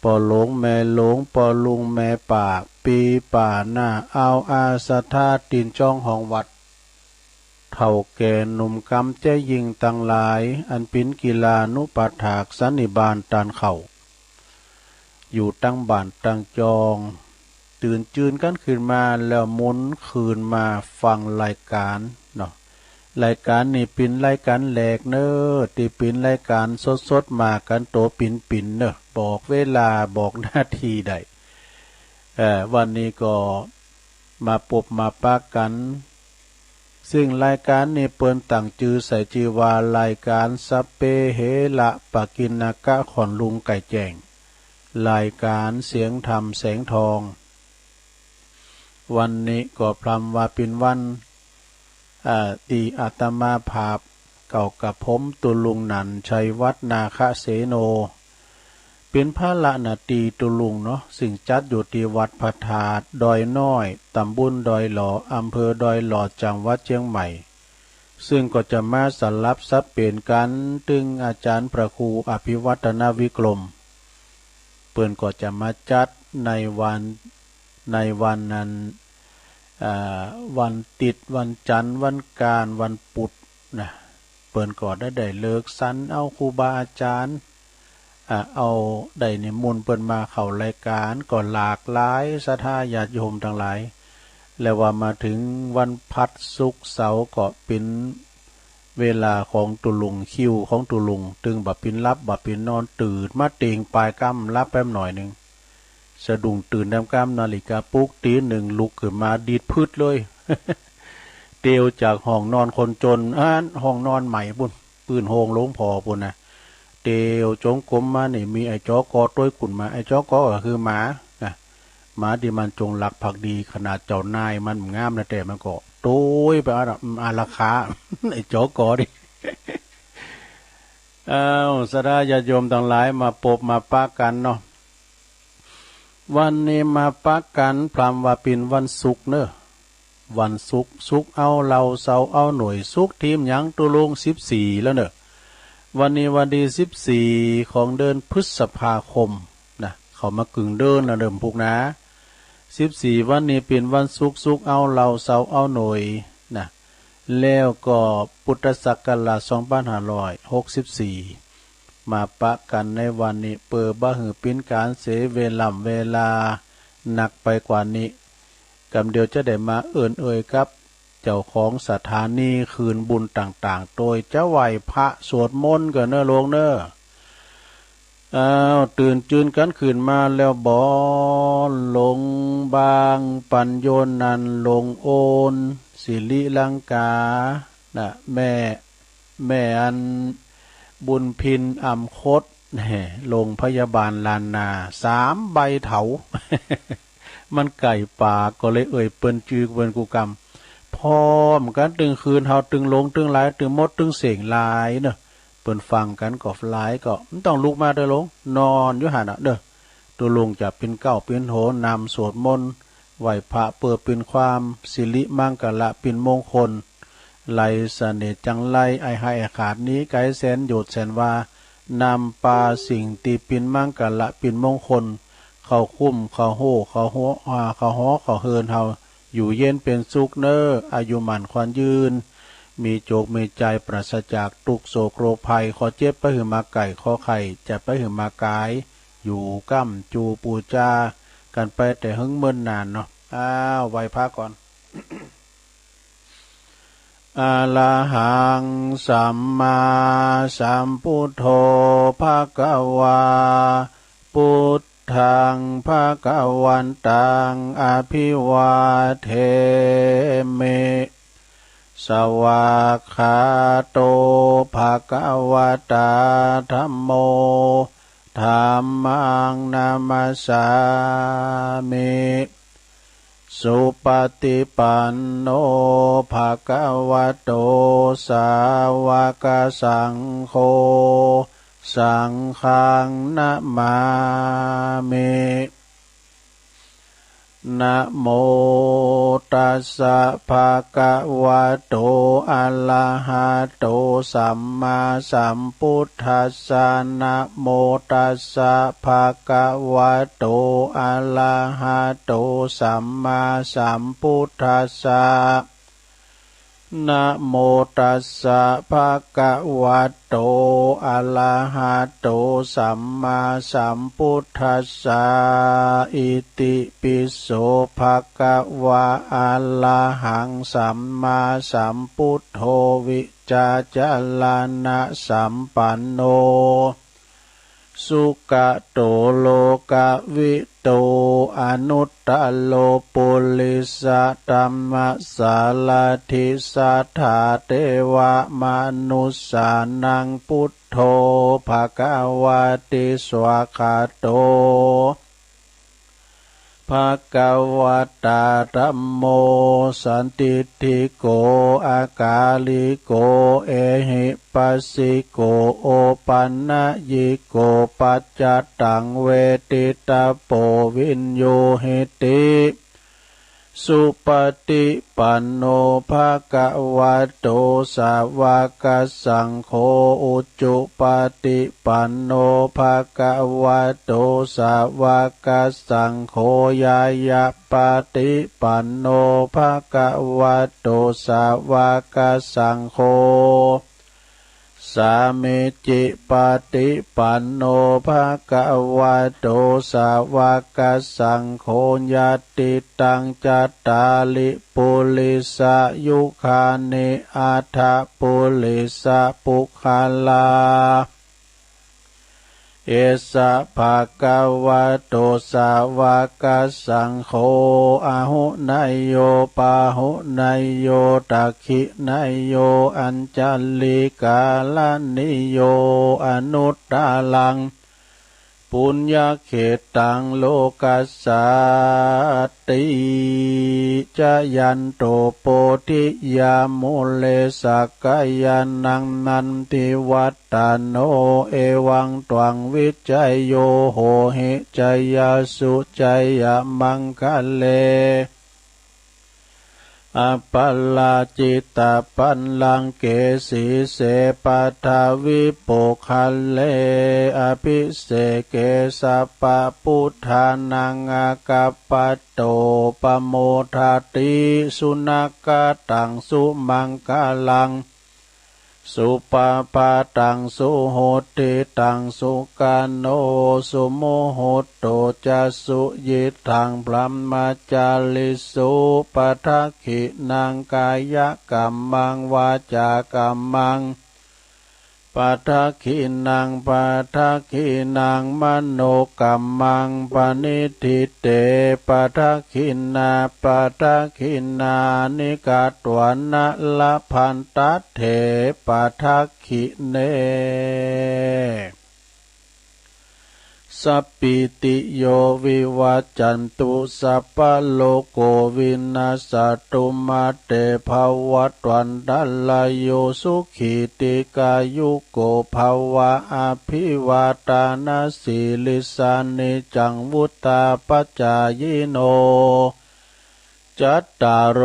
ปอหลงแม่หลงปอลุงแม่ป่าปีป่าหน้าเอาอาสะทาตีนจ้องห้องวัดเท่าแก่หนุ่มกำเจ้ยิงตั้งหลายอันปินกีฬานุปัฏฐากสันนิบาตตานเข่าอยู่ตั้งบ้านตั้งจองตื่นจืนกันขึ้นมาแล้วหมุนคืนมาฟังรายการเนาะรายการนี่เป็นรายการแหลกเนอที่เป็นรายการสดมากันโตปิ่นเนอะบอกเวลาบอกหน้าที่ได้วันนี้ก็มาปบมาปากันซึ่งรายการนี้เปิ้นตั้งชื่อใส่ชื่อว่ารายการสัพเพเหระปะกิณกะขอนลุงไก่แจ้งรายการเสียงธรรมแสงทองวันนี้ก็พรำว่าเป็นวันที่อาตมาภาพเก่ากับผมตุลุงนันชัยวัฒนาคเสโนเป็นพระละนาตีตุลุงเนาะซึ่งจัดอยู่ที่วัดพระธาตุดอยน้อยตำบลดอยหล่ออำเภอดอยหล่อจังหวัดเชียงใหม่ซึ่งก็จะมาสลับซับเปลี่ยนกันตึงอาจารย์พระครูอภิวัฒนวิกรมเปิ้นก็จะมาจัดในวันนั้นวันติดวันจันทร์วันการวันพุธนะเปิ้นก็ได้เลิกสันเอาครูบาอาจารย์เอาได้นิมนต์เปิ้นมาเข้ารายการก็หลากหลายศรัทธาญาติโยมทั้งหลายแล้วว่ามาถึงวันพัดศุกร์เสาร์ก็เป็นเวลาของตุลุงคิวของตุลุงตึงบ่ปินรับบ่ปินนอนตื่นมาเต็งปลายค่ำรับแป๊บหน่อยนึงสะดุ้งตื่นน้ำก้ามนาฬิกาปลุกตีหนึ่งลุกขึ้นมาดีดพืชเลย เตียวจากห้องนอนคนจนห้องนอนใหม่ปุ่นปืนโฮงลงพอปุ่นนะเตียวจงกรมมานี่มีไอ้จอกอต้วยกุ่นมาไอ้จอกอก็คือหมาหมาที่มันจงหลักผักดีขนาดเจ้านายมันงามนะแต่มันก็โต้ยไปอาราคา ไอ้จอกอดิ สดาญาติโยมทั้งหลายมาปบมาปะกันเนาะวันนี้มาปักกันพรำว่าเป็นวันศุกร์เนอะวันศุกร์เอาเราเสาเอาหน่วยศุกร์ทีมยังตุลง14แล้วเนอะวันนี้วันที่14ของเดือนพฤษภาคมนะเขามากึ่งเดินแล้วเดิมพวกนะ14วันนี้เป็นวันศุกร์เอาเราเสาเอาหน่วยนะแล้วก็พุทธศักราช2564มาปะกันในวันนี้เปิดบ้าหือปิ้นการเสเวลาหนักไปกว่านี้กำเดียวจะได้มาเอ่ยครับเจ้าของสถานีคืนบุญต่างๆโดยจะไหวพระสวดมนต์กันเนอะลงเนอะตื่นจืนกันคืนมาแล้วบอลงบางปัญโยนันลงโอนศิริลังกานะแม่อันบุญพินอ่ำคดโรงพยาบาลลานนา3 ใบเถา มันไก่ป่าก็เลยเปิ้นจือเปิ้นกูกำพร้อมกันตึงคืนเฮาตึงลงตึงหลายตึงมดตึงเสียงหลายเนอะเปิ้นฟังกันก็หลายก็มันต้องลุกมาเด้อลงนอนอยู่หั่นน่ะเด้อตัวลงจะเป็นเก้าเป็นโหนำสวดมนต์ไหว้พระเพื่อเป็นความสิริมังกละเป็นมงคลไลเสน่ห์จังไลไอให้ขาดนี้ไกแสนโยดแสนว่านำปาสิ่งตีปินมั่งกะละปินมงคลเขาคุ้มเขาโหเขาหัวเขาหอเขาเฮินเฮาอยู่เย็นเป็นสุขเนออายุมันควรยืนมีโจกมีใจปราศจากทุกโศกโรคภัยขอเจ็บไปหือมาไก่ขอไข่จะไปหือมากายอยู่ก้ำจูปูจากันไปแต่หึงเมินนานเนาะไหว้พระก่อน อะระหังสัมมาสัมพุทโธภะคะวาพุทธังภะคะวันตังอภิวาเทมิสวากขาโตภะคะวะตาธัมโมธัมมังนามัสสามิสุปฏิปันโนภะคะวะโตสาวกสังโฆสังฆังนะมามิ นะโมตัสสะภะคะวะโตอะระหะโตสัมมาสัมพุทธัสสะนะโมตัสสะภะคะวะโตอะระหะโตสัมมาสัมพุทธัสสะนะโมตัสสะภะคะวะโตอะระหะโตสัมมาสัมพุทธัสสะอิติปิโสภะคะวะอะระหังสัมมาสัมพุทโธวิจาจารณะสัมปันโนสุขโตโลกวิโตอนุตตโลปุริสธัมมสารทิสัทธาเทวมนุสสานังพุทโธภควติสวากขาโตภควตาธัมโมสันติติโกอากาลิโกเอหิปัสสิโกโอปันนยิโกปัจจตังเวทิตาโปวินโยหิติสุปฏิปันโนภะคะวะโตสาวกสังโฆอุจจุปฏิปันโนภะคะวะโตสาวกสังโฆยายะปฏิปันโนภะคะวะโตสาวกสังโฆสามิจิปฏิปันโนภะคะวะโตสาวกสังโฆญาติตังจัตตาลิปุริสยุคานิอัฏฐปุริสปุคคลาเอสะภะคะวะโตสาวกสังโฆอะหุนายโยปะหุนายโยตักขินายโยอัญจัลลิกาลนิโยอนุตตลังปุญญเขตังโลกัสสติจยันโตโปธิยามุเลสักกายันนังนันติวัตตโนเอวังตวังวิจัยโยโหหิจัยสุจัยมังคะเลอัปปลาจิตตปันลังเกสีเสปัทวิโปคัลเลอภิเสเกสัปปะพุทธานังอากัปปะโตปโมทาติสุนักตังสุมังคลังสุปปาตังสุโหติตังสุกาโนสุโมโหโตจัสสุยิทังพรหมจาริสุปทักขินังกายกัมมังวาจากัมมังปทักขินังปทักขินังมโนกัมมังปณิทิเตปทักขินาปทักขินานิกาตวนะละพันตัตเถปทักขิเนสัพพิติโยวิวัจจันตุสัพพะโลกวินาศตุมาเตภวัตวันตัลลโยสุขีติกายุโกภวะอภิวาตานาสิลิสานิจังวุตตาปัจจายโนจัตตารโอ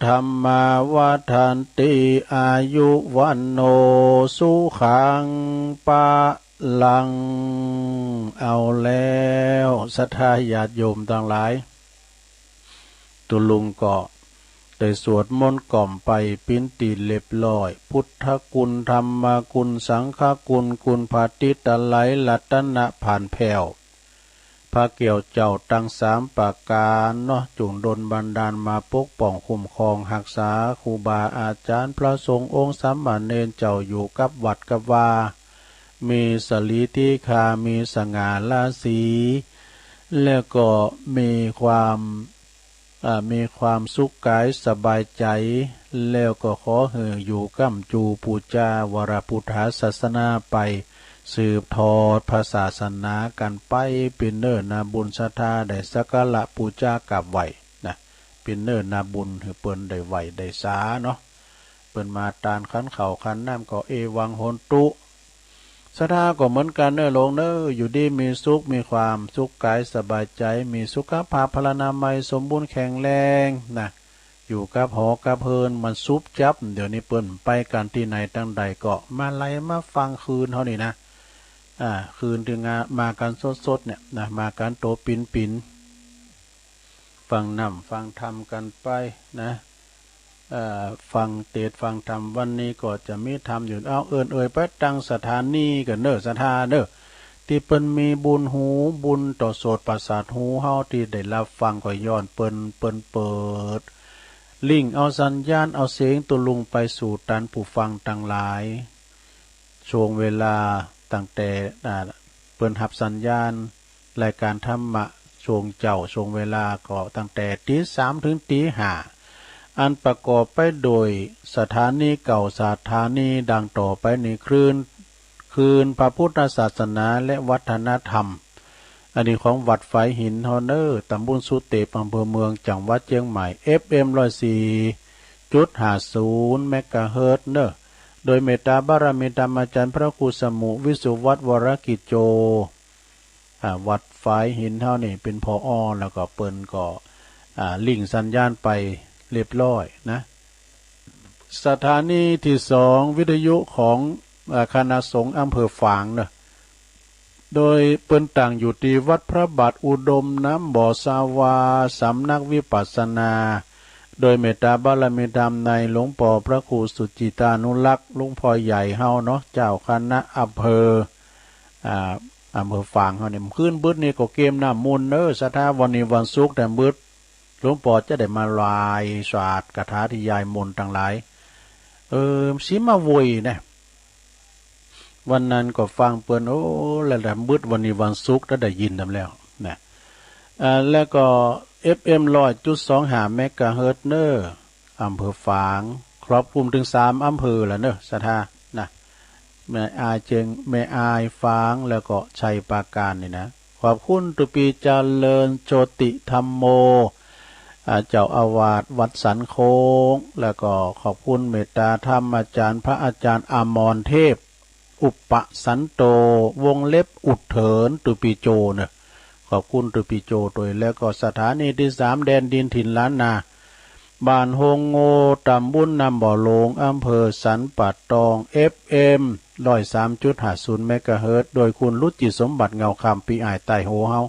ธรรมาวาทันติอายุวันโนสุขังปะลังเอาแล้วศรัทธาญาติโยมทั้งหลายตุลุงก็ได้สวดมนต์กล่อมไปปิ้นตีเรียบร้อยพุทธคุณธรรมคุณสังฆคุณคุณพาติตะไหลรัตนะผ่านแผ่วพระเกี่ยวเจ้าตั้ง3ประการเนาะจุงดลบันดาลมาปกป้องคุ้มครองรักษาครูบาอาจารย์พระสงฆ์องค์สามเณรเจ้าอยู่กับวัดกับวามีสลีติคามีสง่าราศีแล้วก็มีความสุขกายสบายใจแล้วก็ขอให้อยู่กัมจูปูจาวรพุทธศาสนาไปสืบทอดพระศาสนากันไปเป็นเนิ่นนาบุญศรัทธาได้สักการะปูจากับไหวนะเป็นเนิ่นนาบุญคือเปิ้นได้ไหวได้สาเนาะเปิ้นมาตานขันเข่าขันน้ำก็เอวังโหนตุ ศรัทธาก็เหมือนกันเนอะลงเนอะอยู่ดีมีสุขมีความสุขกายสบายใจมีสุขภาพพลานามัยสมบูรณ์แข็งแรงนะอยู่กับหอกับเพินมันซุบจับเดี๋ยวนี้เปิ้นไปกันที่ไหนตั้งใดก็มาไล่มาฟังคืนเท่านี้นะคืนที่งานมากันสดๆเนี่ยนะมากันโตปินฟังนำฟังธรรมกันไปนะฟังเทศฟังธรรมวันนี้ก็จะมีธรรมอยู่เอาไปตั้งสถานีกันเนอะสถานเนอะที่เปิ้นมีบุญหูบุญต่อโสตประสาทหูเฮาที่ได้รับฟังก็ย้อนเปิ้นเปิดลิงเอาสัญญาณเอาเสียงตุลุงไปสู่ตันผู้ฟังทั้งหลายช่วงเวลาตั้งแต่เปิ้นรับสัญญาณรายการธรรมะช่วงเจ้าช่วงเวลาก็ตั้งแต่ตี 3 ถึงตี 5อันประกอบไปโดยสถานีเก่าสถานีดังต่อไปในคืนพระพุทธศาสนาและวัฒนธรรมอันนี้ของวัดไฟหินฮอนเนอร์ตำบลสุเตปอำเภอเมืองจังหวัดเชียงใหม่ FM 104.50 เมกะเฮิรตซ์เนอร์โดยเมตตาบารมีธรรมอาจารย์พระครูสมุวิสุวัฒน์วรกิจโจวัดไฟหินเท่านี่เป็นพอแล้วก็เปิ้นก็ลิงสัญญาณไปเรียบร้อยนะสถานีที่2วิทยุของคณะสงฆ์อำเภอฝางเนอะโดยเปิ้นต่างอยู่ที่วัดพระบาทอุดมน้ำบ่อสาวาสำนักวิปัสสนาโดยเมตตาบารมีธรรมในหลวงพ่อพระครูสุจิตานุรักษ์หลวงพ่อใหญ่เฮาเนาะเจ้าคณะอำเภอฝางเฮาเนี่ยขึ้นบึดนี่ก็เกมน้ำมนต์เด้อสถาวันนี้วันศุกร์แต่บึดหลวงพ่อจะได้มาลายสวาดคาถาที่ยายมนต์ต่างหลายสิมาโวยนะวันนั้นก็ฟังเปิ้นแล้วแต่บึดวันนี้วันศุกร์ได้ยินกันแล้วนะแล้วก็ FM 100.25 เมกะเฮิรตซ์เนอร์อำเภอฝางครอบคลุมถึง3อำเภอแล้วเนอะสถานะแม่อายเจิงแม่อายฝางแล้วก็ชัยปราการนี่นะขอบคุณตุปีเจริญโชติธรรมโมเจ้าอาวาสวัดสันโค้งแล้วก็ขอบคุณเมตตาธรรมอาจารย์พระอาจารย์อมรเทพอุปสันโตวงเล็บอุดเถินตุปีโจเนี่ยขอบคุณตุปีโจโดยแล้วก็สถานีที่3แดนดินถิ่นล้านนาบ้านโฮงโงตำบลนำบ่อโลงอำเภอสันปัดตอง FM 103.50 เมกะเฮิรตซ์โดยคุณรุจิสมบัติเงาคำปีอ้ายใต้โหเฮา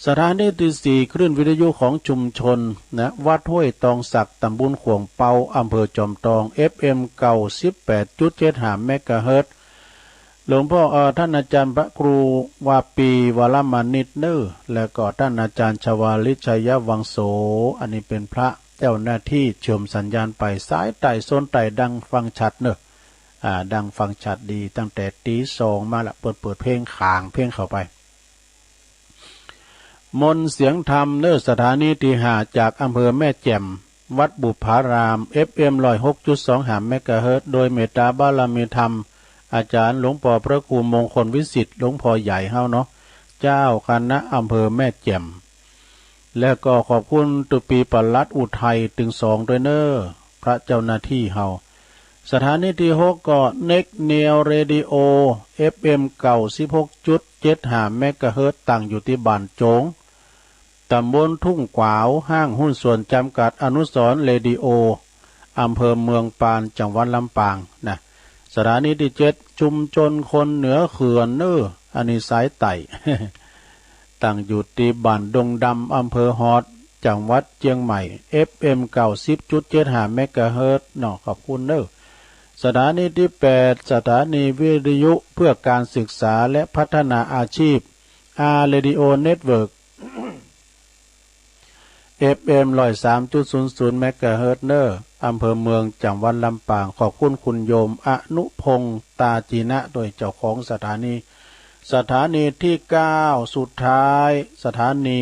สถานีที่4คลื่นวิทยุของชุมชนนะวัดห้วยตองสักตำบลขวงเปาอำเภอจอมทอง FM 98.75 เมกะเฮิรตซ์หลวงพ่อท่านอาจารย์พระครูวาปีวรมานิตเนอร์และก็ท่านอาจารย์ชวาลิชัยวังโสอันนี้เป็นพระเจ้าหน้าที่เชื่อมสัญญาณไปสายไต่โซนไต่ดังฟังชัดเนอะดังฟังชัดดีตั้งแต่ตี2มาละเปิดเพลงขางเพลงเข้าไปมนเสียงธรรมเนอสถานีที่5จากอำเภอแม่แจ่มวัดบุพาราม FM 106.25 เมกะเฮิรตซ์โดยเมตตาบารมีธรรมอาจารย์หลวงพ่อพระครูมงคลวิสิทธิ์หลวงพ่อใหญ่เฮาเนาะเจ้าคณะอำเภอแม่แจ่มและก็ขอบคุณตุปีปลัดอุทัยถึง2ด้วยเนอพระเจ้าหน้าที่เฮาสถานีที่6ก็เน็กเนียวเรดิโอ FM 96.75 เมกะเฮิรตซ์ตั้งอยู่ที่บ้านโจงตำบลทุ่งกวาวห้างหุ้นส่วนจำกัดอนุสรณ์เรดิโออำเภอเมืองปานจังหวัดลำปางนะสถานีที่7ชุมชนคนเหนือเขื่อนเนออันนี้สายไต่ ตั้งอยู่ที่บ้านดงดำอำเภอฮอดจังหวัดเชียงใหม่ FM 90.75 เมกะเฮิรตซ์เนาะขอบคุณเนอสถานีที่8สถานีวิทยุเพื่อการศึกษาและพัฒนาอาชีพRadio Network FM 103.00 เมกะเฮิรตซ์เนออำเภอเมืองจังหวัดลำปางขอบคุณคุณโยมอนุพงษ์ตาจีนะโดยเจ้าของสถานีที่9สุดท้ายสถานี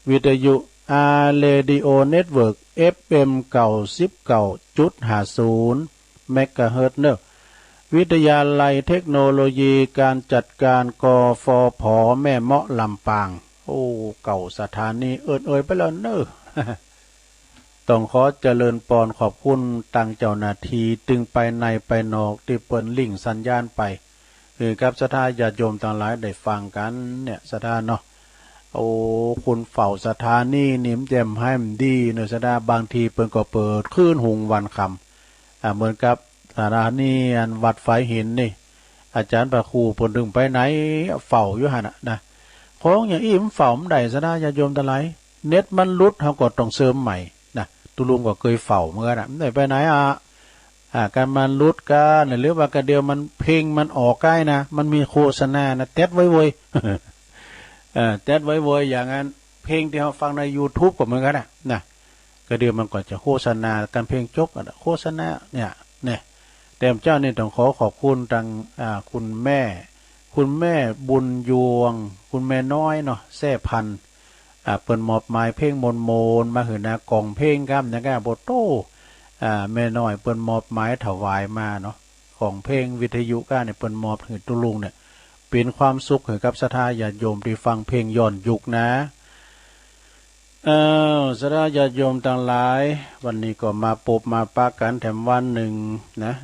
วิทยุRadio Network FM 99.50 เมกะเฮิรตซ์เนอวิทยาลัยเทคโนโลยีการจัดการกฟผแม่เมาะลำปางเก่าสถานีไปแล้วเนอ ต้องขอเจริญปอนขอบคุณตังเจ้าหน้าที่ตึงไปในไปนอกที่เปิ้นลิงสัญญาณไป กับศรัทธาญาติโยมต่างหลายได้ฟังกันเนี่ยศรัทธาเนาะโอ้คุณเฝ้าสถานีนิ่มแจ่มให้มันดีเนอะศรัทธาบางทีเปิ้นก็เปิดคลื่นหุงวันคำเหมือนกับสถานีอันวัดไฟหินนี่อาจารย์พระครูเปิ้นดึงไปไหนเฝ้าอยู่หั่นนะของอย่างอิ่มเฝ้ามันได้ศรัทธาญาติโยมต่างหลายเน็ตมันหลุดเฮาก็ต้องเสริมใหม่นะตุลุงก็เคยเฝ้าเหมือนกันได้ไปไหนการมันรุดกันหรือว่ากระเดียวมันเพลงมันออกใกล้นะมันมีโฆษณานะเต็ดไว้เว้ยเต็ดไว้เว้ยอย่างนั้นเพลงที่เราฟังใน YouTube ก็เหมือนกันนะกระเดียวมันก็จะโฆษณาการเพลงจบโฆษณาเนี่ยแต่เจ้านี่ต้องขอบคุณทางคุณแม่บุญยวงคุณแม่น้อยเนาะแซ่พันเปิ่นมอบหมายเพลงมนมาหือนะกล่องเพลงครับนะครับโบโต้แม่น้อยเปิ้นมอบหมายถวายมาเนาะของเพลงวิทยุก้าเนี่ยเปิ้นมอบให้ตุลุงเนี่ยเป็นความสุขให้กับศรัทธาญาติโยมที่ฟังเพลงย้อนยุคนะศรัทธาญาติโยมต่างหลายวันนี้ก็มาปบมาปะกันแถมวันหนึ่งนะ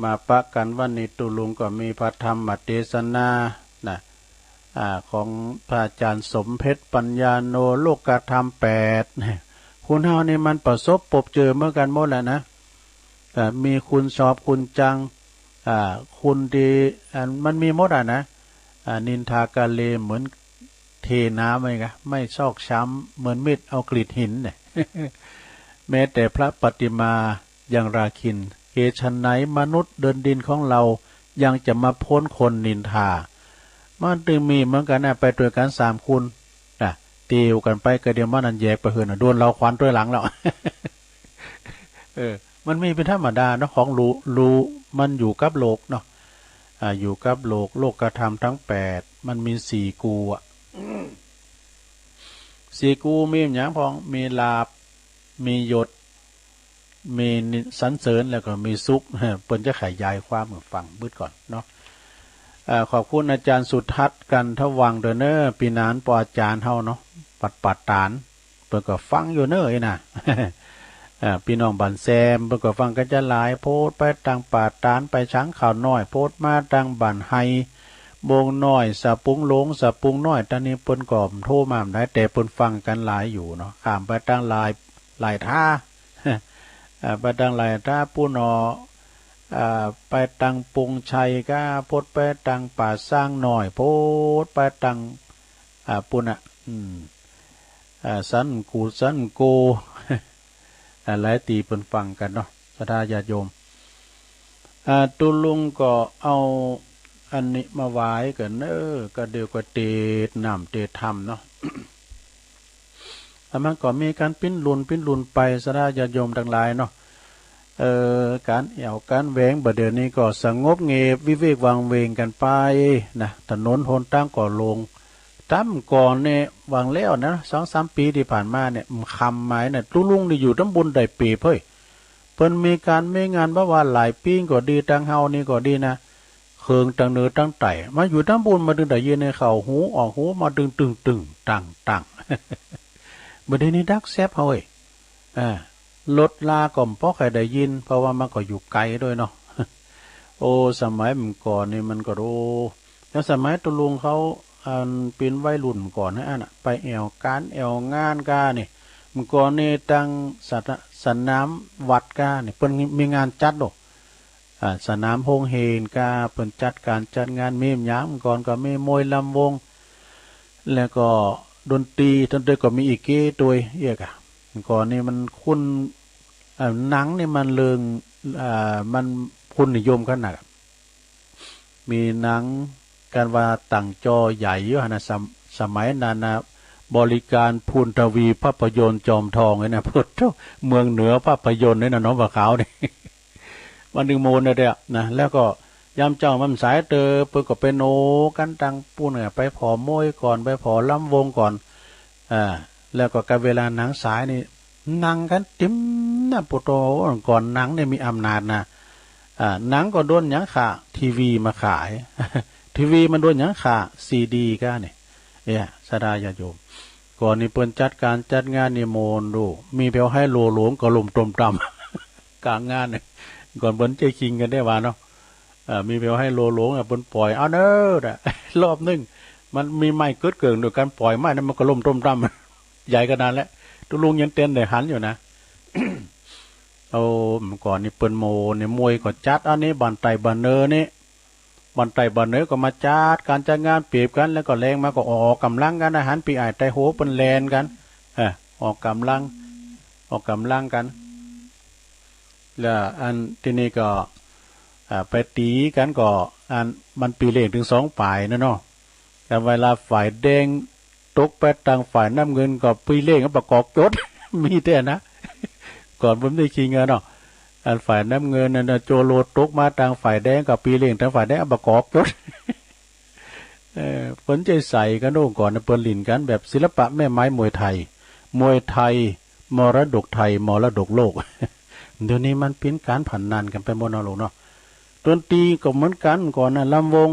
มาปะกันวันนี้ตุลุงก็มีพระธรรมเทศนานะของพระอาจารย์สมเพชรปัญญาโนโลกธรรม8คุณเฮานี่มันประสบพบเจอเมื่อกันหมดแหละนะมีคุณชอบคุณจังคุณดีมันมีหมดนะนินทากาเลเหมือนเทน้ำไหมกะไม่ซอกช้ำเหมือนมิดเอากรีดหินเนี่ย แม้แต่พระปฏิมาอย่างราคินเหตุฉันไหนมนุษย์เดินดินของเรายังจะมาพ้นคนนินทามันตึงมีเหมือนกันนะไปด้วยกัน3คุณเตียวกันไปก็เดียวมันนั่นแยกไปเหือนโดนเราควันด้วยหลังแล้ว มันมีเป็นธรรมดาเนาะของรู้มันอยู่กับโลกเนาะอยู่กับโลกกระทำทั้ง8มันมี4กู4กูมีอย่างพองมีลาภมียศมีสรรเสริญแล้วก็มีสุขเปิ้นจะขยายความให้ฟังบึดก่อนเนาะขอบคุณอาจารย์สุทัศน์กันทวังเดอเนอร์ปีนานปออาจารย์เฮาเนาะปัดตานเปิ้นก็ฟังอยู่เนอไอ้น่ะ พี่น้องบ้านแซมเปิ้นก็ฟังกันจะหลายโพสไปทางป่าตานไปช้างข่าวน้อยโพสมาทางบ้านไฮโบงน้อยสะปุงหลงสะปุงน้อยตอนนี้เปิ้นก็โทรมาได้แต่เปิ้นฟังกันหลายอยู่เนาะข้ามไปทางหลายท่า ไปทางหลายท่าปู่นอไปทางปุงชัยก็โพสไปทางป่าสร้างหน่อยโพสไปทางปุ่นสันโก หลายตีเปิ้นฟังกันเนาะศรัทธาญาติโยมตุลุงก็เอาอันนี้มาไว้กันก็เดียวก็เตดน้ำเตดธรรมเนาะ มันก็มีการปิ้นลุนไปศรัทธาญาติโยมทั้งหลายเนาะการการแหวงบ่เดี๋ยวนี้ก็สงบเงียบวิเวกวังเวงกันไปนะถนนหนทางก็ลงตั้มก่อนเนี่ยวางแล้วนะ 2-3 ปีที่ผ่านมาเนี่ยคำหมายเนี่ยลุงนี่อยู่ตำบลได้ปีเพิ่นเพิ่นมีการมีงานบ่ว่าหลายปีก็ดีทางเฮานี่ก็ดีนะเคิงตังเนือตังไต่มาอยู่ตำบลมาดึงได้ยินในเข้าหูออกหูมาดึงตึงตังบ่ได้นี่ดักแซบเฮารถลาก็บ่ใครได้ยินเพราะว่ามันก็อยู่ไกลด้วยเนาะ โอ้สมัยมันก่อนนี่มันก็แล้วสมัยตุลุงเขาเป็นวัยรุ่นก่อนนะไปแอวงานกานี่มันก่อนนี่ตั้งสนามวัดกานี่เพิ่นมีงานจัดดอกสนามโฮงเฮนกาเพิ่นจัดงานมีหยังก่อนก็มีมวยลำวงแล้วก็ดนตรีก็มีอีกเก้ตัวเอียกก่อนนี่มันคุณหนังนี่มันเลืองมันคุณนิยมขนาดมีหนังการว่าตั้งจอใหญ่อยู่นะสมัยนั้นนะบริการพูนทวีภาพยนตร์จอมทองนะพุทธเมืองเหนือภาพยนตร์นี่นะน้องบ่าวขาวนี่ วันหนึ่งโมนเนี่ยนะแล้วก็ยามเจ้ามันสายเตอเปิ้นก็ไปโนกันตังปูเนี่ยไปผอมวยก่อนไปผอลำวงก่อนแล้วก็กับเวลาหนังสายนี่นั่งกันติ้มนะปุโตก่อนหนังเนี่ยมีอำนาจนะหนังก็โดนหยังค่ะทีวีมาขาย ทีวีมันโดนหยังค่ะซีดีก็เนี่ยศรัทธาญาติโยมก่อนนี่เปิ้นจัดงานนิมนต์ดูมีเพียวให้โลหลวงก็ลมตรมตำ กลางงานเนี่ยก่อนเปิ้นใจคิงกันได้ว่าเนาะ มีแววให้โลหลงบนปล่อยเอาเนอร์รอบนึงมันมีไม้เกิดเกิดโดยการปล่อยไม้นั้นมันก็ล่มต้มร่ำใหญ่ขนาดแล้วตุลุงยังเต้นได้หันอยู่นะ เอาก่อนนี่เปิ้นโมเนี่ยมวยก็จัดอันนี้บันไตบันเนอร์นี่บันไตบันเนอร์ก็มาจัดการจัดงานเปรียบกันแล้วก็แรงมาก็ออกกำลังกันอาหารปีไอไตโหเป็นแลนกันออกกำลังกันแล้วอันที่นี่ก็ไปตีกันก็อันมันปีเล่งถึง2ฝ่ายนะเนาะแต่เวลาฝ่ายแดงตกไปทางฝ่ายน้ำเงินก็ปีเล่งก็ประกอบยศ มีแต่นะ ก่อนผมได้คิงเนาะอันฝ่ายน้ำเงินนั่นโจโลตกมาทางฝ่ายแดงกับปีเล่งทางฝ่ายแดงประกอบยศ ฝนใจใส่กันโน่ก่อนเปิ้นลินกันแบบศิลปะแม่ไม้มวยไทยมรดกไทยมรดกโลก เดี๋ยวนี้มันเป็นการผันนันกันไปหมดเนาะลูกเนาะดนตรีก็เหมือนกันก่อนนะลำวง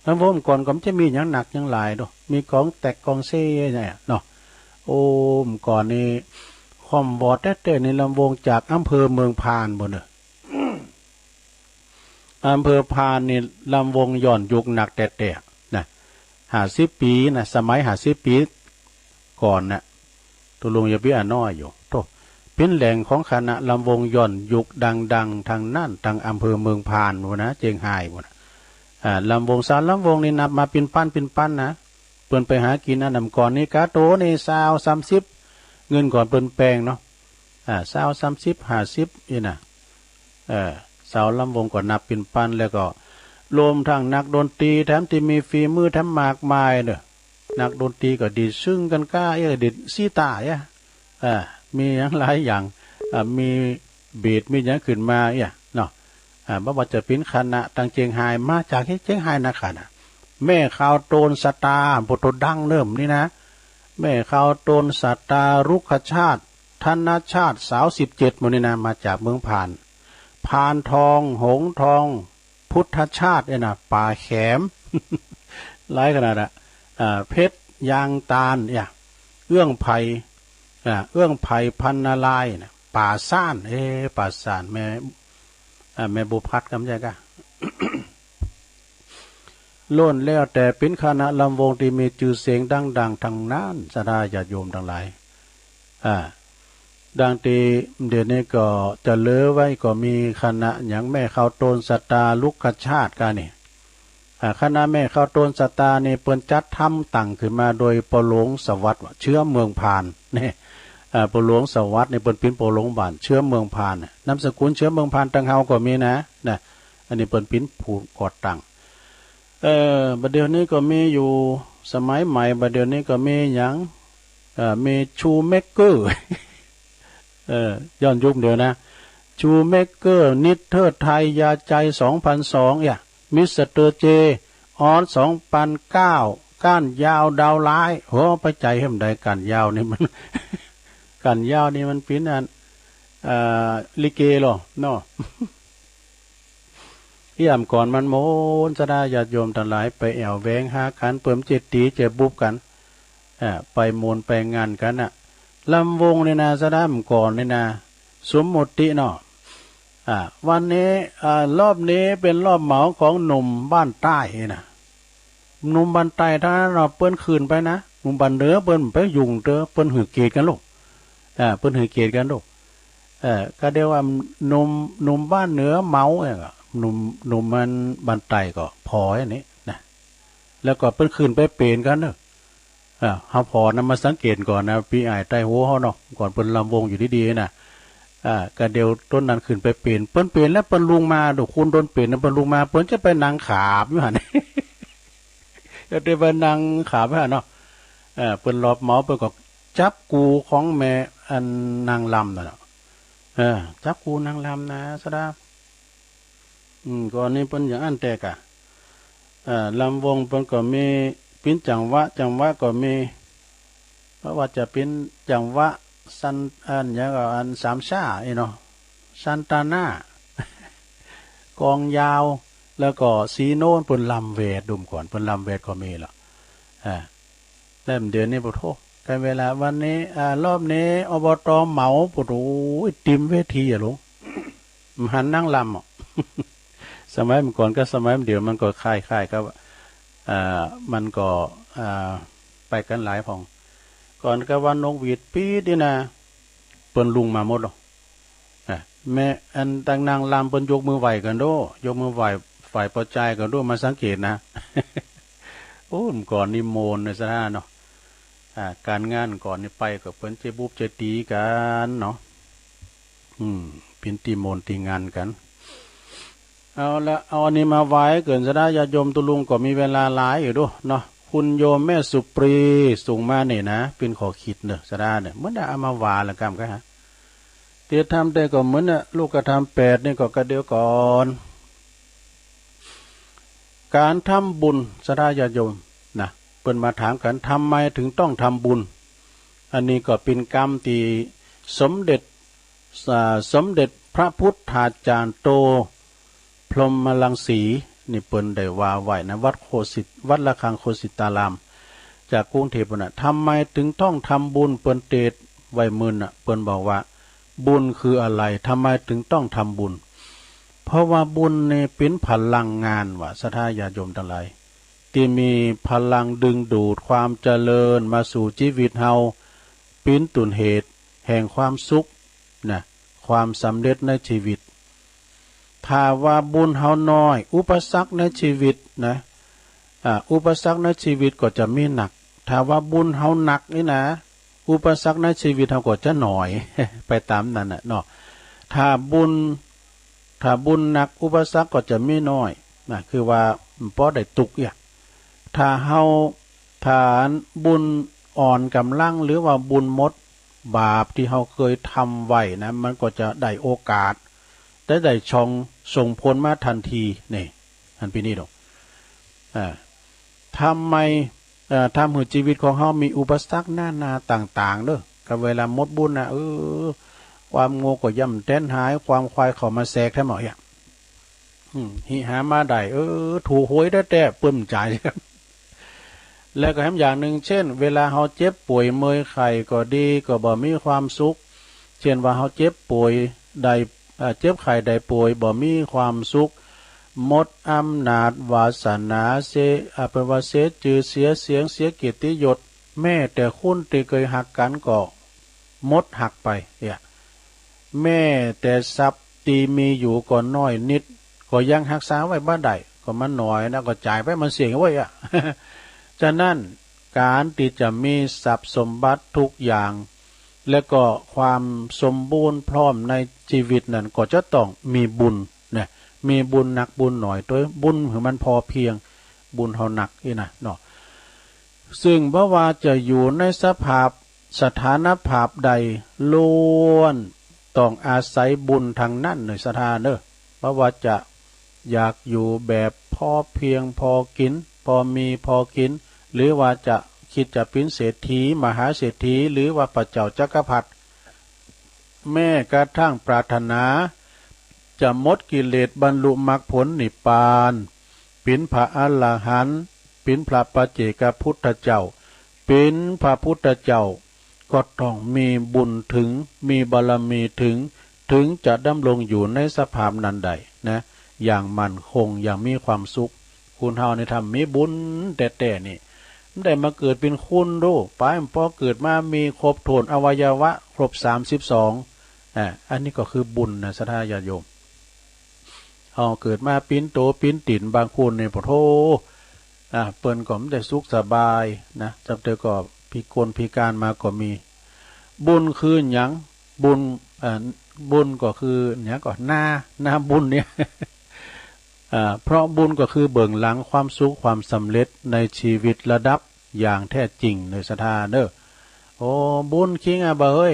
ลำวงก่อนก็จะมีอย่างหนักอย่างหลายเนาะมีของแตกกองเซ่เนี่ยเนาะโอ้ก่อนนี้คอมบอดแต่ในลำวงจากอำเภอเมืองพานบ่เนอะ อำเภอพานนี่ลำวงย่อนยุคหนักแต่นะ50 ปีนะสมัย50 ปีก่อนนะตุลุงยาบิอาน้อยอยู่โตเป็นแหล่งของคณะลำวงย่อนยุคดังๆทางนั่นทางอำเภอเมืองพานวะนะเจียงไฮ้วะนะลำวงสารลำวงนี่นับมาเป็นปั้นนะเปิ้นไปหากินอันนำก่อนนี่กาโตนี่20-30เงินก่อนเปิ้นแปลงเนาะ20-30-50นี่นะสาวลำวงก็นับเป็นปั้นแล้วก็รวมทั้งนักดนตรีแถมที่มีฝีมือแถมมากมายเด้อนักดนตรีก็ดีซึ่งกันก้าดีซีตามีอย่างหลายอย่างมีเบีดมีอย่างขึ้นมาเนาะบ่ว่าจะเป็นคณะทางเจียงไฮ้มาจากเจียงไฮ้นะค่ะนะแม่ข่าวโตนสตาบทดังเริ่มนี่นะแม่ข่าวโตนสตารุกขชาติธนชาติสาว17หมู่นี่นะมาจากเมืองพานทองหงทองพุทธชาตินะป่าแขม หลายขนาดเพชรยางตาลเอื้องไผ่พันนาลายนะป่าซ่านป่าซ่านแม่บุพัดกำใจกะ ล้นแล้วแต่เป็นคณะลำวงที่มีชื่อเสียงดังๆทางนั้นสดาญาติโยมทั้งหลายดังที่เดี๋ยวนี้ก็จะเลือไว้ก็มีคณะอย่างแม่ข้าวโตนสตาลุกขชาติกันนี่คณะแม่ข้าวโตนสตานี่เปิ้นจัดทำตั้งขึ้นมาโดยปหลวงสวัสดิ์เชื้อเมืองพานนี่ปหลวงสวัสดิ์นี่เปิ้นเป็นปหลวงบ้านเชื้อเมืองพานนามสกุลเชื้อเมืองพานตังเฮาก็มีนะอันนี้เปิ้นเป็นผู้ก่อตั้งบัดเดี๋ยวนี้ก็มีอยู่สมัยใหม่บัดเดี๋ยวนี้ก็มีหยังมีชูเมกเกอร์ ย้อนยุคเดียวนะชูเมกเกอร์นิเทอร์ไทยยาใจ2002มิสเตอร์เจออน2009ก้านยาวดาวร้ายโหไปใจให้มันได้กันยาวนี่มัน กันยาวนี่มันเป็นอันลิเกหรอเนาะ ที่อ่ำก่อนมันโมนสดาญาติโยมทั้งหลายไปแอวแวงหากันเปิ่มเจตีเจบุบกันไปมนไปงานกันลำวงนี่นะสดามก่อนนี่นะสมมติเนาะวันนี้รอบนี้เป็นรอบเหมาของหนุ่มบ้านใต้นะหนุ่มบ้านใต้ถ้าเราเปิ้นคืนไปนะหนุ่มบ้านเหนือเปิ้นไปยุ่งเด้อเปิ้นหือเกตกันลูกเปิ้นหือเกตกันลูกก็เรียกว่าหนุ่มบ้านเหนือเมาหนุ่มมันบ้านใต้ก็พออย่างนี้นะแล้วก็เปิ้นคืนไปเปลี่ยนกันเด้อเฮาพอนำมาสังเกตก่อนนะพี่อ้ายใต้หัวเฮาเนาะก่อนเปิ้นลำวงอยู่ดีๆนะก็เดี๋ยวต้นนั้นขึ้นไปเปลี่ยนเปิ้นแล้วเปิ้นลงมาดอกคุณโดนเปลี่ยนเปิ้นลงมาเปิ้นจะไปนั่งขาบอยู่หั่น ก็ได้ไปนั่งขาบหั่นเนาะเปิ้นรอบหมอเปิ้นก็จับกูของแม่อันนางลำน่ะเนาะจับกูนางลำนะซะดาก่อนนี้เปิ้นอย่างอันแตกลำวงเปิ้นก็มีเป็นจังหวะก็มีเพราะว่าจะเป็นจังหวะสันอันอย่างอันสามชาเนาะซันตาน่ากองยาวแล้วก็สีโน่นเปิ้นลำเวทดุมก่อนเปิ้นลำเวทก็มีล่ะเริ่มเดือนนี้บ่โทกันเวลาวันนี้รอบนี้อบต.เหมาปุโอ้ยติมเวทีลงหันนั่งลำ สมัยก่อนก็สมัยเดี๋ยวมันก็คล้ายๆก็มันก็ไปกันหลายพองก่อนก็ว่านกหวีดปีดนี่นะเปิ้นลุงมาหมดหรอกแม่อันต่างนางลำเปิ้นยกมือไหวกันโดยกมือไหวฝ่ายประจายกันโดมาสังเกตนะ โอ้ก่อนนิมนต์ในสถานเนาะการงานก่อนนี่ไปกับเปิ้นเจบุบเจตีกันเนาะเป็นตีมนตีงานกันเอาละเอาอันนี้มาไว้เกินสดาญาโยมตุลุงก็มีเวลาหลายอยู่ด้วยเนาะคุณโยมแม่สุปรีส่งมาเนี่ยนะเป็นขอคิดเนอะสดาเนี่ยเมื่อได้เอามาวาละกรรมกันฮะเดี๋ยวทำได้ก็เหมือนน่ะลูกกระทำ8นี่ก็กระเดียวก่อนการทำบุญสดาญาโยมนะเปิ้นมาถามกันทำไมถึงต้องทำบุญอันนี้ก็เป็นกรรมที่สมเด็จพระพุทธาจารย์โตพรหมลังสีนี่เปิ้นได้ว่าไว้นะวัดโคสิตวัดระฆังโคสิตารามจากกรุงเทพน่ะทำไมถึงต้องทำบุญเปิ้นเตดไว้มื้อน่ะเปิ้นบอกว่าบุญคืออะไรทำไมถึงต้องทำบุญเพราะว่าบุญนี่เป็นพลังงานว่าศรัทธาญาติโยมทั้งหลายที่มีพลังดึงดูดความเจริญมาสู่ชีวิตเฮาเป็นต้นเหตุแห่งความสุขนะความสำเร็จในชีวิตถ้าว่าบุญเฮาน้อยอุปสรรคในชีวิตนะอุปสรรคในชีวิตก็จะมีหนักถ้าว่าบุญเฮาหนักนี่นะอุปสรรคในชีวิตเฮาก็จะน้อย ไปตามนั้นน่ะเนาะถ้าบุญหนักอุปสรรคก็จะมีน้อยนะคือว่าพอได้ตุกอย่างถ้าเฮาฐานบุญอ่อนกำลังหรือว่าบุญมดบาปที่เฮาเคยทำไว้นะมันก็จะได้โอกาสได้ช่องส่งผลมาทันทีนี่อันพี่นี่ดอกทำไมทำให้ชีวิตของเฮามีอุปสรรคนาต่างๆเด้อกับเวลามดบุญนะความโง่ก็ย่ำแต้นหายความควายเข้ามาแทรกแท้หมดอ่ะหิหามาได้ถูหวยได้แต่ปึ้มใจครับแล้วก็แถมอย่างหนึ่งเช่นเวลาเฮาเจ็บป่วยเมื่อยไข้ก็ดีก็บ่มีความสุขเช่นว่าเฮาเจ็บป่วยได้เจ็บไข้ได้ป่วยบ่มีความสุขหมดอำนาจวาสนาเสียเป็นว่าเสียชื่อเสียเสียงเสียเกียรติยศแม้แต่คุณที่เคยหักกันก็หมดหักไปเนี่ยแม่แต่ทรัพย์ที่มีอยู่ก็น้อยนิดก็ยังรักษาไว้บ่ได้ก็มันน้อยนะก็จ่ายไปมันเสี่ยงไว้อ่ะ ฉะนั้นการที่จะมีทรัพย์สมบัติทุกอย่างและก็ความสมบูรณ์พร้อมในชีวิตนั้นก็จะต้องมีบุญนะมีบุญหนักบุญหน่อยตัวบุญคือมันพอเพียงบุญเท่าหนักนี่นะเนาะซึ่งเพราะว่าจะอยู่ในสถานภาพใดล้วนต้องอาศัยบุญทางนั้นในสถานเนอะเพราะว่าจะอยากอยู่แบบพอเพียงพอกินพอมีพอกินหรือว่าจะคิดจะเป็นเศรษฐีมหาเศรษฐีหรือว่าพระเจ้าจักรพรรดิแม้กระทั่งปรารถนาจะหมดกิเลสบรรลุมรรคผลนิพพานเป็นพระอรหันต์เป็นพระปัจเจกพุทธเจ้าเป็นพระพุทธเจ้าก็ต้องมีบุญถึงมีบารมีถึงจะดำรงอยู่ในสภาพนั้นใดนะอย่างมั่นคงอย่างมีความสุขคุณเฮาในธรรมมีบุญแต่นี่ได้มาเกิดเป็นคุณรู้ไปพอเกิดมามีครบถ้วนอวัยวะครบ32อันนี้ก็คือบุญนะศรัทธาญาติโยมเกิดมาปิ้นโตปิ้นติ่นบางคนในปโทเปิ้นก็ไม่ได้สุขสบายนะจำเตก็พิกลพิการมาก็มีบุญคือหยังบุญก็คือเนี่ยก็หน้าบุญเนี่ยเพราะบุญก็คือเบื้องหลังความสุขความสำเร็จในชีวิตระดับอย่างแท้จริงในศรัทธาเด้อโอ้บุญคิงเบ้ย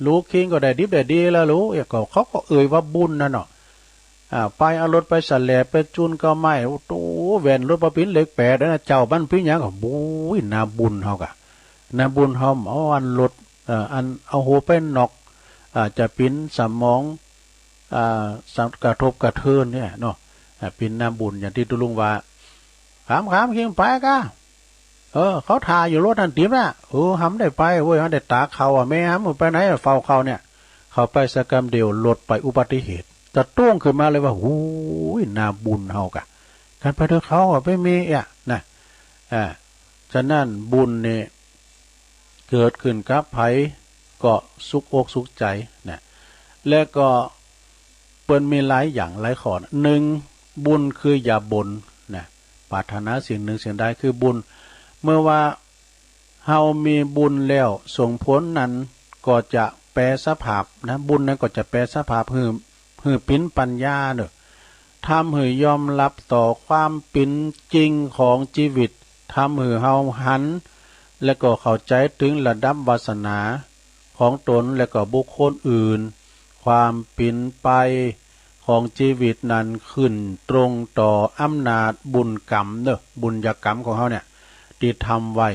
ลูกคิงก็ได้ดิบได้ดีแล้วรู้ก็เขาก็ว่าบุญนั่นเนาะไปเอารถไปสแลบไปจุนก็ไม่โตแว่นรถประปินเหล็กแปดนะเจ้าบ้านพี่หยังก็บุ้ยนาบุญเฮากะนาบุญเฮาเอาอันรถอันเอาหัวไปนอกจะปิ้นสมองกระทบกระเทือนเนี่ยเนาะเป็นนาบุญอย่างที่ตุลุงว่าขามเคียงไปกะเขาทาอยู่รถทันทีนะหำได้ไปเว้ยหำได้ตาเขาแม่หำไปไหนเฝ้าเขาเนี่ยเขาไปสกรรมเดียวรถไปอุบัติเหตุ จะต้วงขึ้นมาเลยว่าโอ้ยน่าบุญเฮากะการไปเถอะเขาไม่มีนะฉะนั้นบุญเนี่ยเกิดขึ้นกับไผก็สุขอกสุขใจนะและก็เปิ้นมีหลายอย่างหลายข้อหนึ่งบุญคืออย่าบ่นนะปรารถนาสิ่งหนึ่งสิ่งใดคือบุญเมื่อว่าเฮามีบุญแล้วส่งผลนั้นก็จะแปลสภาพนะบุญนั้นก็จะแปลสภาพคือปิ้นปัญญาเนอะทำให้ยอมรับต่อความเป็นจริงของชีวิตทำให้เฮาหันและก็เข้าใจถึงระดับวาสนาของตนและก็บุคคลอื่นความเป็นไปของชีวิตนั้นขึ้นตรงต่ออำนาจบุญกรรมเนอะบุญกรรมของเฮาเนี่ยที่ทำไว้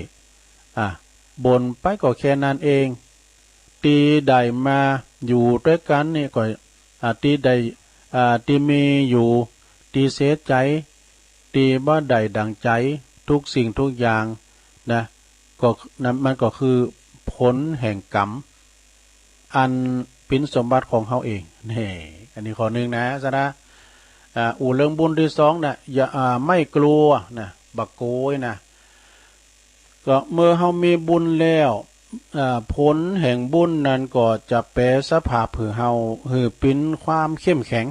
บนไปก็แค่นั้นเองตีใดมาอยู่ด้วยกันนี่ก็ตีใดตีมีอยู่ตีเสียใจตีบ่ได้ดังใจทุกสิ่งทุกอย่างนะก็นั้นมันก็คือผลแห่งกรรมอันเป็นสมบัติของเฮาเองนี่อันนี้ข้อหนึ่งนะซะนะเรื่องบุญที่สองนะอย่าไม่กลัวนะบักโกยนะก็เมื่อเฮามีบุญแล้วผลแห่งบุญนั้นก็จะแปลสภาพให้เฮาให้เป็นความเข้มแข็ง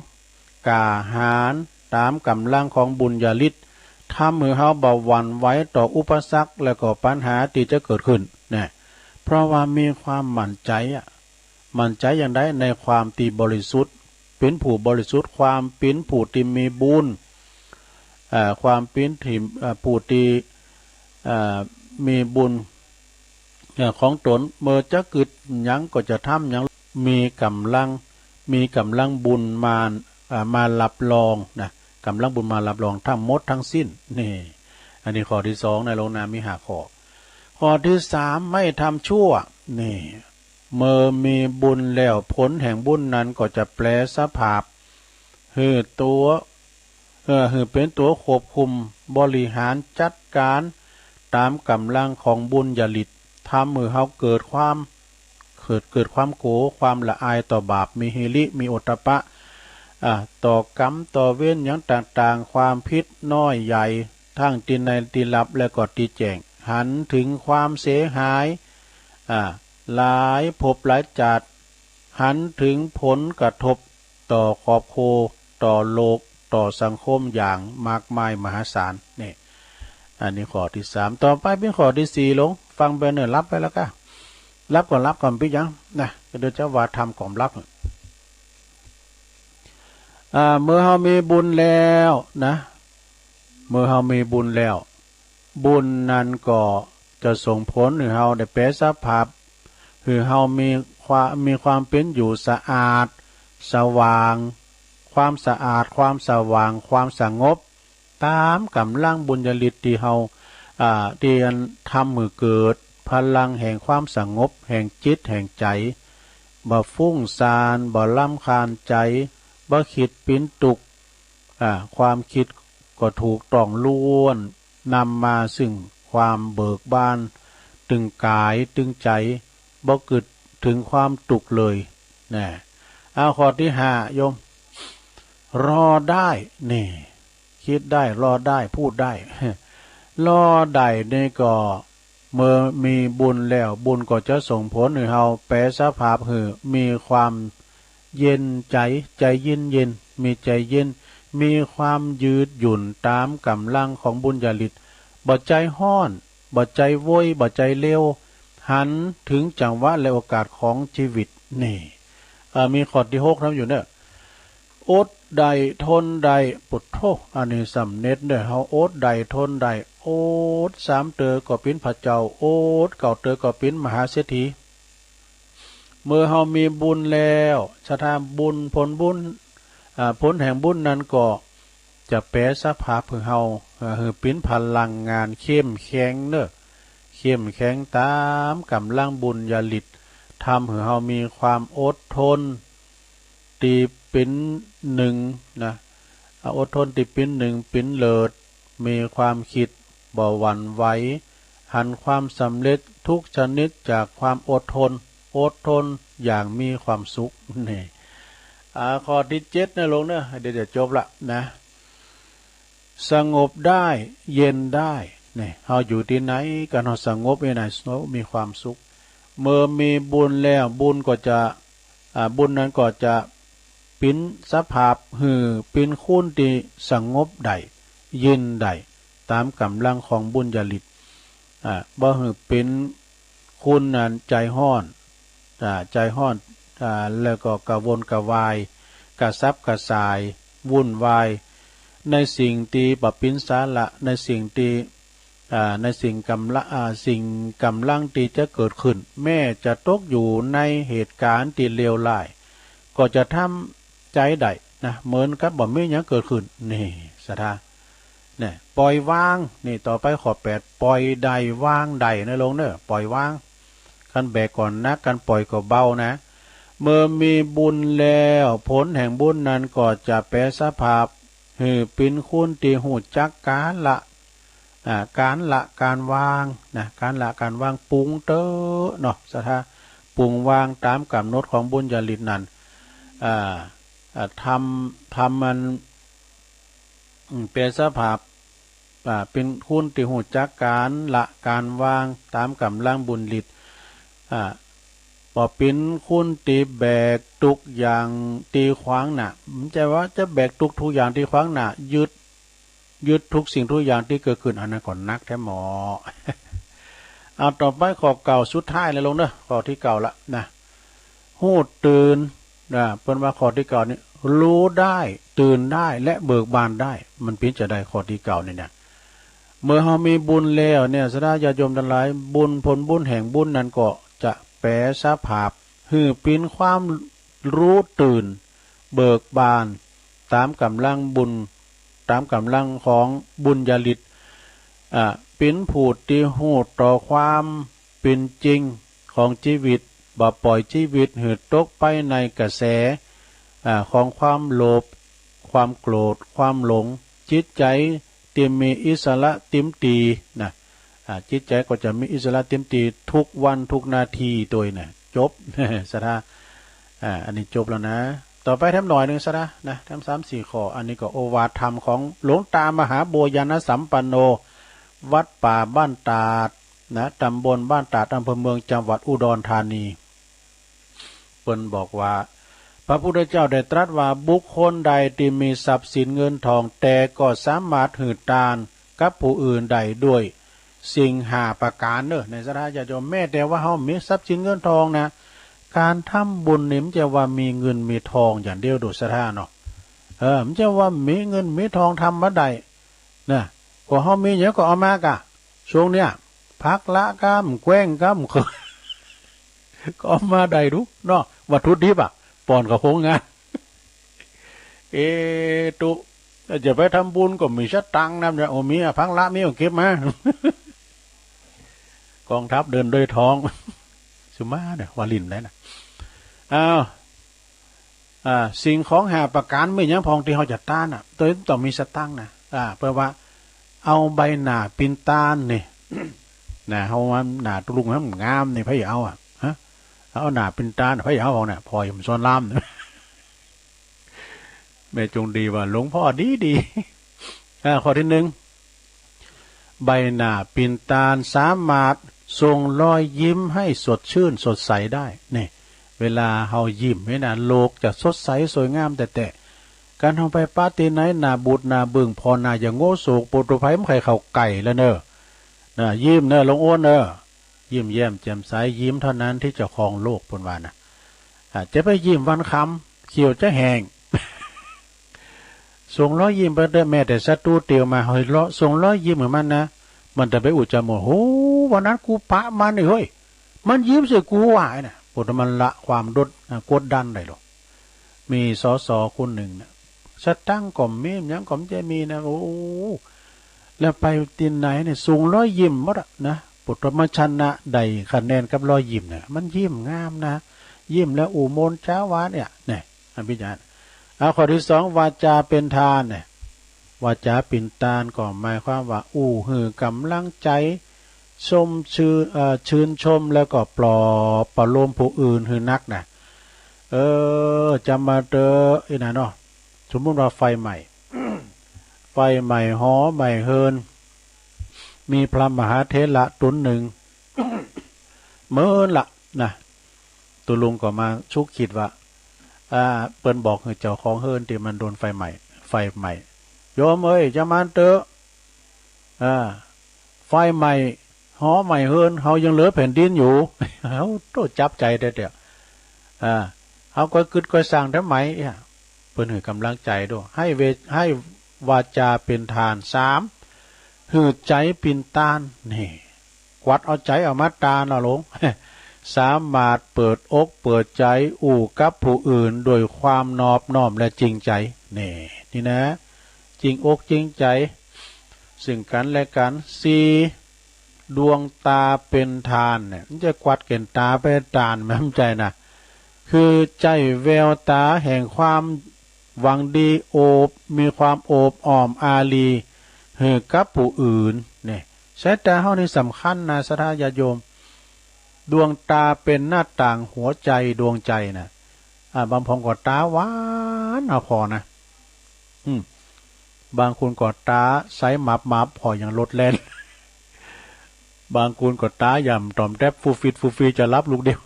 กล้าหาญตามกำลังของบุญญาฤทธิ์ทำให้เฮาเบาหวั่นไหวต่ออุปสรรคและก็ปัญหาที่จะเกิดขึ้นนะเพราะว่ามีความมั่นใจมั่นใจอย่างใดในความที่บริสุทธิ์เป็นผู้บริสุทธิ์ความเป็นผู้ที่มีบุญความเป็นผู้ที่มีบุญของตนเมื่อจะเกิดหยังก็จะทำหยังมีกำลังบุญมารับรองนะกำลังบุญมารับรองทั้งหมดทั้งสิ้นนี่อันนี้ข้อที่สองในโลกนามีข้อที่สามไม่ทำชั่วนี่เมื่อมีบุญแล้วผลแห่งบุญนั้นก็จะแปลสภาพคือเป็นตัวควบคุมบริหารจัดการตามกำลังของบุญญาฤทธิ์ทำให้เฮาเกิดความโกรธความละอายต่อบาปมีหิริมีโอตตัปปะต่อกรรมต่อเวรอย่างต่างๆความผิดน้อยใหญ่ทั้งที่ในที่ลับและก็ที่แจ้งหันถึงความเสียหายหลายภพหลายชาติหันถึงผลกระทบต่อครอบครัวต่อโลกต่อสังคมอย่างมากมายมหาศาลนี่อันนี้ข้อที่สามต่อไปเป็นข้อที่สี่ลงฟังไปเนิ่นรับไปแล้วก็รับก่อนพี่ยังนะก็เดี๋ยวจะว่าทำก่อนรับเมื่อเฮามีบุญแล้วนะเมื่อเฮามีบุญแล้วบุญนั้นก็จะส่งผลให้เฮาได้แปลสภาพคือเฮามีความเป็นอยู่สะอาดสว่างความสะอาดความสว่างความสงบตามกำลังบุญญาฤทธิ์ที่เฮาที่ทำมือเกิดพลังแห่งความสงบแห่งจิตแห่งใจบ่ฟุ้งซ่านบ่รำคาญใจบ่คิดปิ้นตุกความคิดก็ถูกต้องล้วนนำมาซึ่งความเบิกบานตึงกายตึงใจบ่กึดถึงความตุกเลยนะข้อที่ห้าโยมรอได้นี่คิดได้รอได้พูดได้รอได้นี่ก็เมื่อมีบุญแล้วบุญก็จะส่งผลให้เฮาแปลสภาพให้มีความเย็นใจเย็นมีใจเย็นมีความยืดหยุ่นตามกำลังของบุญญาฤทธิ์บ่ใจห้อนบ่ใจโวยบ่ใจเร็วหันถึงจังหวะและโอกาสของชีวิตนี่มีข้อที่6นำอยู่เนี่ยอดใดทนใดปุถโธอันนี้สำเน็จเด้อเฮาอดใดทนใดโอด3เตอก็เป็นพระเจ้าโอด9เตอก็เป็นมหาเศรษฐีเมื่อเฮามีบุญแล้วชะตาบุญผลบุญผลแห่งบุญนั้นก็จะแปลสภาพให้เฮาให้เป็นพลังงานเข้มแข็งเด้อเข้มแข็งตามกำลังบุญญาฤทธิ์ทำให้เฮามีความอดทนตีเป็นหนึ่งนะอดทนตีเป็นหนึ่งเป็นเลิศมีความคิดบ่หวั่นไหวหันความสำเร็จทุกชนิดจากความอดทนอย่างมีความสุขนี่ ข้อที่7นะลงเนอะเดี๋ยวจะจบละนะสงบได้เย็นได้เนี่ยเราอยู่ที่ไหนกันเราสงบในไหนมีความสุขเมื่อมีบุญแล้วบุญก็จะบุญนั้นก็จะปิ้นสภาพปิ้นคุ้นที่สงบได้เย็นได้ตามกำลังของบุญญาลิตบ่เป็นคุณนั้นใจห้อนใจห้อนแล้วก็กระวนกระวายกระซับกระส่ายวุ่นวายในสิ่งที่ปปินสาระในสิ่งที่ในสิ่งกำลังที่จะเกิดขึ้นแม้จะตกอยู่ในเหตุการณ์ที่เลวร้ายก็จะทำใจได้นะเหมือนกับบ่มีหยังเกิดขึ้นนี่ศรัทธาเนี่ยปล่อยวางนี่ต่อไปข้อ8ปล่อยใดวางใดนะลงเด้อปล่อยวางกันแบกก่อนนะกันปล่อยก็เบานะเมื่อมีบุญแล้วผลแห่งบุญนั้นก็จะแปรสภาพเป็นคุณที่หูจักการละการวางนะการละการวางปรุงเตอเนาะศรัทธาปรุงวางตามกำหนดของบุญญาลิตนั้นทำมันเป็นสภาพเป็นคุณที่หูจักการละการวางตามกำลังบุญฤทธิ์พอเป็นคุณตีแบกทุกอย่างตีขวางหน้ามันจะว่าจะแบกทุกอย่างที่ขวางหน้ายึดทุกสิ่งทุกอย่างที่เกิดขึ้นอันนั้นก่อนนักแท้หมอ เอาต่อไปข้อเก่าสุดท้ายเลยลงเนอะข้อที่เก่าละนะหูตื่นเพิ่นว่าข้อที่เก่านี่รู้ได้ตื่นได้และเบิกบานได้มันเป็นจะได้ข้อที่เก่าเนี่ยเมื่อเรามีบุญแล้วเนี่ยสดาญาโยมทั้งหลายบุญผลบุญแห่งบุญนั้นก็จะแปรสภาพเป็นความรู้ตื่นเบิกบานตามกำลังบุญตามกำลังของบุญญาลิตเป็นผูดที่หูต่อความเป็นจริงของชีวิตบ่ปล่อยชีวิตหืดตกไปในกระแสของความโลภความโกรธความหลงจิตใจเต็มมีอิสระเต็มตีนะจิตใจก็จะมีอิสระเต็มตีทุกวันทุกนาทีตัวเนี่ยจบ สะทาอันนี้จบแล้วนะต่อไปทำหน่อยหนึ่งสะทานะทำ3-4 ข้ออันนี้ก็โอวาทธรรมของหลวงตามหาโบญญสัมปันโนวัดป่าบ้านตาดนะตำบลบ้านตาดอำเภอเมืองจังหวัดอุดรธานีเพิ่นบอกว่าพระพุทธเจ้าได้ตรัสว่าบุคคลใดที่มีทรัพย์สินเงินทองแต่ก็สามารถหืดตานกับผู้อื่นใดด้วยสิ่ง5 ประการเนอะในสถานญาติโยมแม้แต่ว่าเขามีทรัพย์สินเงินทองนะการทำบุญนี่มันจะว่ามีเงินมีทองอย่างเดียวดูสถานเนาะมันจะว่ามีเงินมีทองทำมาได้นะก็เขามีเยอะก็เอามากะช่วงเนี้ยพักละกำแกว้งกำก็เอามาได้ดูเนาะวัตถุดิบอ่ะปอนกับโครงงานตุจะไปทำบุญก็มีชัดตังนะเนี่ยโอ้มีพังละมีเก็บมากองทัพเดินด้วยทองสุมาเนี่ยวาลินได้นะสิ่งของ5 ประการไม่ยังพองที่เขาจะต้านอ่ะตัวต้องมีสตังนะเพราะว่าเอาใบหน้าปินตานนี่ นะเขาว่าหน้าตุลุงมันงามนี่พะเอาเอาหน้าปินตานพะเอาของเนี่ยพอยมซ้อนล่ามแม่จงดีว่าหลวงพ่อดีข้อที่1ใบหน้าปินตานสามารถส่งรอยยิ้มให้สดชื่นสดใสได้นี่เวลาเฮายิ้มให้น่ะโลกจะสดใสสวยงามแต่การเฮาไปปาร์ตี้ไหนหน้าบูดหน้าบึ้งพอหน้าอย่างโง่โศกปุถุภัยมันไข่เข้าไก่แล้วเนอะยิ้มเนอะลงโอนเนอะยิ้มแย้มแจ่มใสยิ้มเท่านั้นที่จะครองโลกพุ่นว่านะจะไปยิ้มวันคำเขียวจะแห้งส่งรอยยิ้มไปได้แม้แต่ศัตรูเตียวมาเฮ้ยส่งรอยยิ้มเหมือนมันนะมันจะไปอุจจาระโหวันนั้นกูปะมันเฮ้ยมันยิ้มใส่กูว่ะเนี่ยปวดมันละความกดดันได้หรอกมีสสคนหนึ่งนะสตั้งก่อมมียังก่อมจะมีนะโอ้แล้วไปตีนไหนเนี่ยส่งรอยยิ้มหมดนะปวดมันชนะได้คะแนนกับรอยยิ้มเนี่ยมันยิ้มงามนะยิ้มแล้วอุโมนเช้าวานเนี่ยอันพิจารณาข้อที่2วาจาเป็นทานเนี่ยวาจาปิ่นตานก็หมายความว่าหือกำลังใจชมชื่นชมแล้วก็ปลอบประโลมผู้อื่นหือนักนะ จะมาเจอไอ้นั่นเนาะสมมุติว่าไฟใหม่ ไฟใหม่หอใหม่เฮินมีพระมหาเถระตุนหนึ่ง เมื่อละนะตัวลุงก็มาชุกคิดว่าเปิ้นบอกให้เจ้าของเฮินที่มันโดนไฟใหม่โยมเอ้ยจะมาเตอไฟใหม่หอใหม่เฮินเฮายังเหลือแผ่นดินอยู่ เฮาโตจับใจได้เด้อเฮาก็กึดก็สร้างทำไมเปิ้นให้กำลังใจด้วยให้วาจาเป็นทาน3หือใจปินตานนี่กวัดเอาใจเอามาตาเนาะลง สามารถเปิดอกเปิดใจกับผู้อื่นโดยความนอบน้อมและจริงใจนี่นะจริงอกจริงใจซึ่งกันและกัน4ดวงตาเป็นทานเนี่ยมันจะกวัดเก่นตาไปตานแม่นใจนะคือใจแววตาแห่งความหวังดีมีความโอบอ้อมอารีให้กับผู้อื่นเนี่ยสายตาเฮานี่สำคัญนะศรัทธาญาติโยมดวงตาเป็นหน้าต่างหัวใจดวงใจนะบางคนก็ตาหวานพอนะบางคนก็ตาใสหมับพออย่างลดแล่น บางคนก็ตาย่ำตอมแทบฟูฟิดจะรับลูกเดียว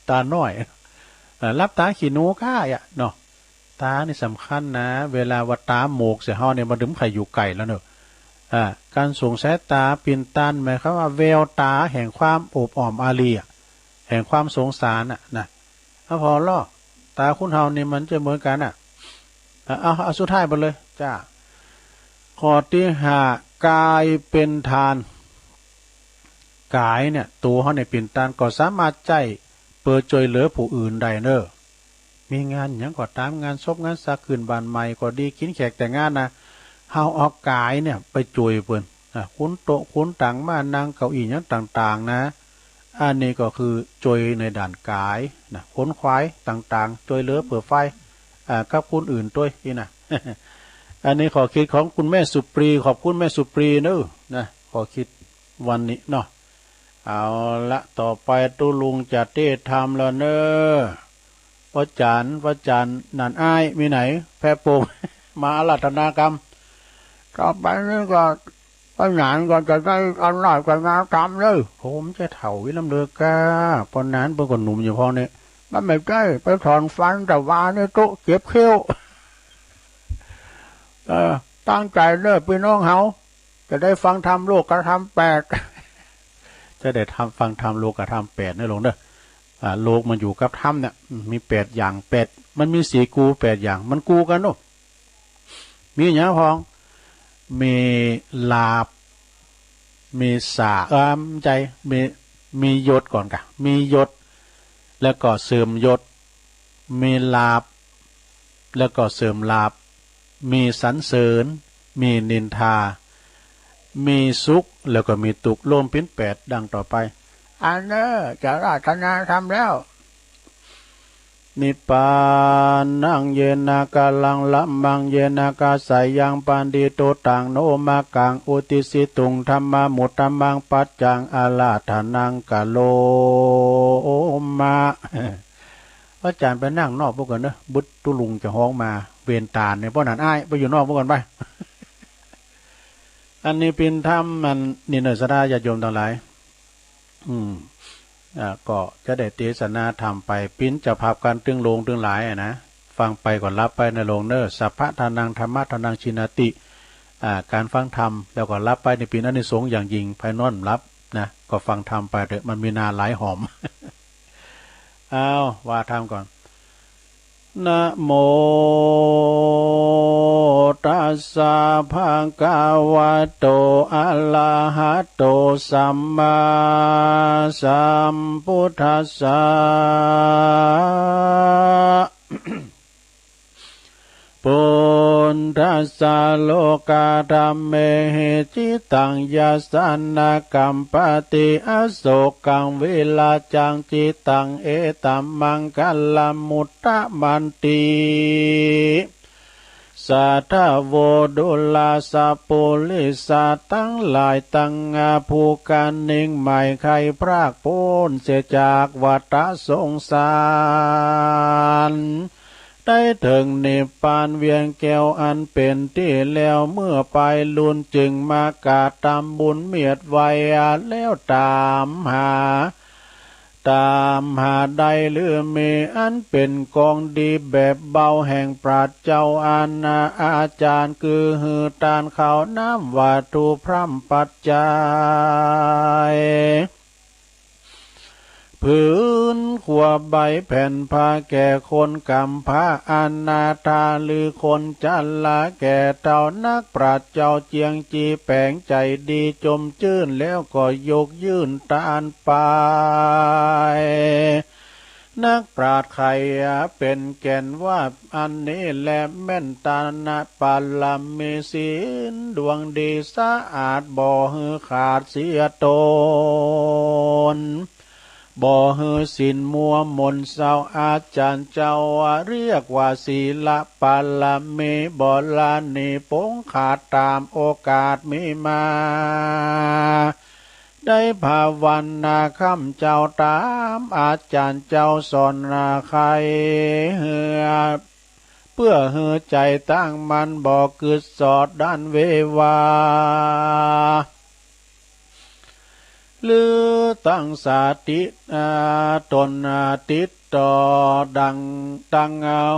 ตาน้อยรับตาขี้หนูก้าเนาะตานี่สำคัญนะเวลาว่าตาโมกเสียห้อเนี่ยมันถึงไข่อยู่ไก่แล้วเนอะการส่งสายตาปินตันหมายความว่าแววตาแห่งความโอบอ้อมอารีแห่งความสงสารนะถ้าพอล่อตาคุณเฮานี่มันจะเหมือนกันเอาสุดท้ายไปเลยจ้าข้อที่5กายเป็นทานกายเนี่ยตัวเขาในปิ่นตานก็สามารถใจเปิดช่วยเหลือผู้อื่นได้เนอะมีงานอย่างก็ตามงานศพงานสักคืนบานใหม่ก็ดีกินแขกแต่งงานนะเฮาเอากายเนี่ยไปช่วยเพิ่นคุ้นโต๊ะคุ้นต่างมานั่งเก้าอี้อย่างต่างๆนะอันนี้ก็คือช่วยในด่านกายนะค้นควายต่างๆช่วยเหลือเปิดไฟกับคนอื่นด้วยนี่นะ อันนี้ขอคิดของคุณแม่สุปรีขอบคุณแม่สุปรีเนอะนะขอคิดวันนี้เนาะเอาละต่อไปตุลุงจะเทศธรรมแล้วเนอะพระจันทร์นันอ้ายมีไหนแพร่โปง มาอาราธนากรรมต่อไปนี่ก็ไปงานก็จะได้อำนาจกับงานทำเลยผมจะเถ่าวิลำเลือกาปนนั้นเป็นคนหนุ่มอยู่พอเนี่ยมันไม่ใช่ไปถอนฟันแต่ว่านี่โตเก็บเขี้ยวตั้งใจเลิกพี่น้องเฮาจะได้ฟังธรรมโลกกระทำ8จะได้ฟังธรรมโลกกระทำ8นี่ลงเด้อโลกมันอยู่กับธรรมเนี่ยมี8อย่าง8มันมี4กู8อย่างมันกูกันเนาะมีอย่างพ้องมีลาบมีสาใจมียศก่อนกะมียศแล้วก็เสริมยศมีลาบแล้วก็เสริมลาบมีสรรเสริญมีนินทามีสุขแล้วก็มีตุกรวมเป็น8ดังต่อไปอันเนอจะราธนาทำแล้วนิปานังเยนากาลังละมังเยนากาสายังปันดิโตตังโนมากังอุติสิตุงธรรมมุตตมังปัจจังอาลาธนังกะโลมาพระอาจารย์ไปนั่งนอกพวกกันเนอะบุตรตุลุงจะห้องมาเวียนตาเนี่ยเพราะนั้นอ้ายไปอยู่นอกพวกกันไป อันนี้เป็นธรรมมันนี่เนอสราญาติโยมทั้งหลายก็จะได้เทศนาธรรมไปปิ้นจะภาพการตึงลงตึงหลายนะฟังไปก่อนรับไปในลงเนอสัพพะทานังธรรมะทานังชินาติการฟังธรรมแล้วก็รับไปในปีนั้นในสงอย่างยิ่งภายนอนรับนะก็ฟังธรรมไปเถอะมันมีนาหลายหอม เอาว่าธรรมก่อนนะโมตัสสะภะคะวะโตอะระหะโตสัมมาสัมพุทธัสสะ ปุณทัสสะโลกาธัมเมหิจิตังยัสสนะกัมปติอโศกังวิลาจังจิตังเอตัมมังคัลลมุตตะมันติ สัทธโวดุลาสาปุลิสาตั้งหลายตั้งผู้การนิ่งใหม่ใครพรากพ้นเสียจากวัฏสงสารได้ถึงนิพพานเวียงแก้วอันเป็นที่แล้วเมื่อไปลุนจึงมากาตามบุญเมียดไว้แล้วตามหาได้หรือมีอันเป็นกองดีแบบเบาแห่งปราชญ์เจ้าอาจารย์คือหือตานเขาน้ำวัตถุพร่ำปัจจัยพื้นขัวใบแผ่นผ้าแก่คนกำผ้าอนาถาหรือคนจันละแก่เต่านักปราชญ์เจ้าเจียงจีแปลงใจดีจมจื้นแล้วก็ยกยื่นตานไปนักปราชญ์ใครเป็นแก่นว่าอันนี้แหละแม่นตานะปาลมีศีลดวงดีสะอาดบ่หือขาดเสียตนบ่หือสินมัวมนเศร้าอาจารย์เจ้าเรียกว่าศีลปาลมีบ่ลานีปงขาดตามโอกาสมีมาได้ภาวนาคำเจ้าตามอาจารย์เจ้าสอนใครเพื่อเหือใจตั้งมันบ่กึดสอดด้านเววาหรือตั้งสาติตนติดต่อดังตั้ง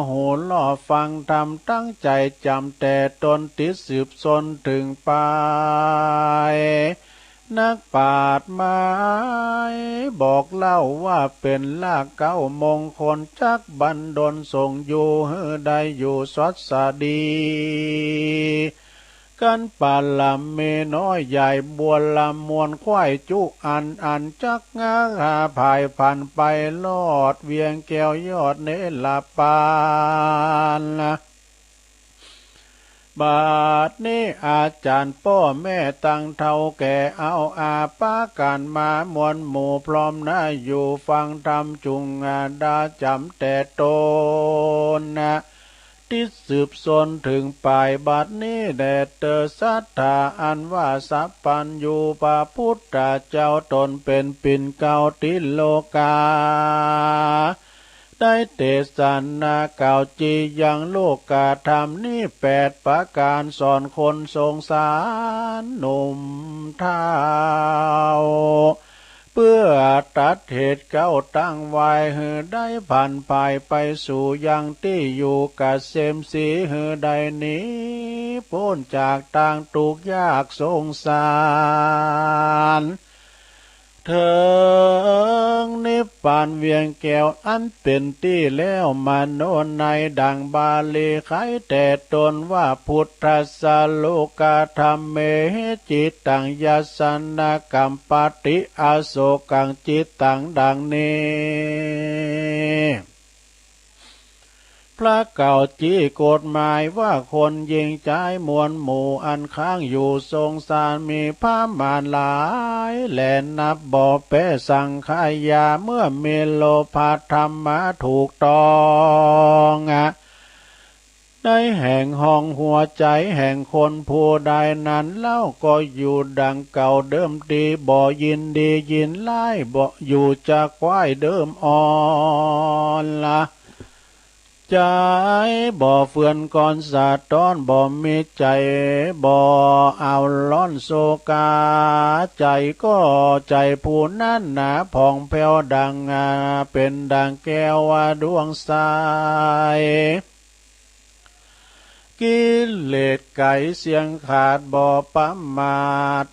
หูล่อฟังทำตั้งใจจำแต่ตนติดสืบสนถึงไปนักปราชญ์หมายบอกเล่าว่าเป็นลากเก้ามงคลจักบันดลส่งอยู่ได้อยู่สดสดีกันปาลเมน้อยใหญ่บัวลำมวลควายจุอันจักงาภายพันไปลอดเวียงแก้วยอดเนลปานบาดนี้อาจารย์พ่อแม่ตั้งเท่าแก่เอาอาปากันมามวลหมู่พร้อมนะอยู่ฟังธรรมจุงดาจำแต่ตนติดสืบสนถึงปลายบัดนี้แด่เตอศรัทธาอันว่าสัพพัญญูพระพุทธเจ้าตนเป็นปิ่นเก่าติโลกาได้เทศนาเก่าจียังโลกาธรรมนี้8ประการสอนคนสงสารหนุ่มเฒ่าเพื่อตัดเหตุเก่าตั้งไว้หือได้ผ่านไปไปสู่ยังที่อยู่กะเสมสีหือได้หนีพ้นจากต่างทุกข์ยากสงสารเถิงนิพพานเวียงแก้วอันเป็นที่แล้วมาโนในดังบาลีไขแต่ตนว่าพุทธสโลกธรรมเมจิตตังยัสสนกัมปติอโศกังจิตตังดังนี้พระเก่าจี้กฎหมายว่าคนยิงใจมวลหมู่อันค้างอยู่ทรงสารมีพามารหลายแหลนับบ่อเปสังขายาเมื่อมีโลภะธรรมะถูกต้องได้แห่งห้องหัวใจแห่งคนผู้ใดนั้นเล่าก็อยู่ดังเก่าเดิมดีบ่ยินดียินไล่บ่อยู่จะควายเดิมอ่อนละใจบ่เฟื่อนก่อนสาตอนบ่มีใจบ่เอาล้อนโศกาใจก็ใจผู้นั้นหนาผ่องแผ้วดังเป็นดังแก้วดวงใสกิเลสไก่เสียงขาดบ่ประมาท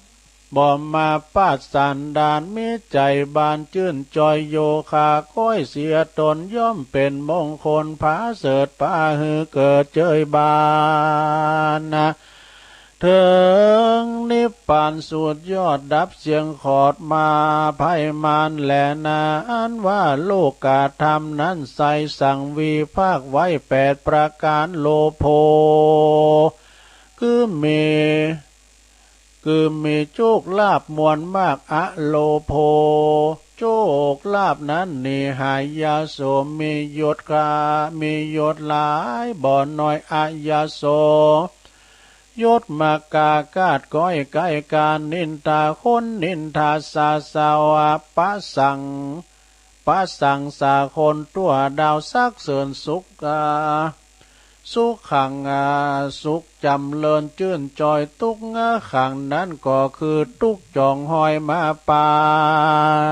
บ่มาปาดสันดานมีใจบานชื่นจอยโยคาก้อยเสียตนย่อมเป็นมงคลผาเสดผาหือเกิดเจยบานถึงนิพพานสุดยอดดับเสียงขอดมาภัยมารแลนาอันว่าโลกาธรรมนั้นใส่สั่งวิภาคไว้8ประการโลโภคือมีโชคลาภมวลมากอะโลโภโช โจกลาบนั้นนี่หายาโสมียศกามียศหลายบ่อน้อยอายาโสยศมากากาดก้อยไก่การนินทาคนนินทาสาสาวะปะสังสาคนตัวดาวซักเสริญสุขสุขขังสุขจำเลินจื่นจอยตุกขังนั้นก็คือตุกจองหอยมาปา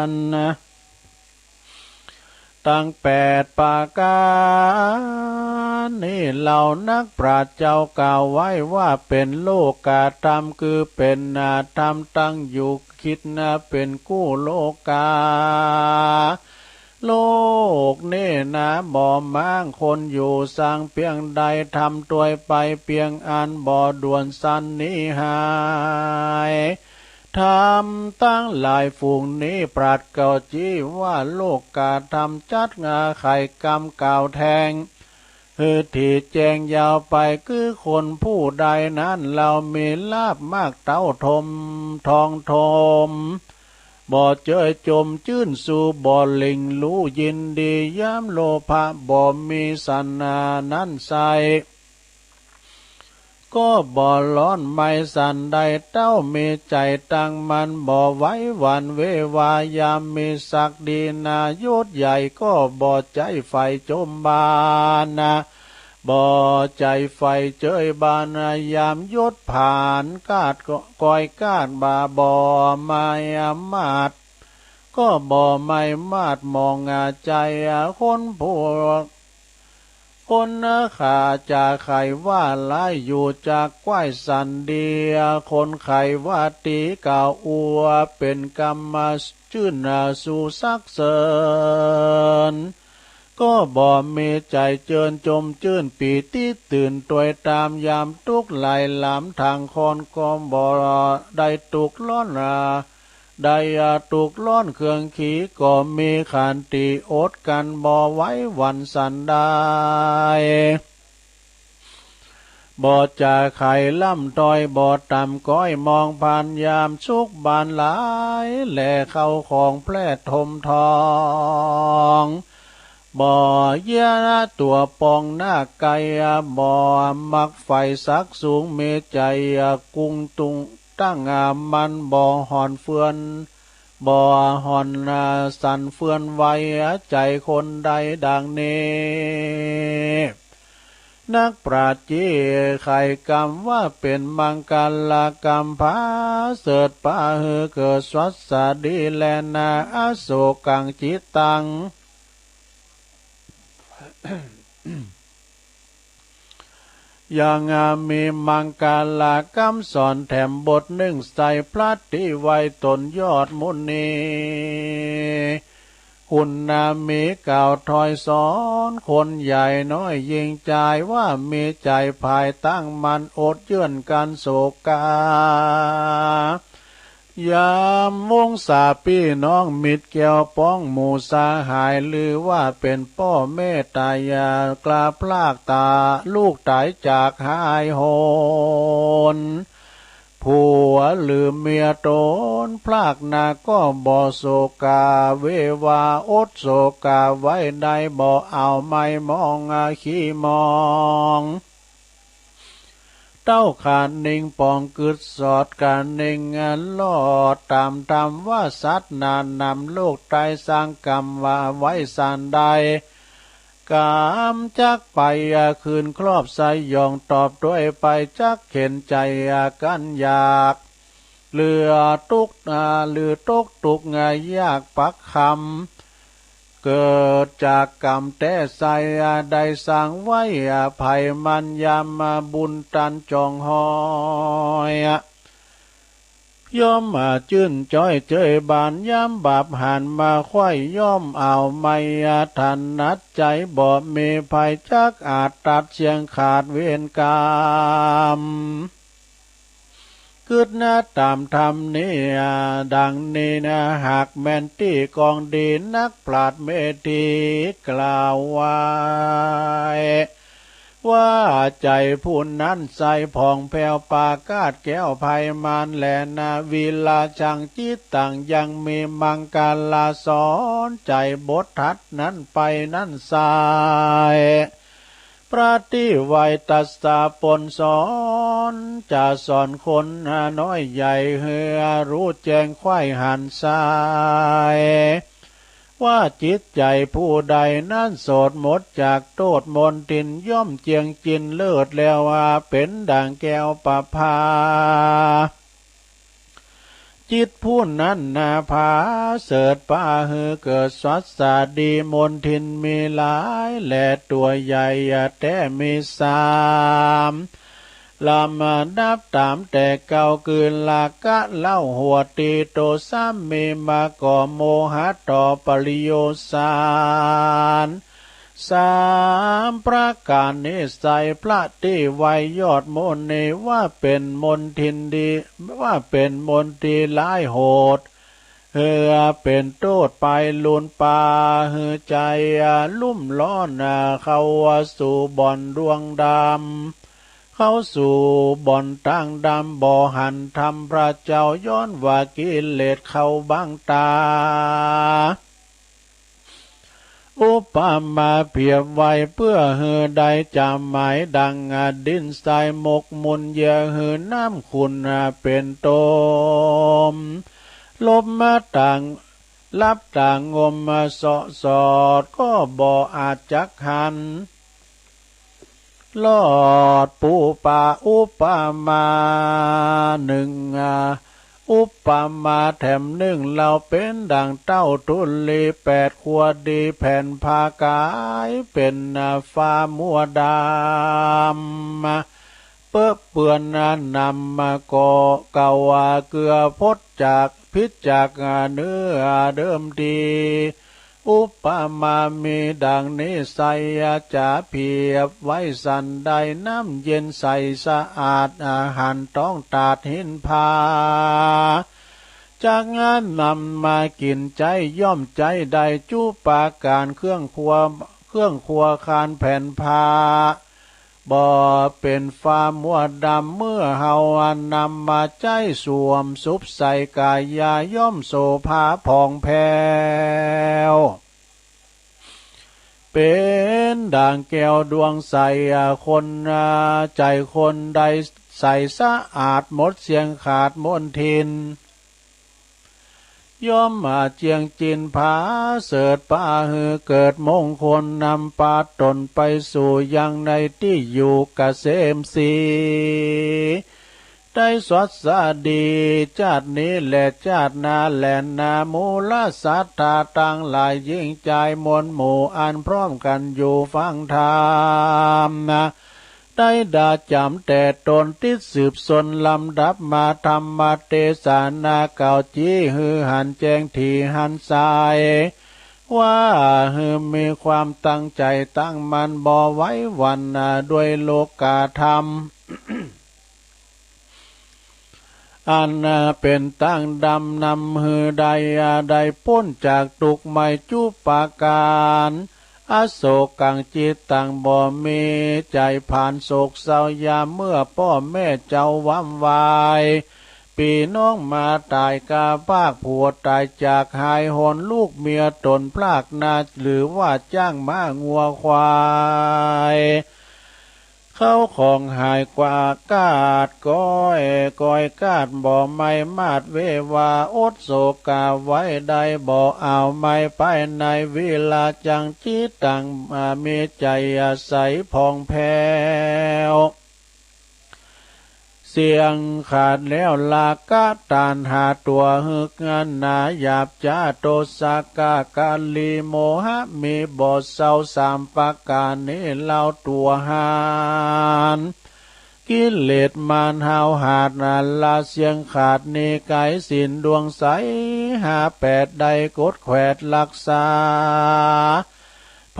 นตั้ง8ประการนี่เหล่านักปราชญ์เจ้ากล่าวไว้ว่าเป็นโลกาธรรมคือเป็นธรรมตั้งอยู่คิดเป็นกู้โลกาโลกนี่บ่ม้างคนอยู่สร้างเพียงใดทำตัวไปเพียงอันบ่ด่วนสันนิหายธรรมตั้งหลายฝูงนี้ปราดเก่าจี้ว่าโลกกาธรรมจัดไข่กรรมกล่าวแทงที่แจงยาวไปคือคนผู้ใดนั้นเรามีลาภมากเต้าทมทองทมบ่เจยจมจื้นสู่บ่เล็งรู้ยินดีย้ำโลภะบ่มีสันนานั้นใสก็บ่ร้อนไม่สันใดเต้ามีใจตั้งมันบ่ไว้หวันเววายามมีศักดีนายุทธใหญ่ก็บ่ใจไฟจมบานบ่ใจไฟเจยบานยามยศผ่านกาดก้อยกาดบาบ่ไม่มาดก็บ่ไม่มาดมองใจคนพวกคนขาจะไขว่าลายอยู่จากก้อยสันเดียคนไขว่าตีเก่าอัวเป็นกรรมชื่นสู่ซักเสริญก็บ่มีใจเจิญจมจื่นปีติตื่นตัวตามยามทุกไหลหลามทางคอนก็บ่ได้ตุกล้อนได้ตุกล้อนเครื่องขีก็มีขันติอดกันบ่ไว้วันสันได้บ่จะไข่ล่ำต้อยบ่ต่ำก้อยมองผ่านยามสุกบานหลายแหล่เข้าของแพร่ทมทองบ่เยี่ยตัวปองหน้าไก่บ่มักไฟสักสูงเมใจกุ้งตุงตั้งมันบ่หอนเฟือนบ่หอนสั่นเฟือนไว้ใจคนใดดังนี้นักปราชญ์จี้ไข่กรรมว่าเป็นมังกรลกรรมพาเสดปาหือเกิดสวัสสดีแลนาอโศกังจิตตังยังมีมังกาลากรรมสอนแถมบทหนึ่งใส่พลัดที่ไว้ตนยอดมุนีคุณมีกล่าวถอยสอนคนใหญ่น้อยยิงใจว่ามีใจภายตั้งมันอดเยื่อนกันโศกายามวงศาพี่น้องมิตรแก้วป้องหมู่สาหายหรือว่าเป็นพ่อแม่ตายากลาพลากตาลูกตายจากหายโหนผัวลืมเมียตนพลากนาก็บ่โศกาเววาอดโศกาไว้ได้บ่เอาไม่มองขี้มองเต้าขาดนิ่งปองกึดสอดการนิ่งลอดตามธรรมว่าสัตว์นานนำโลกตายสร้างกรรมว่าไว้สันใดกามจักไปคืนครอบใสยองตอบด้วยไปจักเข็นใจกันอยากเรือตุกหรือตกตุกยากปักคำเกิดจากกรรมแต่ใสได้สร้างไว้ภัยมันยามบุญตันจองหอยย่อมจื้นจ้อยเจยบานย้ำบาปหันมาค่อยย่อมเอาไม่ทันนัดใจบ่มีภัยจักอาจตัดเชียงขาดเวรกรรมกึดตามธรรมนี้ดังนี้หากแม่นที่กองดีนักปราชญ์เมธีกล่าวไว้ ว่าใจผู้นั้นใสผ่องแผ้วปากาศแก้วภัยมานแลนาวิลาชังจิตต่างยังมีมังกาลาสอนใจบททัดนั้นไปนั้นสายปราติไวตัสสะปนสอนจะสอนคนน้อยใหญ่เฮือรู้แจ้งไข้หันสายว่าจิตใจผู้ใดนั้นโสดหมดจากโทษมนทินย่อมเจียงจินเลิศแล้วว่าเป็นด่างแก้วประภาจิตผู้นั้นนาภาเสดป่าหือเกิดสัสสาดีมนทินมีหลายแหละตัวใหญ่แต่มีสามลำนับตามแต่เก่าคืนลากะเล่าหัวตีโตซ้ำมีมาก่อโมหะต่อปริโยสารสามประการนี้ใส่พระที่ไวยอดมนต์นี้ว่าเป็นมนทินดีว่าเป็นมนตรีหลายโหดเฮือเป็นโทษไปลุนปาเฮือใจลุ่มล้อนเข้าสู่บ่อนดวงดำเข้าสู่บ่อนตั้งดำบ่อหันทำพระเจ้าย้อนว่ากิเลสเข้าบังตาอุปมาเพียบไว้เพื่อเฮือใดจำหมายดังดินทรายหมกมุนเยเฮือน้ำคุณเป็นโตมลบมาต่างลับต่างงมมาเสาะสอดก็บ่อาจจักหันลอดปูป่าอุปมาหนึ่งอุปมาแถมหนึ่งเราเป็นดังเต้าทุลี8 ขวดดีแผ่นผ้ากายเป็นฟ้ามัวดำเปื้อเปื้อนนำมาก่อเก่าเกลือพดจากพิษจากเนื้อเดิมดีอุปมามีดังนี้ใส่จะเพียบไว้สันใดน้ำเย็นใสสะอาดอาหารต้องตาดหินพาจากงานนำมากินใจย่อมใจใดจูปาการเครื่องครัวคานแผ่นผ้าบ่เป็นฟ้ามัวดำเมื่อเฮานำมาใจสวมสุบใส่กายาย่อมโสภาผ่องแผ้วเป็นด่างแก้วดวงใสคนใจคนใดใสสะอาดหมดเสียงขาดมนทินย่อมมาเจียงจินผาเสดป่าหือเกิดมงคลนำปาตนไปสู่ยังในที่อยู่กเกษมสีได้สวัสดีชาตินี้และชาติหน้าแลนามูลสัทธาตั้งหลายยิ่งใจมวลหมู่อันพร้อมกันอยู่ฟังธรรมได้ด่าจำแต่ตนที่สืบสนลำดับมาธรรมเทศนาเก่าจี้ฮือหันแจ้งทีหันสายว่าฮือมีความตั้งใจตั้งมันบ่ไว้วันด้วยโลกาธรรม อันเป็นตั้งดำนำฮือใดพ้นจากตุกไม่จุปาการอโศกังจิตตังบ่มีใจผ่านโศกเศร้ายามเมื่อพ่อแม่เจ้าว้ำวายปีน้องมาตายกาภาคผัวตายจากหายหนลูกเมียตนพลากนาหรือว่าจ้างม้างัวควายเข้าของหายกว่ากาดก้อยกาดบ่ไม่มาดเววาอดโศกาไว้ใดบ่เอาไม่ไปในวิลาจังจิตตังมีใจอาศัยผ่องแผ้วเสียงขาดแล้วลากะตานหาตัวฮึกงานนาหยาบจ้าโตสากากาลีโมหะมีบ่เศร้าสามปาการนี้เล่าตัวหานกิเลสมานหาวหาดนาลาเสียงขาดนี้ไกสินดวงใส58ใดกดแขวดรักษา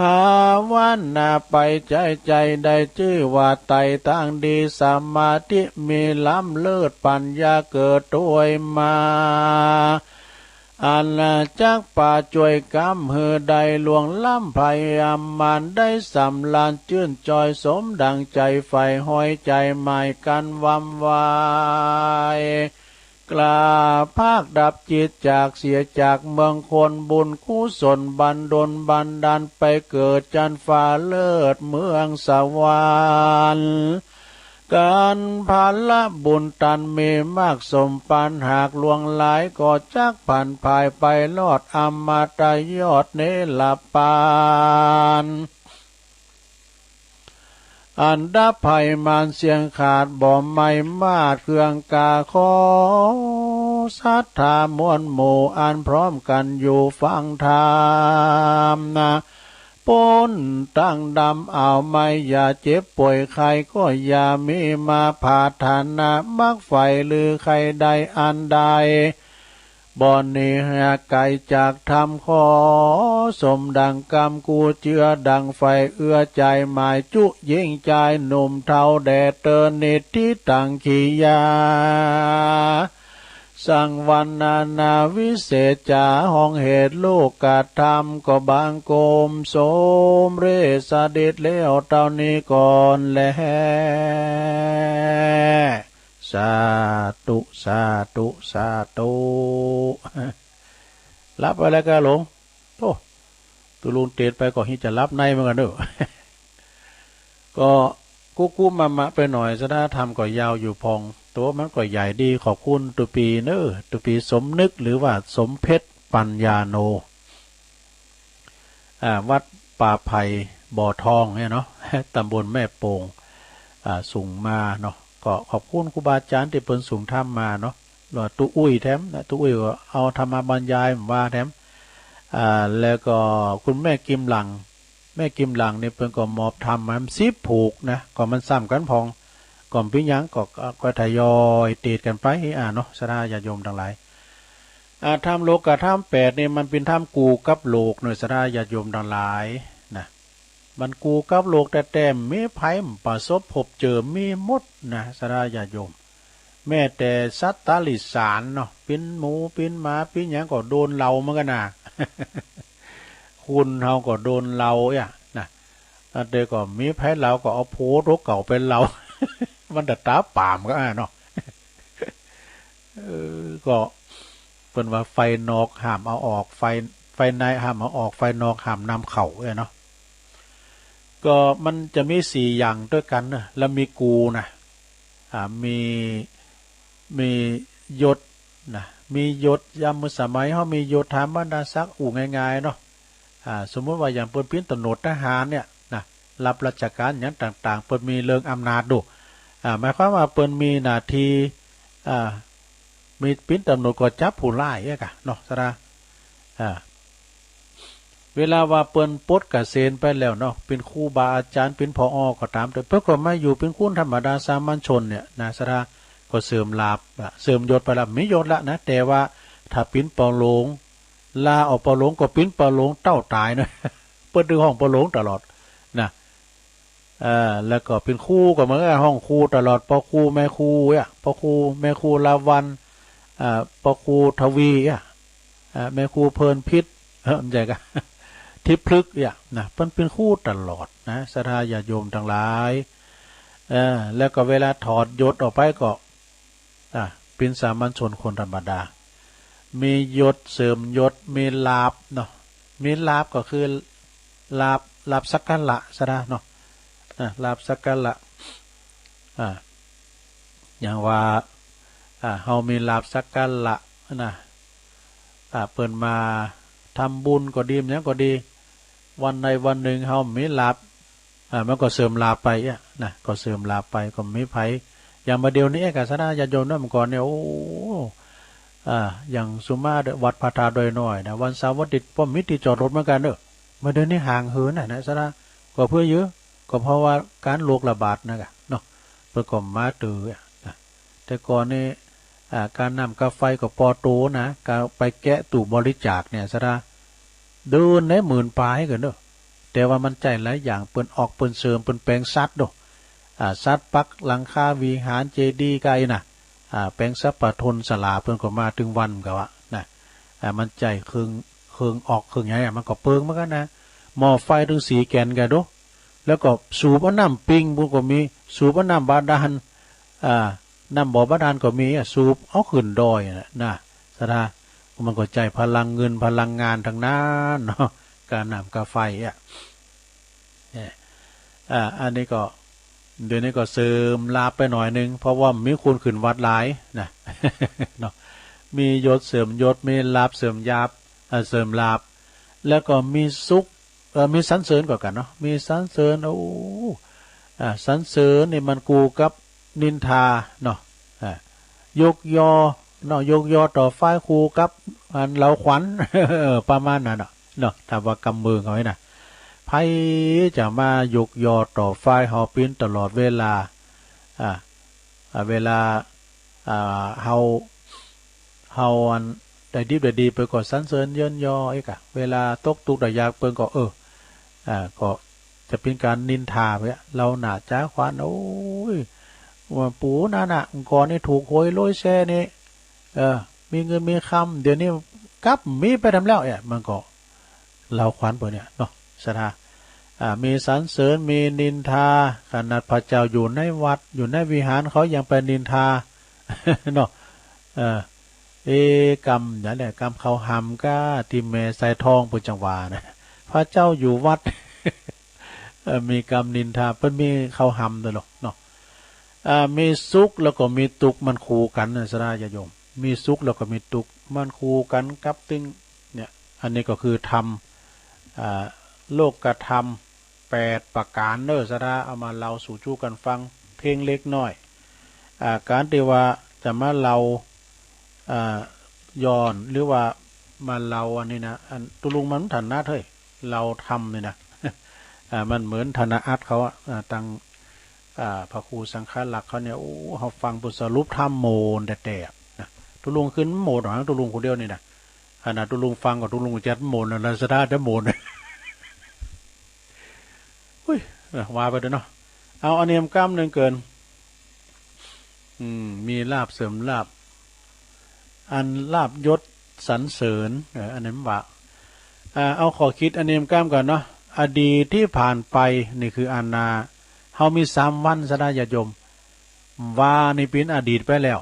ภาวนาไปใจได้ชื่อว่าไตตั้งดีสมาธิมีล้ำเลิศปัญญาเกิดด้วยมา อาณาจักป่าจวยกำเฮือใดหลวงล้ำพยายามมานได้สำลานจื่นจอยสมดังใจไฟห้อยใจหมายกันวำวายกล้าภาคดับจิตจากเสียจากเมืองคนบุญกุศลบันดลบันดาลไปเกิดจันฟ้าเลิศเมืองสวรรค์การภาละบุญตันมีมากสมปานหากลวงหลายก็จักผ่านภายไปลอดอมตะยอดเนลปานอันดับภัยมานเสียงขาดบ่ไม่มาดเครื่องกาขอศรัทธามวลหมู่อันพร้อมกันอยู่ฟังธรรมนะปนตั้งดำเอาไม่อย่าเจ็บป่วยใครก็อย่ามีมาผาดฐานะมักไฟหรือใครใดอันใดบ่อนนี้หาไกลจากธรรมขอสมดังกรรมกูเจือดังไฟเอื้อใจหมายจุยิ่งใจหนุ่มเทาแดดเตอนิดที่ตังขียาสังวันนาวิเศษจาห้องเหตุโลกกาธรรมก็บางโกมโสมเรสเด็จเลี้ยวเท่านี้ก่อนแลสาธุสาธุสาธุรับไปแล้วก็หลงโอ้ตุลุนเตดไปก็ฮิจะรับในเหมือนกันเด้อก็กู้มาไปหน่อยสนาธรรมก็ยาวอยู่พองตัวมันก็ใหญ่ดีขอบคุณตุปีเนอตุปีสมนึกหรือว่าสมเพชรปัญญาโนวัดป่าไผ่บ่อทองเนี่ยเนาะตำบลแม่โป่งส่งมาเนาะก็ขอบคุณครูบาอาจารย์ที่เปิ้นส่งธรรมมาเนาะแล้วตุอุ้ยแถมนะตุอุ้ยก็เอาธรรมบรรยายว่าแถมแล้วก็คุณแม่กิมหลังเนี่ยเพิ่นก็มอบธรรมมา10ผูกนะก็มันซ้ำกันพองก่อนพี่ยังก็ทยอยติดกันไปเนาะสาญาติโยมทั้งหลายธรรมโลกกับธรรม8นี่มันเป็นธรรมกูกับโลกหน่อยสาญาติโยมทั้งหลายนะมันกูกับโลกแต่มีภัยประสบพบเจอมีหมดนะสาญาติโยมแม้แต่สัตว์ตาลิสารเนาะเป็นหมูเป็นหมาเป็นหยังก็โดนเราเหมือนกันนะ คุณเฮาก็โดนเรานะเด็กก็มีภัยเราก็เอาโพรกเก่าเป็นเรา มันแต่ตาป่ามก็เนาะก็เป็นว่าไฟนอกห้ามเอาออกไฟในห้ามเอาออกไฟนอกห้ามนำเข่าเนาะก็มันจะมี4อย่างด้วยกันนะแล้วมีกูนะมียศนะมียศยามมือสมัยเขามียศถามบรรดาศักดิ์ง่ายๆเนาะสมมติว่าอย่างเปิ้นปิ้นตำรวจทหารเนี่ยนะรับราชการอย่างต่างๆเปิ้นมีเรื่องอำนาจดูหมายความว่าเปิ้นมีหน้าที่มีปิ้นตำรวจก็จับผู้ร้ายกะเนาะซะนะเวลาว่าเปิ้นปลดเกษียณไปแล้วเนาะเป็นครูบาอาจารย์เป็นผอ.ก็ตามแต่เพิ่นก็มาอยู่เป็นคนธรรมดาสามัญชนเนี่ยนะซะนะก็เสริมลาภเสริมยศไปละมียศละนะแต่ว่าถ้าปิ้นปอหลงลาออกปอหลงก็ปิ้นปอหลงเต้าตายเนาะเปิ้นดื้อห้องปอหลงตลอดนะแล้วก็เป็นครูก็เหมือนกับห้องครูตลอดปอครูแม่ครูปอครูแม่ครูลาวันปอครูทวีแม่ครูเพลินพิษใช่กะทิพลึกนะเพิ่นเป็นครูตลอดนะศรัทธาญาติโยมทั้งหลายแล้วก็เวลาถอดยศออกไปก็เป็นสามัญชนคนธรรมดามียศเสริมยศมีลาภเนาะมีลาภก็คือลาภสักการะซะนะเนาะลาภสักการะอย่างว่าเฮามีลาภสักการะนะเปิ่นมาทำบุญก็ดีมันก็ดีวันใดวันหนึ่งเฮามีลาภมันก็เสริมลาภไปนะก็เสริมลาภไปก็มีไผอย่างมาเดียวนี้ก็สนะญาติโยมนำก่อนเนี่ยโอ้อย่างสุมาวัดพระธาตุดอยน้อยนะวันเสาร์วันอาทิตย์ป้อมมิตรจอดรถเหมือนกันเด้อมาเดินนี่ห่างเหินนะสนะก็เพื่อเยอะก็เพราะว่าการโรคระบาดนะกะเนาะเพื่อก็มาตื้อแต่ก่อนนี่การนำกาไฟกับปอโตนะการไปแกะตู้บริจาคเนี่ยซะนะเดินได้10,000 ปลายกันเด้อแต่ว่ามันใจหลายอย่างเปิ้นออกเปิ้นเสริมเปิ้นแปลงซัดเด้อซัดปักหลังคาวิหารเจดีย์ไกลน่ะแปลงซับปะทนสลาเปิ้นก็มาถึงวันก็ว่านะ มันใจเครื่องออกเครื่องใหญ่มันก็เปิงเหมือนกันนะหม้อไฟถึงสีแกนกันดูแล้วก็สูบน้ำปิงบุก็มีสูบน้ำบาดาลน้ำบ่อบาดาลก็มีสูบเอาขึ้นดอยนะสถามันก็ใจพลังเงินพลังงานทางนั้นเนาะการน้ำกาไฟอันนี้ก็เดี๋ยวนี้ก็เสริมลาบไปหน่อยนึงเพราะว่ามีคนขึ้นวัดหลายนะเนาะมียศเสริมยศมีลาบเสริมยาบเสริมลาบแล้วก็มีสุขมีสรรเสริญกว่ากันเนาะมีสรรเสริญสรรเสริญนี่มันกูกับนินทาเนาะยกยอเนาะยกยอต่อฝ่ายครูกับอันเราขวัญ ประมาณนั้นเนาะถ้าว่ากำมือเขาไว้นะไผจะมายกยอต่อฝ่ายเฮาปิ้นตลอดเวลาเวลาเฮาอันได้ดีได้ดีไปก็สรรเสริญเยินยออีกอะเวลาตกทุกข์ได้ยากเปิ้นก็ก็จะเป็นการนินทาไปเราหน้าจ้าขวานโอ้ยว่าปู่นั่นน่ะก่อนนี่ถูกโหยโรยแซ่นี่มีเงินมีคำเดี๋ยวนี้กลับมีไปทำแล้วมันก็เราขวัญเปิ้นเนี่ยเนาะศรัทธามีสรรเสริญมีนินทาขนาดพระเจ้าอยู่ในวัดอยู่ในวิหารเขายังไปนินทาเนาะกรรมอย่างนี้กรรมเขาหำก้าที่เมใส่ทองปุจจังหวานะพระเจ้าอยู่วัด มีกรรมนินทาเพิ่นมีเขาหำด้วยหรอกเนาะมีสุขแล้วก็มีทุกข์มันคู่กันนะสราญาโยมมีสุขแล้วก็มีทุกข์มันคู่กันกับตึงเนี่ยอันนี้ก็คือธรรมโลกกธรรม8ประการเด้อสราเอามาเล่าสู่จู้กันฟังเพียงเล็กน้อยการที่ว่าจะมาเล่าย้อนหรือว่ามาเราอันนี้นะอันตุลุงมันฐานะเฮ้ยเราทำเนี่ยนะ มันเหมือนธนาอัตเขาตังพระครูสังฆลักษณ์เขาเนี่ยโอ้เขาฟังปุสรุปธรรมโมนแต่นะตุลุงขึ้นโมนหรอตุลุงคนเดียวนี่นะขณะตุลุงฟังกับตุลุงจัดโมนแล้วสะได้จะโมนอุ้ยว่าไปด้วยเนาะเอาอันเนียมกล้ามหนึ่งเกินมีลาบเสริมลาบอันลาบยศสรรเสริญอันนั้นว่าเอาขอคิดอันนี้กล้ามก่อนเนาะอดีตที่ผ่านไปนี่คืออานาเฮามี3วันสดาญาโยมว่านี่เป็นอดีตไปแล้ว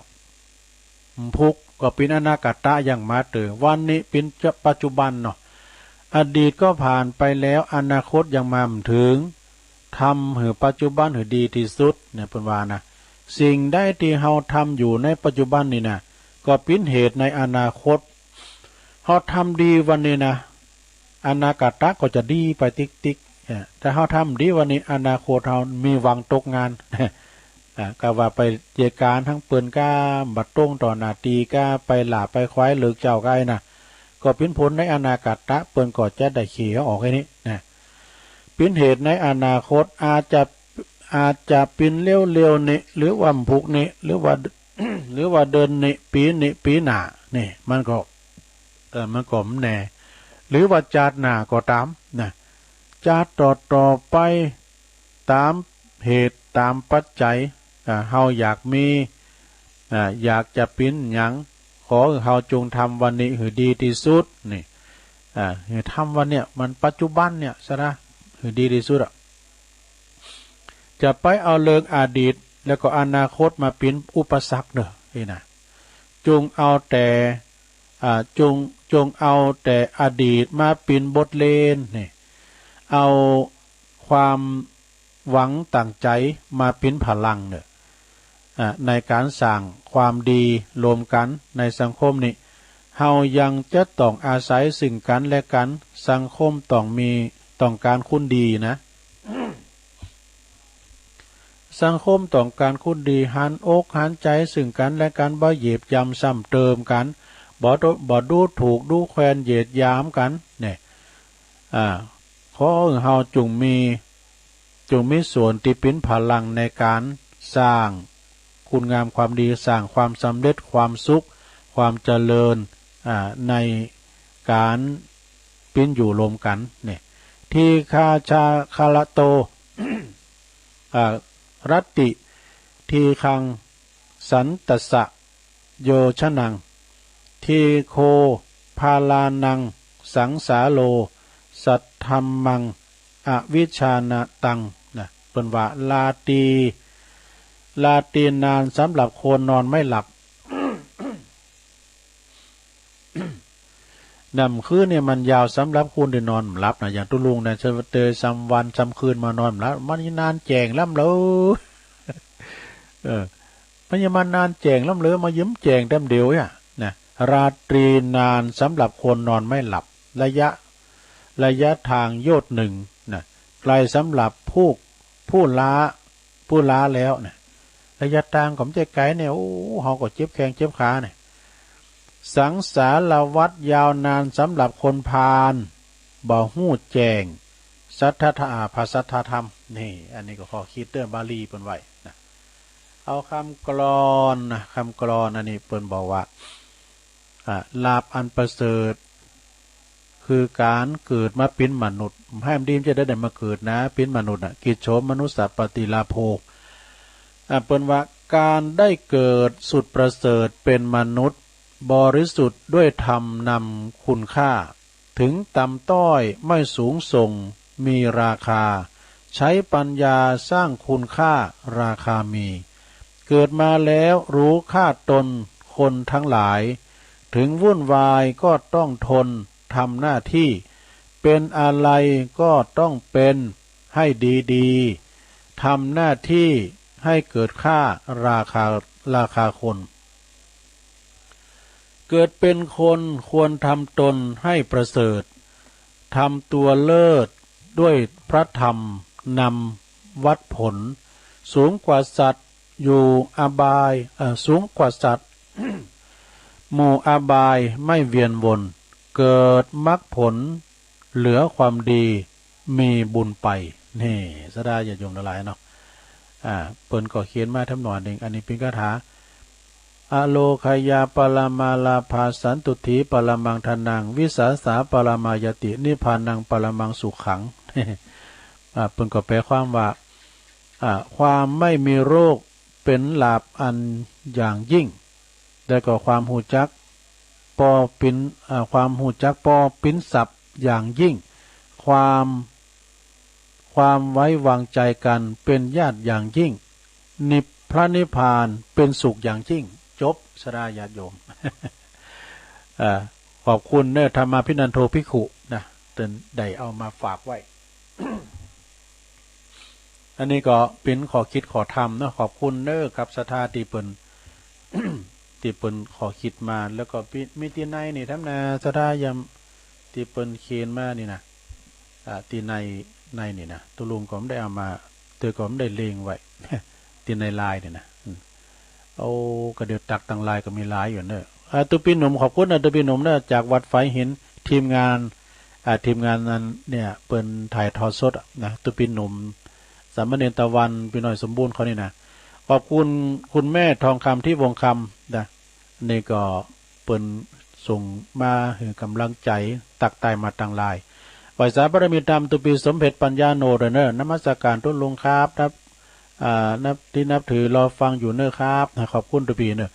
พุกก็เป็นอนาคตะอย่างมาเตอวันนี้เป็นปัจจุบันเนาะอดีตก็ผ่านไปแล้วอนาคตยังมาถึงทำให้ปัจจุบันให้ดีที่สุดเนี่ยเพิ่นว่านะสิ่งใดที่เฮาทำอยู่ในปัจจุบันนี่นะก็เป็นเหตุในอนาคตเขาทำดีวันนี้นะอนาคตก็จะดีไปติ๊กๆถ้าเขาทำดีวันนี้อนาคตเขามีหวังตกงานก็ว่าไปเจการทั้งเปิ่นก้าบัดต้งต่อนาตีก้าไปหลาไปควายเลิกเจ้าก้านะก็เป็นผลในอนาคตเปิ่นก็จะได้ขี่เขาออกแค่นี้นะเป็นเหตุในอนาคตอาจจะเป็นเลี้ยวๆนี่หรือว่าพุกนี่หรือว่าหรือว่าเดินนี่ปีหน้านี่มันก็มันแน่หรือว่าจาดหน้าก็ตามนะจาดต่อไปตามเหตุตามปัจจัยเฮาอยากมีอยากจะปิ้นหยังขอเฮาจงทำวันนี้ให้ดีที่สุดนี่ทำวันเนี้ยมันปัจจุบันเนี่ยซะนะให้ดีที่สุดจะไปเอาเรื่องอดีตแล้วก็อนาคตมาเป็นอุปสรรคเด้อนี่นะจงเอาแต่จงเอาแต่อดีตมาเป็นบทเรียนนี่เอาความหวังตั้งใจมาเป็นพลังเนี่ยในการสร้างความดีรวมกันในสังคมนี่เฮายังจะต้องอาศัยสิ่งกันและกันสังคมต้องการคุณดีนะสังคมต้องการคุณดีหันอกหันใจซึ่งกันและกันบ่เหยียบยำซ้ำเติมกันบ่ดูถูกดูแควนเหยียดยามกันเนี่ยขอเฮาจงมีส่วนที่เป็นพลังในการสร้างคุณงามความดีสร้างความสำเร็จความสุขความเจริญในการเป็นอยู่รวมกันเนี่ยที่คาละโต รัตติทีคังสันตสะโยชนังทีโค พาลานังสังสาโลสัทธัมมังอวิชชานะตังนะเป็นว่าลาตีนานสำหรับคนนอนไม่หลับ นำคืนเนี่ยมันยาวสำหรับคุณที่นอนหลับนะอย่างตุลุงเนี่ยจะเตยซ้ำวันซ้ำคืนมานอนหลับมันนานแจงล้ำเลยมันยังมานานแจงล้ำเลยมายิ้มแจงเต็มเดียวเนี่ยนะราตรีนานสำหรับคนนอนไม่หลับระยะทางโยชน์หนึ่งนะไกลสำหรับผู้ล้าแล้วนะระยะทางของใจไกลเนี่ยโอ้เขาก็เจ็บแข้งเจ็บขาเนี่ยสังสารวัฏยาวนานสำหรับคนพาลบ่หู้แจงสัทธะภาสัทธธรรมนี่อันนี้ก็ขอคิดเรื่องบาลีเปิ้นไว้นะเอาคำกลอนนะคำกลอนอันนี้เปิ้นบอกว่าลาภอันประเสริฐคือการเกิดมาเป็นมนุษย์ให้มันดีมจะได้มาเกิดนะเป็นมนุษย์กิจโฉมนุสสปฏิลาโภเปิ้นว่าการได้เกิดสุดประเสริฐเป็นมนุษย์บริสุทธิ์ด้วยธรรมนำคุณค่าถึงต่ำต้อยไม่สูงส่งมีราคาใช้ปัญญาสร้างคุณค่าราคามีเกิดมาแล้วรู้ค่าตนคนทั้งหลายถึงวุ่นวายก็ต้องทนทำหน้าที่เป็นอะไรก็ต้องเป็นให้ดีๆทำหน้าที่ให้เกิดค่าราคาคนเกิดเป็นคนควรทำตนให้ประเสริฐทำตัวเลิศด้วยพระธรรมนำวัดผลสูงกว่าสัตว์อยู่อบายสูงกว่าสัตว์ หมู่อบายไม่เวียนวนเกิดมรรคผลเหลือความดีมีบุญไปนี่สดาอย่าโยมละลายเนาะเปิ้นก็เขียนมาทำหน่อยหนึ่งอันนี้เป็นคาถาอโลคายาปรมาลาภาสันตุถีปรมังทนังวิสาสาปรมายตินิพพานังปรมังสุขังเปิ้นก็แปลความว่าความไม่มีโรคเป็นลาภอันอย่างยิ่งและก็ความหูจักปอปินความหูจักปอปินศัพท์อย่างยิ่งความไว้วางใจกันเป็นญาติอย่างยิ่งพระนิพพานเป็นสุขอย่างยิ่งจบสราญาติโยม ขอบคุณเนอธรรมาภินันโทภิกขุนะเตือนได้เอามาฝากไว้ อันนี้ก็เป็นขอคิดขอทำนะขอบคุณเนอครับศรัทธาที่เปิ่น ที่เปิ่นขอคิดมาแล้วก็มีที่ในนี่ทำนาศรัทธายำที่เปิ่นเขียนมานี่นะที่ในนี่นะตุลุงก็ไม่ได้เอามาเตอก็ไม่ได้เลงไว้ ที่ในลายนี่นะเอากระเดียวตักตังลายก็มีลายอยู่เนอะตุปีหนุ่มขอบคุณนะตุปีหนุ่มเนอะจากวัดไฟหินทีมงานนั้นเนี่ยเปิ่นถ่ายทอดสดนะตุปีหนุ่มสามเณรตะวันพี่น้อยสมบูรณ์เขานี่นะขอบคุณคุณแม่ทองคำที่วงคำนะนี่ก็เปิ่นส่งมาให้กำลังใจตักตายมาตังลายไหวสาบารมีธรรมตุปีสมเด็จปัญญาโนเนอะนมัสการทุนลงครับนับถือรอฟังอยู่เนอะครับขอบคุณตุปีเนอะ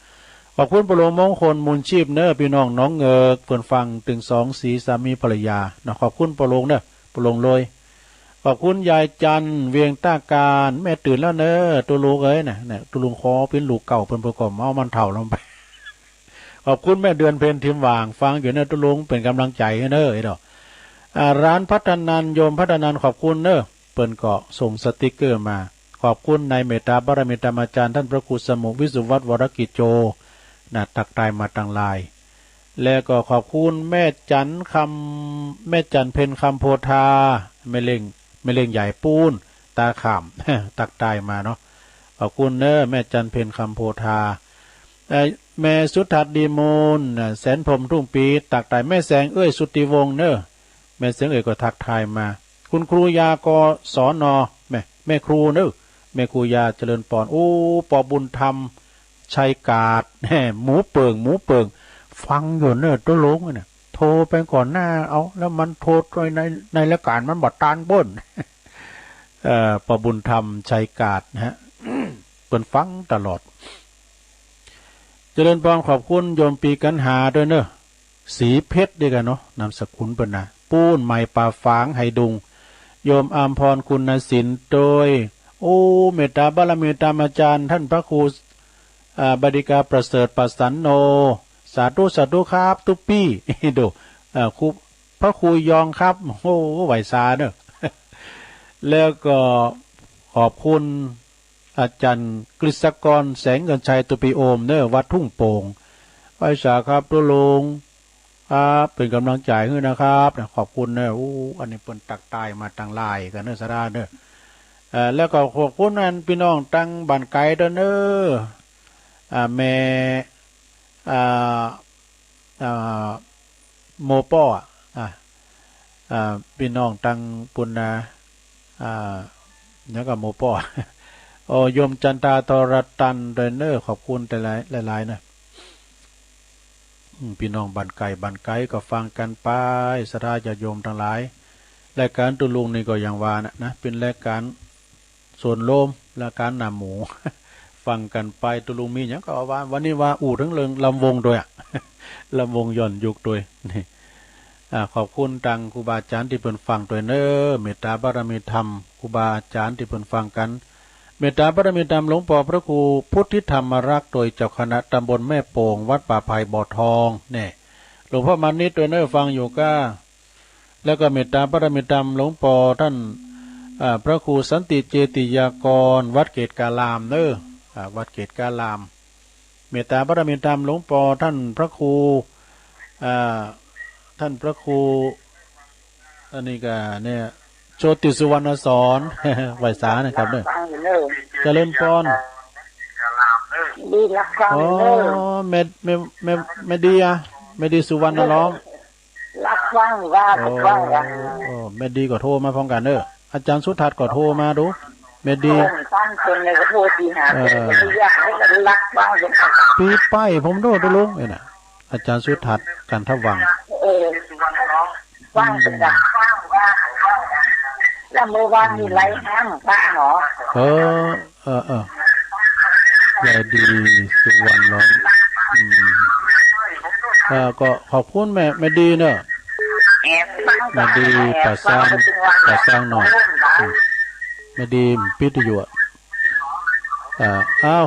ขอบคุณปโลมงคลมูลชีพเนอะพี่น้องน้องเงกเปิ่นฟังถึง2สีสามีภรรยานะขอบคุณปโลงเนอะปโลงเลยขอบคุณยายจันเวียงต้าการแม่ตื่นแล้วเนอะตัวลูกเอ้ยเนี่ยตัวลุงคอเป็นลูกเก่าเป็นประกอบเมามันเถ่าลงไป ขอบคุณแม่เดือนเพนทิมวางฟังอยู่เนอะตัวลุงเป็นกำลังใจเนอะไอ้ดอกร้านพัฒนันโยมพัฒนันขอบคุณเนอะเปิ่นเกาะส่งสติกเกอร์มาขอบคุณในเมตตาบารมีธรรมอาจารย์ท่านพระครูสมุวิสุวัตรวรกิจโจนะตักตายมาตังลายแล้วก็ขอบคุณแม่จันเพนคำโพธาไม่เล่งใหญ่ปูนตาขาม ตักตายมาเนาะขอบคุณเนอะแม่จันเพนคำโพธาแม่สุทัศน์ดีมูลแสนพรมทุ่งปีตักตายแม่แสงสุติวงศ์เนอะแม่แสงก็ทักทายมาคุณครูยากสนแม่ครูเนอะแม่ครูยาเจริญปอนปอบุญธรรมชัยกาดหมูเปิงฟังอยู่เนอะตัวลงเนี่ยโทรไปก่อนหน้าเอาแล้วมันโทรในรายการมันบอดตานบ้น ปอบุญธรรมชัยกาดนะฮะ เปิ่นฟังตลอดเจริญปอนขอบคุณโยมปีกันหาด้วยเนอะ สีเพชรด้วยกันเนาะนามสกุลเปิ้นนะปูนใหม่ป่าฝางไหดุงโยมอามพรคุณศิลป์โดยโอ้เมตตาบารมีตามอาจารย์ท่านพระครูบดิกาประเสริฐปัสสันโนสาธุสาธุครับตุ๊ปี้ดูครูพระครูยองครับโอ้ไหวซาเนอะแล้วก็ขอบคุณอาจารย์กฤษกรแสงเงินชัยตุปีโอมเนอะวัดทุ่งโป่งไหวสาครับตุลงครับเป็นกำลังใจให้นะครับขอบคุณเนอะอันนี้เปิ้นตักตายมาตั้งลายกันเนอะสราเนอะแล้วก็ขอบคุณนั่นพี่น้องตั้งบ้านไกลเด้อเนอะแม่โมป้อพี่น้องตั้งปุณนาแล้วก็โมป้อโอ้ยมจันตาตรตันเดนเนอร์ขอบคุณแต่หลายๆนะพี่น้องบ้านไก่ก็ฟังกันไปสราญาโยมทั้งหลายรายการตุลุงนี่ก็อย่างว่านะเป็นรายการส่วนโลมรายการนำหมูฟังกันไปตุลุงมีอย่างก็ว่าวันนี้ว่าทั้งเรื่องลำวงด้วยลำวงย่อนยุกด้วยนี่ขอบคุณตังครูบาอาจารย์ที่เพิ่นฟังตัวเนอเมตตาบารมีธรรมครูบาอาจารย์ที่เพิ่นฟังกันเมตตาบารมีธรรมหลวงพ่อพระครูพุทธิธรรมรักษ์โดยเจ้าคณะตำบลแม่โป่งวัดป่าไผ่บ่อทองเนี่ยหลวงพ่อมานิดตัวเนอฟังอยู่ก็แล้วก็เมตตาบารมีธรรมหลวงพ่อท่านพระครูสันติเจติยากรวัดเกตกาลามเนอวัดเกตกาลามเมตตาบารมีธรรมหลวงพ่อท่านพระครูท่านพระครูอันนี้ก็เนี่ยโชติสุวรรณสอนไหวสานะครับเนี่ยเจริญพรดีรักฟังไม่ดีอะไม่ดีสุวรรณล้อมรักฟังว่าฟังกันไม่ดีก็โทรมาพร้อมกันเด้ออาจารย์สุทัศน์ก็โทรมาดูไม่ดีฟังคนเลยก็โทรตีหาอยากให้รักฟังปีป้ายผมโดดไปลุงเนี่ยนะอาจารย์สุทัศน์กันทวังฟังกันแล้วเมื่อวานมีไรแห้งป้าหรอใหญ่ดีสุวรรณล้อมก็ขอบคุณแม่ดีเนอะแม่ดีปัดสร้างหน่อยแม่ดีปิดอยู่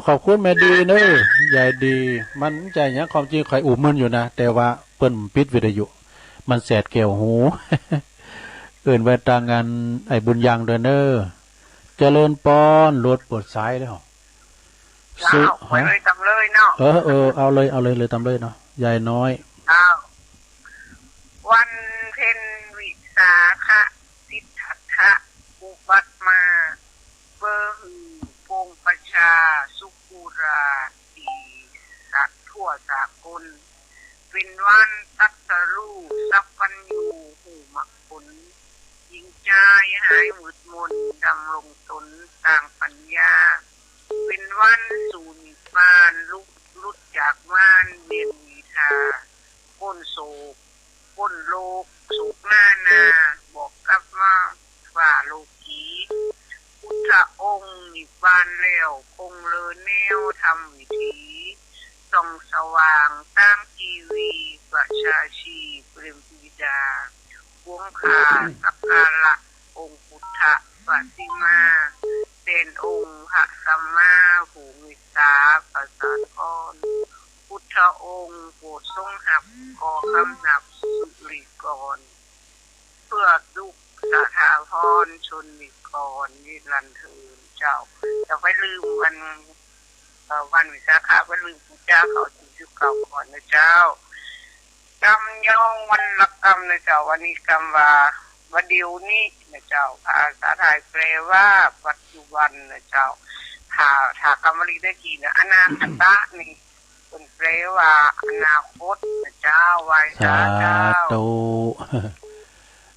ขอบคุณแม่ดีเนอะใหญ่ดีมันใจเนี้ยความจริงใครอุ่มมันอยู่นะแต่ว่าเปิ้นปิดวิทยุมันแสดเกี่ยวหูเอื่นไปตางงานไอ้บุญยังเดนเนอร์เจริญปอนรถปวดซ้ายแล้วซื้อฮะตำเลยเนาะเอาเลยตำเลยเนาะยายน้อยวันเพ็ญวิสาขะสิทธัตถะอุบัติมาเบอร์หือปงประชาสุกุราตีสัตทั่วสากลเป็นวันตัสรู้สัพพัญญูหูมะผลยิงใจหายหมุดมนดำลงตนต่างปัญญาเป็นวันสูญมานลุดจากมานเวียนวีทาพ้นโศกพ้นโลกสุขหน้านาบอกกับว่าฝ่าโลกีพุทธองค์นิพพานแล้วคงเลอแนวทำวิถีส่องสว่างตั้งทีวีประชาชีเปรมปิดาหวงขาสักการะองค์พุทธปฏิมาเป็นองค์พระสัมมาภูมิสาประสาทกรพุทธองค์โปรดทรงหับก่อคำนับสุริกรเพื่อดุกสาธาพรชนนิกรนิรันดร์เทินเจ้าจะไม่ลืมวันวิสาขะไม่ลืมพระเจ้าเขาจุดเก่าก่อนนะเจ้ากรรมย่องวันละกรรมนะเจ้าวันนี้กรรมว่าวันเดียวนี้นะเจ้าภาษาไทยแปลว่าปัจจุบันนะเจ้าถ้ากรรมลีได้กี่นะอนาคตนี่เป็นแปลว่าอนาคตนะเจ้าไว้สาธุ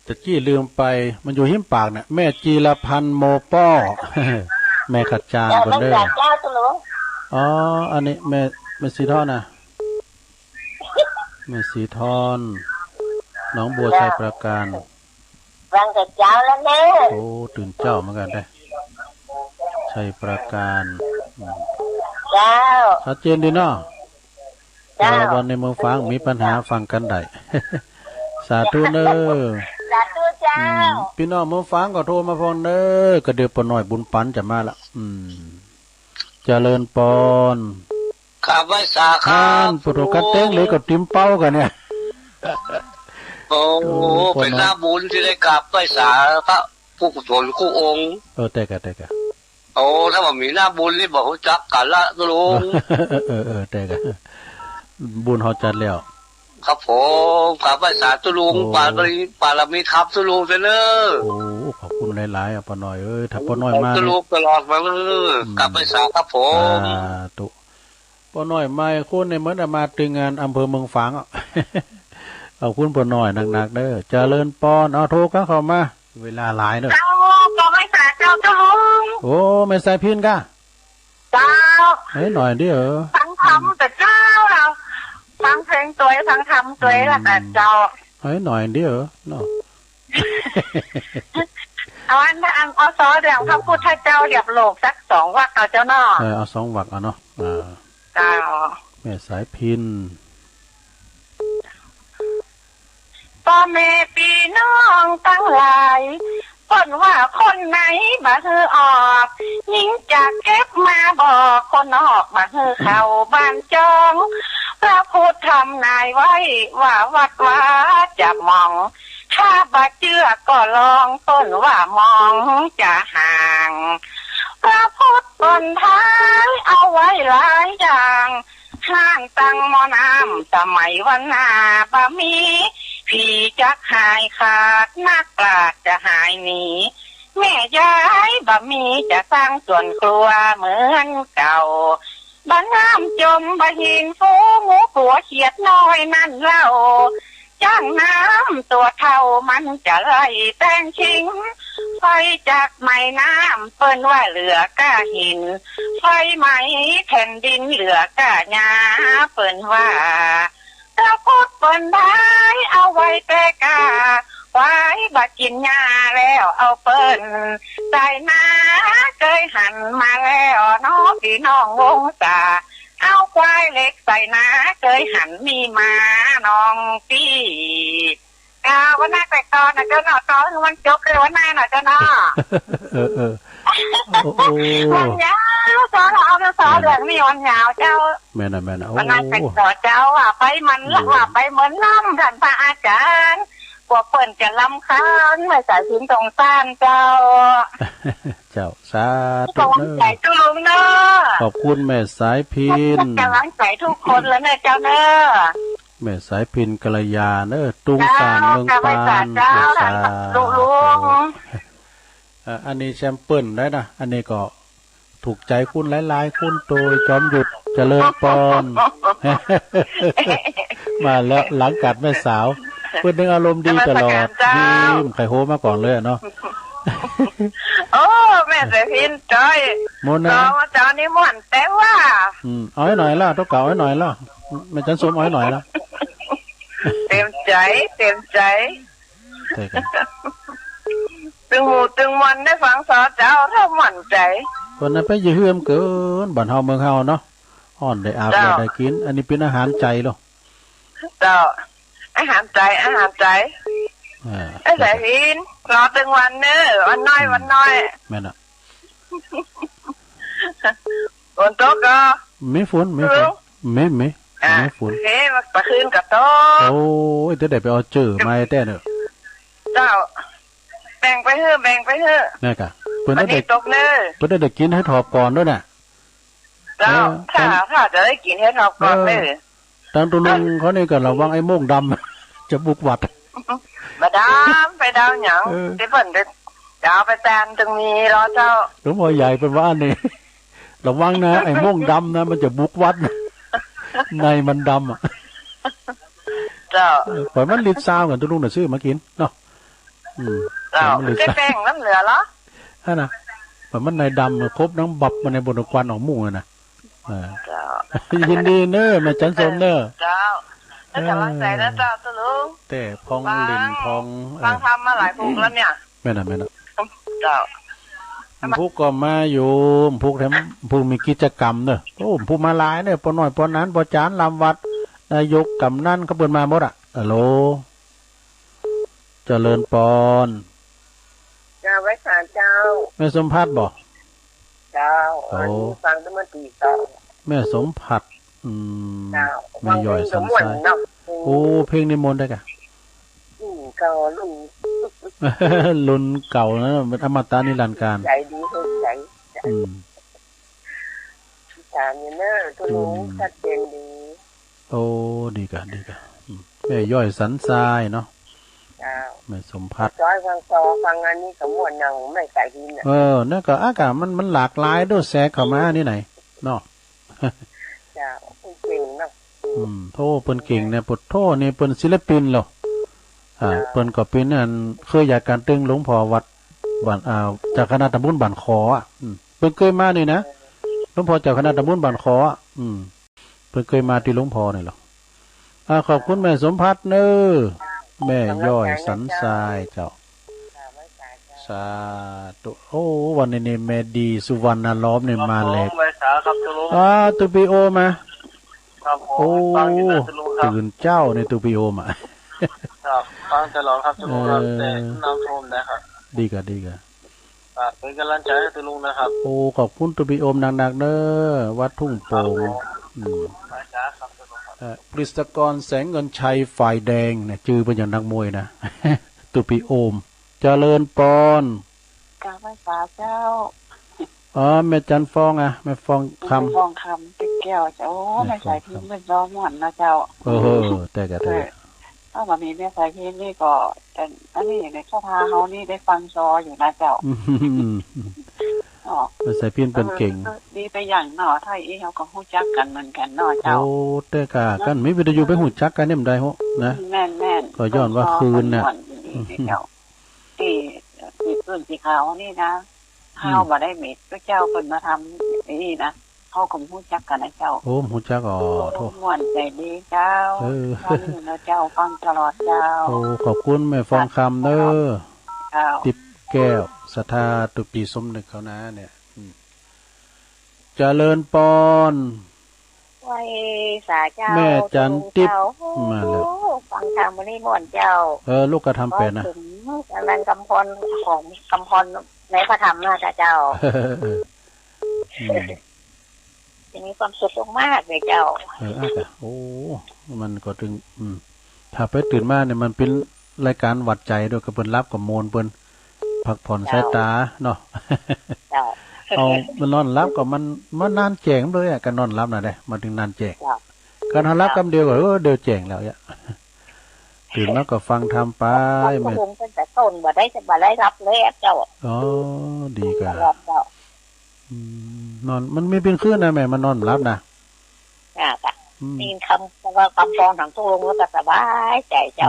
ตะกี้ลืมไปมันอยู่หิ้มปากเนี่ยแม่จีรพันธ์โมป้อแม่ขัดจางคนเด้ออันนี้แม่สีทอนนะแม่สีทอนน้องบัวชัยประการฟังกับเจ้าแล้วแม่โอ้ตื่นเจ้าเหมือนกันได้ชัยประการเจ้าชัดเจนดีเนาะ วันในเมืองฟังมีปัญหาฟังกันได้ สาธุเนอสาธุเจ้าพี่น้องเมืองฟังก็โทรมาพองเนอกระเดือปหน่อยบุญปันจะมาละเจริญปอนข้าไว้สาขาปุถุกันเต้งเลยกับติมเป้ากันเนี่ยโอ้เป็นหน้าบุญที่ได้กราบไว้สาพระผู้กุศลคู่องค์แต่กะโอ้ถ้าว่ามีหน้าบุญนี่บอกจักกันละลุงแต่กะบุญเขาจัดแล้วครับผมข้าไว้สาตุลุงปารามีทับตุลุงเด้อโอ้ขอบคุณหลายๆปอน้อยถ้าปอน้อยมาตุลุงตลอดมากลับไปสาครับผมตุปอน้อยมาคนในเหมือนมาตึงงานอำเภอเมืองฝางเอาคุณปอน้อยหนักๆเด้อเจริญปอนเอาโทรกันเข้ามาเวลาหลายเด้อเจ้าปอไม่สาเจ้าตุลุงโอ้ไม่ใส่พินกะเจ้าหน่อยดิฟังธรรมแต่เจ้าเราฟังเพลงตัวฟังธรรมตัวละแต่เจ้าหน่อยดิเนาะเอาอันเอาซอเดี๋ยวพระพุทธเจ้าเรียบโลกสัก2 วรรคเอาเจ้าเนาะเอา2 วรรคเอาเนาะเจ้าแม่สายพินพ่อแม่พี่น้องตั้งหลายคนว่าคนไหนบ่ฮือออกยิ่งจากเก็บมาบอกคนออกบ่ฮือเข้าบ้านจองพระพุทธทำนายไว้ว่าวัดว่าจะมองถ้าบ่เชื่อก็ลองต้นว่ามองจะห่างพระพุทธบนท้ายเอาไว้หลายอย่างห้างตั้งหม้อน้ำสมัยวันหน้าบ่มีผีจักหายขาดนักปราชญ์จะหายหนีแม่ยายบ่มีจะสร้างส่วนครัวเหมือนเก่าบ่น้ำจมบ่หินฟูหมูปัวเขียดน้อยนั่นเล่าจ้างน้ำตัวเท่ามันจะไล่แป้งชิงไฟจากไม้น้ำเปิ้นว่าเหลือก้าหินไฟไหม้แผ่นดินเหลือก้าหญ้าเปิ้นว่าถ้าพูดเปิ้นได้เอาไว้แต่กาไว้บัดกินหญ้าแล้วเอาเปิ้นใส่นาเคยหันมาแล้วน้องพี่น้องวงศาเอาควายเล็กใส่นาเคยหันมีมาน้องพี่วันหน้าแต่ตอนนะเจ้าเนาะตอนมันจบเลยวันหน้าหน่อยเจ้าเนาะวันยาวสอนเอาสอนเรื่องนี้วันยาวเจ้าแม่น่ะวันหน้าแต่ตอนเจ้าไปมันละว่าไปเหมือนน้ำท่านพระอาจารย์พวกเปิ้นจะลำคาญไม่สายพินตรงซ่านเจ้าสาธุเนอตุลุงเนอขอบคุณแม่สายพินกำลังใจทุกคนแล้วเนี่ยเจ้าเนอแม่สายพินกัลยาเนอตุงสารเมืองปานลุงอันนี้แชมเปิลได้นะอันนี้ก็ถูกใจคุณหลายๆคุณโดยจอมหยุดเจริญปอนมาแล้วหลังกัดแม่สาวเพื่อนนึงอารมณ์ดีตลอดยิ้มไข่โฮมาก่อนเลยเนาะโอ้แม่สายพินจอยมนนะเจ้านี่ม่วนแต่ว่าเอาให้หน่อยล่ะต้องเก่าให้หน่อยล่ะไม่จันสมเอาให้หน่อยล่ะเต็มใจตึงหูตึงมันได้ฟังสอเจ้าถ้ามั่นใจคนนั้นไปยืมเกินบ้านเฮาเมืองเฮาเนาะอ่อนได้อาบได้กินอันนี้เป็นอาหารใจหรอเจ้าอาหารใจไอ้สายพินรอตึงวันเนอวันน้อยแม่น่ะฝนตกก็ไม่ฝนไม่ฝนเฮ้มาคืนกับโตโอ้ยจะได้ไปเอาเจอมาแต่เนอะเจ้าแบ่งไปเถอะนี่กะเพิ่นได้ตกเนอะเพิ่นได้กินให้ถอบก่อนด้วยน่ะเจ้าถ้าจะได้กินให้ถอบก่อนเลยตั้งตัวลุงเขานี่ก็ระวังไอ้โม่งดำจะบุกวัดมาดามไปดาวหยังที่เพิ่นได้ดาวไปแตนตรงนี้รอเจ้าหลวงพ่อใหญ่เป็นว่านี่ระวังนะไอ้โม่งดำนะมันจะบุกวัดในมันดำเจ้าปล่อยมันลิดซาวกันตัวลุงน่ะซื้อมากินเนาะเจ้าแป้งน้ำเหลือเหรอนะปล่อยมันในดำครบน้ำบับมันในบนควันของหมู่นะยินดีเนอะแม่จันสมเนอะเจ้าแล้วกำลังใจนะเจ้าตุลุงแต่พองลินพองฟังทำมาหลายภูแล้วเนี่ยแม่น่ะเจ้าพูกก็มาอยู่พูกแถมพูกมีกิจกรรมเนอะโอ้พูกมาหลายเนี่ยปอน้อยปอนั้นปอจานลำวัด นายกกำนันเขาเปิดมาหมดอ่ะฮัลโหลเจริญปอนเจ้าไว้ศาลเจ้าแม่สมพัฒน์บอกเจ้าอันนี้ฟังตั้งแต่ตีสองแม่สมผัดแม่ย่อยสันทรายโอ้เพลงนิมนต์ได้กะเก่ารุ่นเก่านะมันอมตะนิรันดร์การใจดีใจตามอยู่เนอะทุลุงชัดเจนดีโอ้ดีกะแม่ย่อยสันทรายเนาะแม่สมพัฒน์จ้อยฟังฟังอันนี้สมมติยังไม่ใส่ดินนั่นก็อากาศมันหลากหลายด้วยแสกเข้ามานี่ไหนเนาะจ้าเก่งเนาะโทเปิ้นเก่งเนี่ยปุถโทนี่เปิ้นศิลปินเหรอเปิ้นก็เป็นอันเคยอยากการตึงหลวงพ่อวัดบ้านจากคณะตำบลบ้านขอเปิ้นเคยมานี่นะหลวงพ่อจากคณะตำบลบ้านขอเพิ่นเคยมาที่หลวงพ่อนี่หรอขอบคุณแม่สมพัฒน์เน้อแม่ย่อยสันทรายเจ้าสาธุโอ้วันนี้แม่ดีสุวรรณล้อมเนี่ยมาแล้วตูปีโอมาโอ้ตื่นเจ้าในตูปีโอมาฟังตลอดครับลุงครับแต่น้ำท่วมนะครับดีกะเป็นกำลังใจให้ตุลุงนะครับโอ้ขอบคุณตูปีโอมหนักๆเน้อวัดทุ่งโป่งปริศกรแสงเงินชัยฝ่ายแดงเนี่ยจื่อเป็นอย่างนักมวยนะตุปีโอมเจริญปอนกาไม่สาเจ้าแม่จันฟองแม่ฟองคำฟองคำเป็นแก้วเจ้าไม่ใส่พิมพ์เป็นร้อมหวนนะเจ้าแต่ถ้ามามีแม่ใส่พิมพ์นี่ก็แต่อันนี้ในข้อพาเขานี่ได้ฟังซออยู่นะเจ้าแม่ใส่พิมพ์เป็นเก่งดีไปอย่างหน่อไทยเขาก็หู้จักกันเหมือนกันหน่อเจ้าโอ้แต่กะกันไม่วิทยุไปหูจักกันเนี่ยมันได้โหนะแม่นก็ย้อนว่าคืนเนี่ยที่ต้นสีขาวนี่นะข้าวมาได้เม็ดก็เจ้าคนมาทำนี่นะเขาคงหู้จักกันนะเจ้าโอ้หูจักโทษม่วนใจดีเจ้าฟังอยู่นะเจ้าฟังตลอดเจ้าโอ้ขอบคุณแม่ฟองคำเด้อติบแก้วศรัทธาตุปีสมนึกเขานะเนี่ยเจริญปอนไว้สาเจ้าแม่จันติบมาแล้วฟังธรรมนี่ม่วนเจ้าลูกกระทำเป็นนะกำลังกำพรของกำพรในพระธรรมนะเจ้าจะมีความสุขมากเลยเจ้าโอ้มันก็ถึงถ้าไปตื่นมาเนี่ยมันเป็นรายการวัดใจด้วยกับเปิ้นรับกับโมนเปิ้นพักผ่อนสายตาเนาะเอามันนอนรับกับมันนานแจ้งเลยกันนอนรับน่ะได้มาถึงนานแจ้งการนอนรับคำเดียวก็เดี๋ยวแจ้งแล้วอ่ะตื่นมาก็ฟังทำไปแม่เป็นแต่ต้นบ่ได้รับเลยเจ้าดีกันนอนมันไม่เป็นคืนนะแม่มันนอนรับนะนี่คำว่าคำฟองถังทุลงแล้วก็สบายใจเจ้า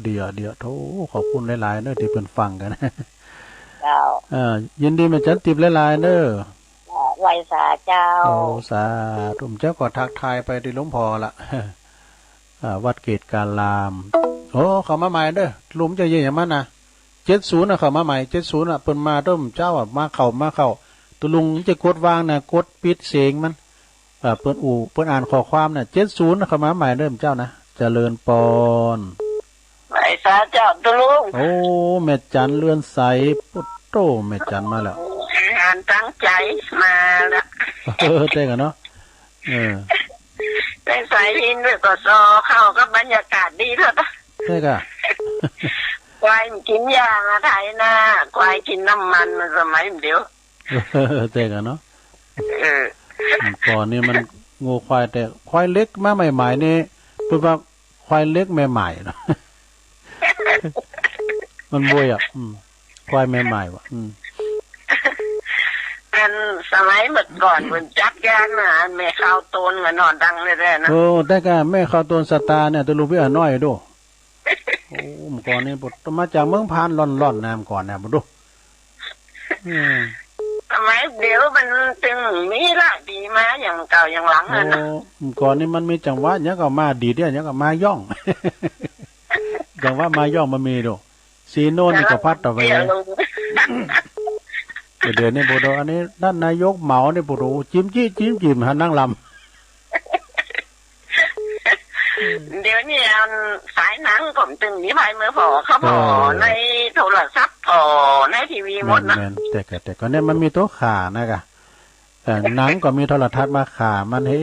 เดี๋ยวโธ่ขอบคุณหลายๆเนอะที่เพิ่นฟังกันเจ้ายินดีแม่จันติบหลายๆเนอะไหวสาเจ้าสาธุเจ้าก็ทักทายไปที่หลวงพ่อละวัดเกตการลามเขามาใหม่เด้อลุมจะเยี่ยมมันนะ70เขามาใหม่70เปิ้นมาต้มเจ้ามาเข้าตุลุงจะกดวางนะกดปิดเสียงมันเปิ้นอ่านข้อความน่ะ70เขามาใหม่เด้อเจ้านะเจริญปอนไหวสาเจ้าตุลุงโอ้แม่จันเลื่อนใสปุตโตแม่จันมาแล้วอ่านตั้งใจมาแล้วได้กันเนาะได้สายหินด้วยก็ซอเข้ากับบรรยากาศดีแล้วนะใช่ค่ะควายกินยางไทยนะควายกินน้ำมันมันสมัยเดียวใช่กันเนาะก่อนนี่มันงูควายแต่ควายเล็กมาใหม่ๆนี่เป็นว่าควายเล็กใหม่ๆเนาะมันบวยควายใหม่ๆว่ะอันสมัยเมื่อก่อนเหมือนจักยานนะแม่ข้าวต้นกับนอนดังเลยนะได้กันแม่ข้าวต้นสตาร์เนี่ยตัวลูกพี่อ่ะน้อยดูโอ้เมื่อก่อนนี่ปุ๊บมาจากเมืองพานร่อนน้ำก่อนนะปุ๊บดูสมัยเดี๋ยวมันจึงมีละดีมาอย่างเก่าอย่างหลังนะก่อนนี่มันมีจังหวะเนี้ยก็มาดีเดียวเนี้ยก็มาย่องจังหวะมาย่องมันมีดูซีโน่นี่ก็พัดต่อไปเลยเดี๋ยวนี้บุตรอันนี้ด้านนายกเหมาเนี่ยบุตรจิ้มจี้หันนั่งลำ เดี๋ยวนี้สายหนังผมตึงนี้ภายเมื่อพอเขาพอในโทรศัพท์พอในทีวีหมดนะแต่ก็เนี่ยมันมีตัวขานะกะหนังก็มีโทรทัศน์มาขามันเฮ้ย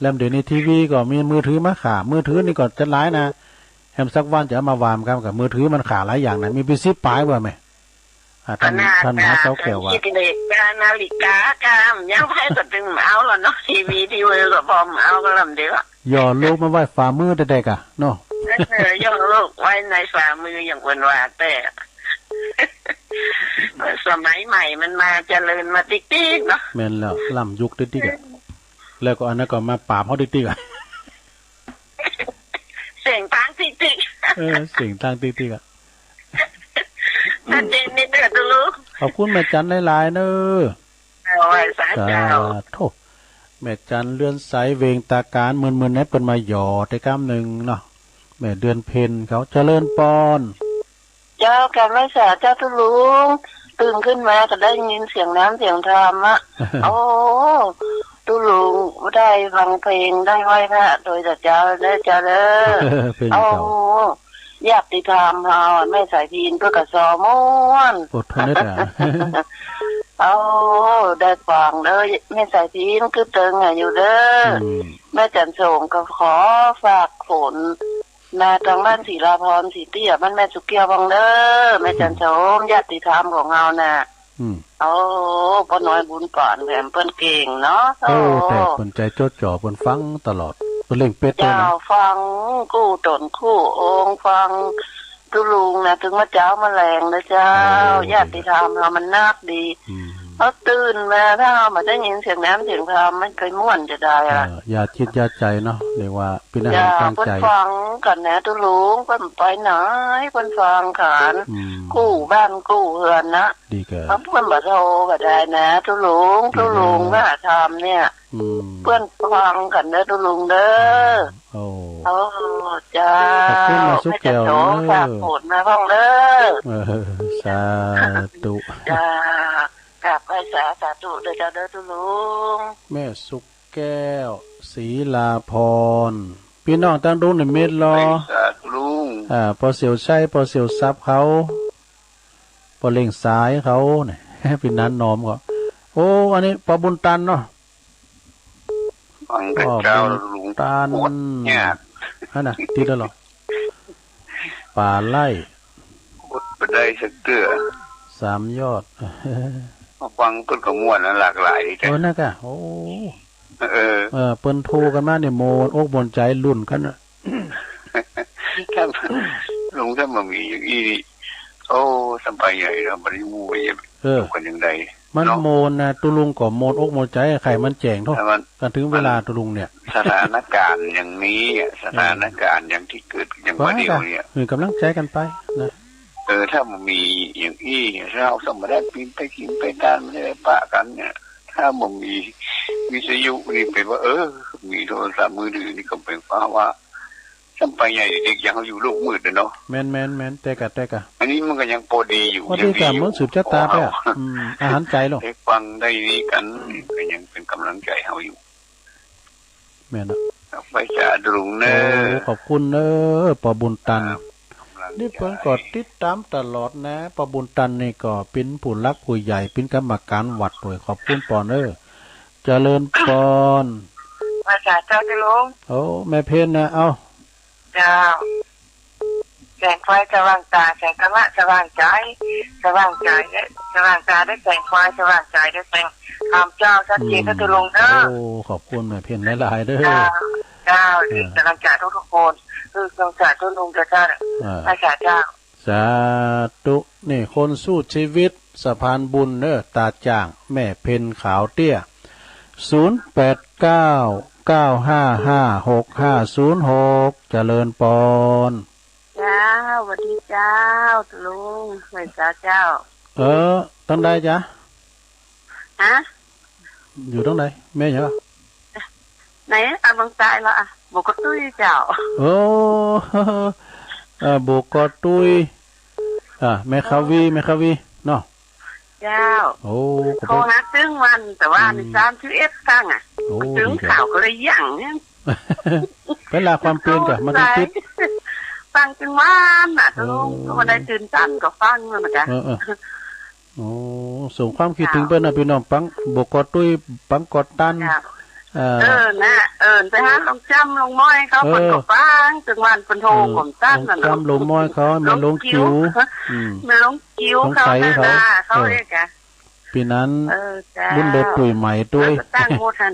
แล้วเดี๋ยวนี้ทีวีก็มีมือถือมาขามือถือนี่ก็จะร้ายนะแฮมสักวันจะเอามาวามกับมือถือมันขาหลายอย่างนะมีเป็น10 ปลายว่าไหมท่านหาเสาแก้วว่าคิดเด็กนาฬิกากามยังให้ก็ตึงเอาแล้วเนาะทีวีก็พอเอาก็ลำเดียวย่อลูกมาไว้ฝ่ามือเด็กๆอ่ะเนาะย่อลูกไว้ในฝ่ามืออย่างวันว่าแต่สมัยใหม่มันมาเจริญมาติ๊กๆเนาะแม่นแล้วล่ำยุคติ๊กๆอ่ะแล้วก็อันนั้นก็มาปราบเขาติ๊กๆอ่ะเสียงตั้งติ๊กๆเสียงตั้งติ๊กๆอ่ะนั่นเด่นนี่เด้อตุลูขอบคุณแม่จันหลายๆเนอะไว้สาเจ้าโธ่แม่จันเลื่อนสายเวงตาการมึนๆให้เปิ้นมาหยอดได้กำนึงเนาะแม่เดือนเพ็ญเขาเจริญปอนเจ้ากันไว้สาเจ้าตุลูตื่นขึ้นมาก็ได้ยินเสียงน้ำเสียงธรรมอ่ะโอ้ตุลุงได้ฟังเพลงได้ไหว้พระโดยเจ้าได้เจ้าเด้อโอ้อยากติดตามเฮาแม่สายพินเพื่อกระสอม่วนอดทนได้เอาได้ฟังเด้อแม่สายพินคือเติงอยู่เด้อแม่จันส่งก็ขอฝากฝนนาทางบ้านศรีราพรศรีเตี้ยบ้านแม่สุเกียวบังเด้อแม่จันโสมญาติธรรมของเฮาน่ะเอาป้าน้อยบุญก่อนแหมเปิ้นเก่งเนาะแต่เปิ้นใจจดจ่อเปิ้นฟังตลอดเปิ้นเล่งเป็ดเจ้าฟังกู้ตนคู่องค์ฟังตุลุงนะถึงว่าเจ้าแมลงนะเจ้าญาติธรรมเรามันนักดีเขาตื่นมาถ้ามาได้ยินเสียงน้ำเสียงธรรมมันเคยม่วนจะได้อ่ะอย่าคิดอย่าใจเนาะเรียกว่าเป็นอาหารตั้งใจฟังกันนะตุลุงเพิ่นไปไหนเพิ่นฟังขานกู้บ้านกู้เฮือนนะดีเกินเพิ่นบ่โทรก็ได้นะตุลุงว่าธรรมเนี่ยเพื่อนฟังกันเด้อตุลุงเด้อโอ้จ้าขอบคุณมาสุแก้วเด้อฝากโปรดมาบ้างเด้อสาธุจ้ากราบไหว้สาธุเด้อจ้าเด้อตุลุงแม่สุแก้วศรีลาพรพี่น้องตั้งรุ่นในเม็ดรอลุงพอเสียวใช้พอเสียวซับเขาพอเล่งสายเขาเนี่ยพี่นั้นน้อมก็โอ้อันนี้ปอบุญตันเนาะฟังเจ้าลุงตันเนี่ยน่ะติดแล้วหรอป่าไล่ขุดไปได้สักเตื้อ3 ยอดฟังต้นกระม่วนหลากหลายจ้ะน่ะกะโอ้เปิ้นโทรกันมาเนี่ยโมนอกบนใจรุ่นกันลุงถ้ามันมีอย่างนี้โอ้สบายใหญ่แล้วบ่ได้มูไปกันยังไงมันโมนนะตุลุงก็โมนอกโมนใจไข่มันแจงเท่ากันถึงเวลาตุลุงเนี่ยสถานการณ์อย่างนี้สถานการณ์อย่างที่เกิดอย่างวันเดียวเนี่ยกำลังใจกันไปนะถ้ามันมีอย่างนี้เราสมได้ปีนไปกินไปด้านไม่ได้ปะกันเนี่ยถ้ามันมีวิทยุนี่เป็นว่ามีโทรศัพท์มือถือนี่ก็เป็นเพราะว่าจำไปใหญ่เด็กยังเขาอยู่โลกมืดเลยเนาะแม่นแต่กะอันนี้มันก็ยังพอดีอยู่ยังดีอยู่มันสืบชะตาไปอาหารใจหรอเด็กฟังได้ดีกันก็ยังเป็นกำลังใจเขาอยู่แม่นนะไปจ่าดุงเนอขอบคุณเนอปอบุญตันนี่เพิ่นก็ติดตามตลอดนะปอบุญตันนี่ก็เป็นผู้รักผู้ใหญ่เป็นกรรมการวัดด้วยขอบคุณปอเนอเจริญปอนภาษาเจ้าจะลงโอ้แม่เพนนะเอาเจ้าแสงไฟสว่างตาแสงธรรมะสว่างใจสว่างใจได้สว่างตาได้แสงไฟสว่างใจได้แสงธรรมเจ้าชัดเจนก็จะลงเด้อโอ้ขอบคุณแม่เพนหลายๆเด้อเจ้าที่กำลังใจทุกคนคือกำลังใจทุกลุงเจ้าภาษาเจ้าสาธุนี่คนสู้ชีวิตสะพานบุญเด้อตาจ่างแม่เพนขาวเตี้ย0899556506เจริญปอนเจ้าสวัสดีเจ้าลุงสวัสดีเจ้าต้องได้จ้ะฮะอยู่ตรงไหนแม่เหรอไหนตามบางใจละบุกตุ้ยเจ้าโอ้บุกตุ้ยแม่คาวีเนาะเจ้าโอ้โทรหาซึ่งวันแต่ว่าใน31ครั้งถึงข่าวก็เลยยั่งเนี่ย เป็นลาความเปลี่ยนกับมันติดฟังจนว่านน่ะลุงก็ได้ตื่นตันก็ฟังเหมือนกันโอ้ส่งความคิดถึงเพิ่นน่ะพี่น้องปังบกกอตุ้ยปังกอดตันนะไปหาลงจำลงม้อยเขาเพิ่นก็ฟังถึงวันเพิ่นโทรผมตั้นน่ะจำลงม้อยเขาแม่ลงคิวแม่ลงคิวเขาเขาเรียกอ่ะปีนั้นบุญเด็ดตุ๋ยใหม่ด้วยตั้งโมทัน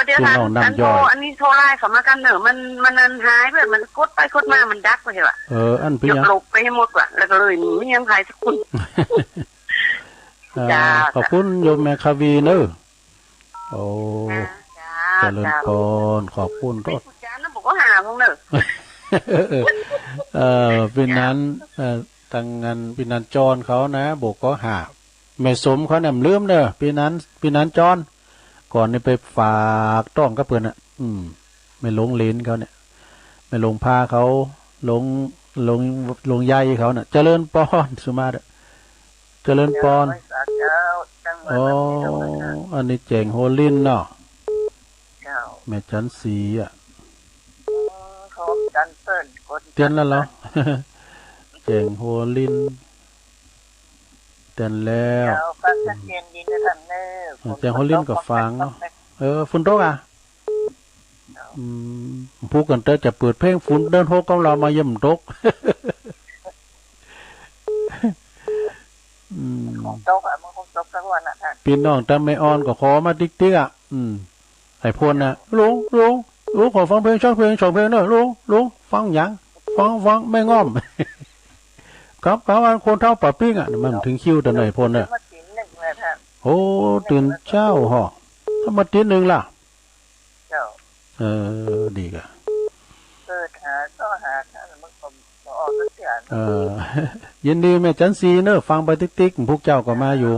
เดี๋ยวท่านโทรอันนี้โทรไล่เขามากันเนอะมันหายไปมันกดไปกดมามันดักไปเหรออันพี่ยังหลบไปให้หมดว่ะแล้วก็เลยไม่ยังใครสักคนขอบคุณโยมแม่คาวีเนอะโอ้เจริญพรขอบคุณทุกจานนั้นบอกว่าหาพงเนอะปีนั้นทางงานปีนั้นจอนเขานะบอกก็หาแม่สมเขาเนี่ยลืมเนอะปีนั้นจอนก่อนนี่ไปฝากต้องกับเพื่อนอ่ะไม่ลงเลนเขาเนี่ยไม่ลงพาเขาลงใยเขาเนี่ยเจริญปอนสุมาเด้อเจริญปอนอ๋ออันนี้เจ๋งโฮลินเนาะแม่จันสีอ่ะเตียนแล้วเหรอเจ๋งโฮลินเตียนแล้วเจ๋งโฮลินก็ฟังเนาะฝุ่นตกอ่ะพูดกันเตอจะเปิดเพลงฝุ่นเดินโฮกของเรามาเยี่ยมตกพี่น้องแต่ไม่อ่อนก็ขอมาติ๊กๆอ่ะไอ้พลน่ะลุงขอฟังเพลงชอบเพลง2 เพลงเนอะลุงฟังอย่างฟังไม่ง้อมครับวันคนเท่าป่าปิ้งอ่ะมันถึงคิวแต่ไหนพลเนี่ยโอ้ตื่นเช้าห่อถ้ามาตีหนึ่งล่ะดีกะยินดีแม่จันซีเนอะฟังไปติ๊กๆพวกเจ้าก็มาอยู่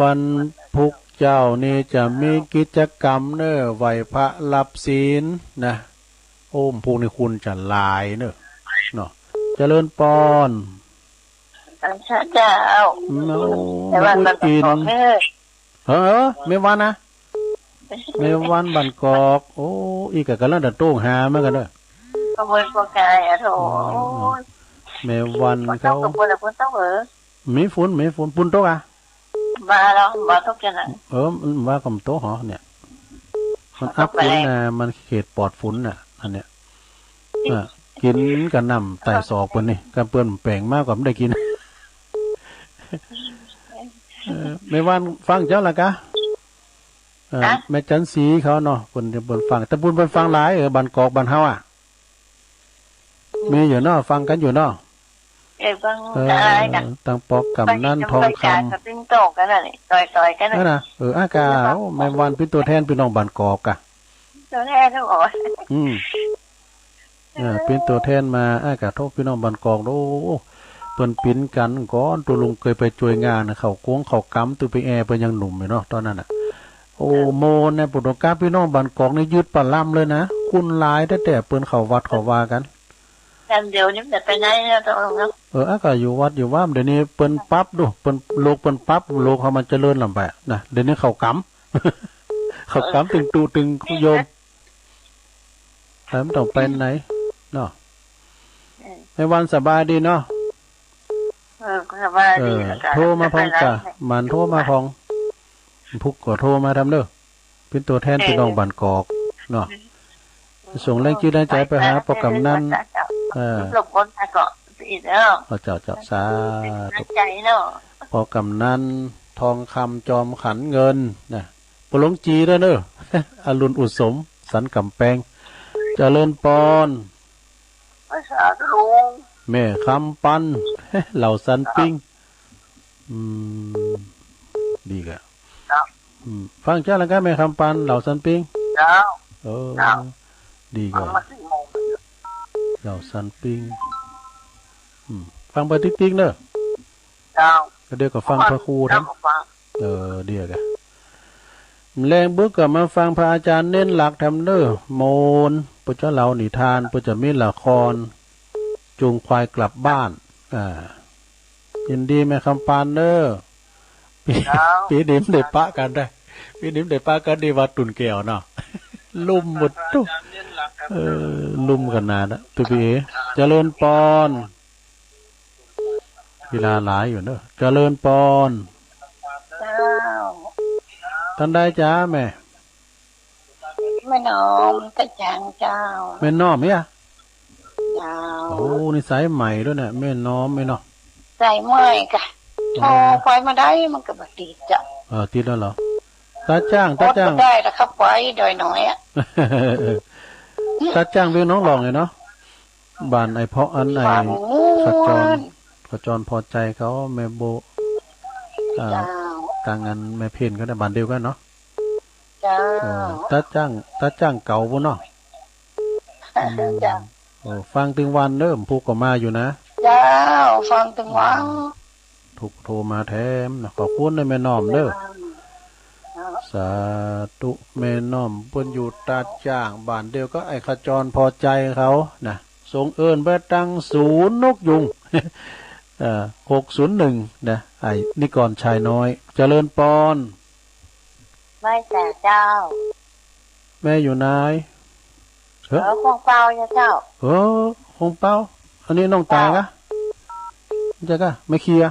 วันพุกเจ้านี่จะมีกิจกรรมเนอะไหวพระรับศีลนะโอ้มพวกนี้คุณจะลายเนอะเนาะเจริญปอนเจ้าแต่ว่ามันอินไม่วันนะไม่วันบันกอกโอ้อีกกะลังจะโต้งหาเหมือนกันเนอะขโมยปลากายอ่ะโถเมวันเขามีฝนปุ่นโต๊ะอ่ะมาแล้วมาทุกอย่างว่ากำโต๊ะหรอเนี่ยมันอัพฝนนะมันเขตปลอดฝนน่ะอันเนี้ยกินกันนำไต่ศอกเปิ้นนี่กันเปิ้นแปลงมากกว่าไม่ได้กินไม่วันฟังเจ้าละกะแม่จันสีเขาเนาะเปิ้นฟังแต่เปิ้นฟังหลายบันกอกบันเฮาอ่ะมีอยู่เนาะฟังกันอยู่เนาะตั้งปอกกับนั่นทองคำติ้งโตกันน่ะนี่ต่อยกันน่ะอากาแม่วันเป็นตัวแทนพี่น้องบันกอกอ่ะตัวแทนทั้งหมดเป็นตัวแทนมาอากาศโทษพี่น้องบันกอกโอ้เปิ้นปิ้นกันก่อนตัวลุงเคยไปช่วยงานเขาโค้งเขากำตัวไปแอร์เปิ้นยังหนุ่มอยู่เนาะตอนนั้นน่ะโอ้โมนเนี่ยปุถุกาพี่น้องบันกอกนี่ยึดปะล่ำเลยนะคุณลายแต่เปิ้นเขาวัดเขาว่ากันเดี๋ยวนี้ไปไหนแล้วตรงนั้นก็อยู่วัดอยู่ว่าเดี๋ยวนี้เปิ้นปั๊บดูเปิ้นโลกเปิ้นปั๊บโลกเขามันเจริญลำบากนะเดี๋ยวนี้เขากำตึงตูตึงโยมแล้วต้องไปไหนเนาะในวันสบายดีเนาะสบายดีโทรมาพองกะมันโทรมาพองพุกก็โทรมาทำเด้อเป็นตัวแทนพี่น้องบ้านกอกเนาะส่งแรงจิตแรงใจไปหาโปรแกรมนั้นหลบคนเกาะอีกแล้วเจ้าสาธุโปรแกรมนั้นทองคำจอมขันเงินนะปลงจีแล้วเนอะอรุณอุสมสันกำแพงเจริญปอนแม่คำปันเหล่าสันปิ้งดีกะฟังเจ้าแล้วก็แม่คำปันเหล่าสันปิ้งดีกะเหล่าสันปิ้งฟังไปติ๊กๆเนอะเดี๋ยวก็ฟังพระครูทั้งเดี๋ยวกันแรงบึกกับมาฟังพระอาจารย์เน้นหลักทำเนอะโมนปุจเจ้าเหล่านิทานปุจจะมีละครจูงควายกลับบ้านยินดีแม่คำปานเนอะปีดิมเด็ดปะกันได้ปีดิมเด็ดปะกันดีวัดตุนเกี่ยวเนาะลุ่มหมดทุก ลุ่มกันนาดตุปีเจริญปอนเวลาหลายอยู่เนอะเจริญปอนเจ้าท่านได้จ้าแม่แม่น้อมตะจางเจ้าแม่น้อมเนี่ยเจ้าโอ้นี่สายใหม่ด้วยเนี่ยแม่น้อมไม่เนาะใส่เมื่อยกะโทรไปมาได้มันก็บ่ติดจ้ะติดแล้วเหรอตาจ้างได้แล้วครับไปดอยน้อยอ่ะตาจ้างเรื่องน้องหลองเลยเนาะบ้านไอ้เพาะอันไอ้ขจรพอใจเขาแม่โบต่างกันแม่เพ่นก็ได้บ้านเดียวกันเนาะตาจ้างเก่าบุเนาะฟังถึงวันเริ่มพูกก็มาอยู่นะเจ้าฟังถึงวันถูกโทรมาแถมขอบคุณในแม่น้อมเด้อสาธุแม่น้อมเพิ่นอยู่ตาจ้างบ้านเดียวก็ไอ้ขจรพอใจเขานะส่งเอิ้นไปตั้งศูนย์นกยุง601นะไอ้นิกรชายน้อยเจริญปอนไม่แต่เจ้าแม่อยู่ไหนคงเปล่าเจ้าคงเปล่าอันนี้น้องตายกะจ๊ะกะไม่เคลียร์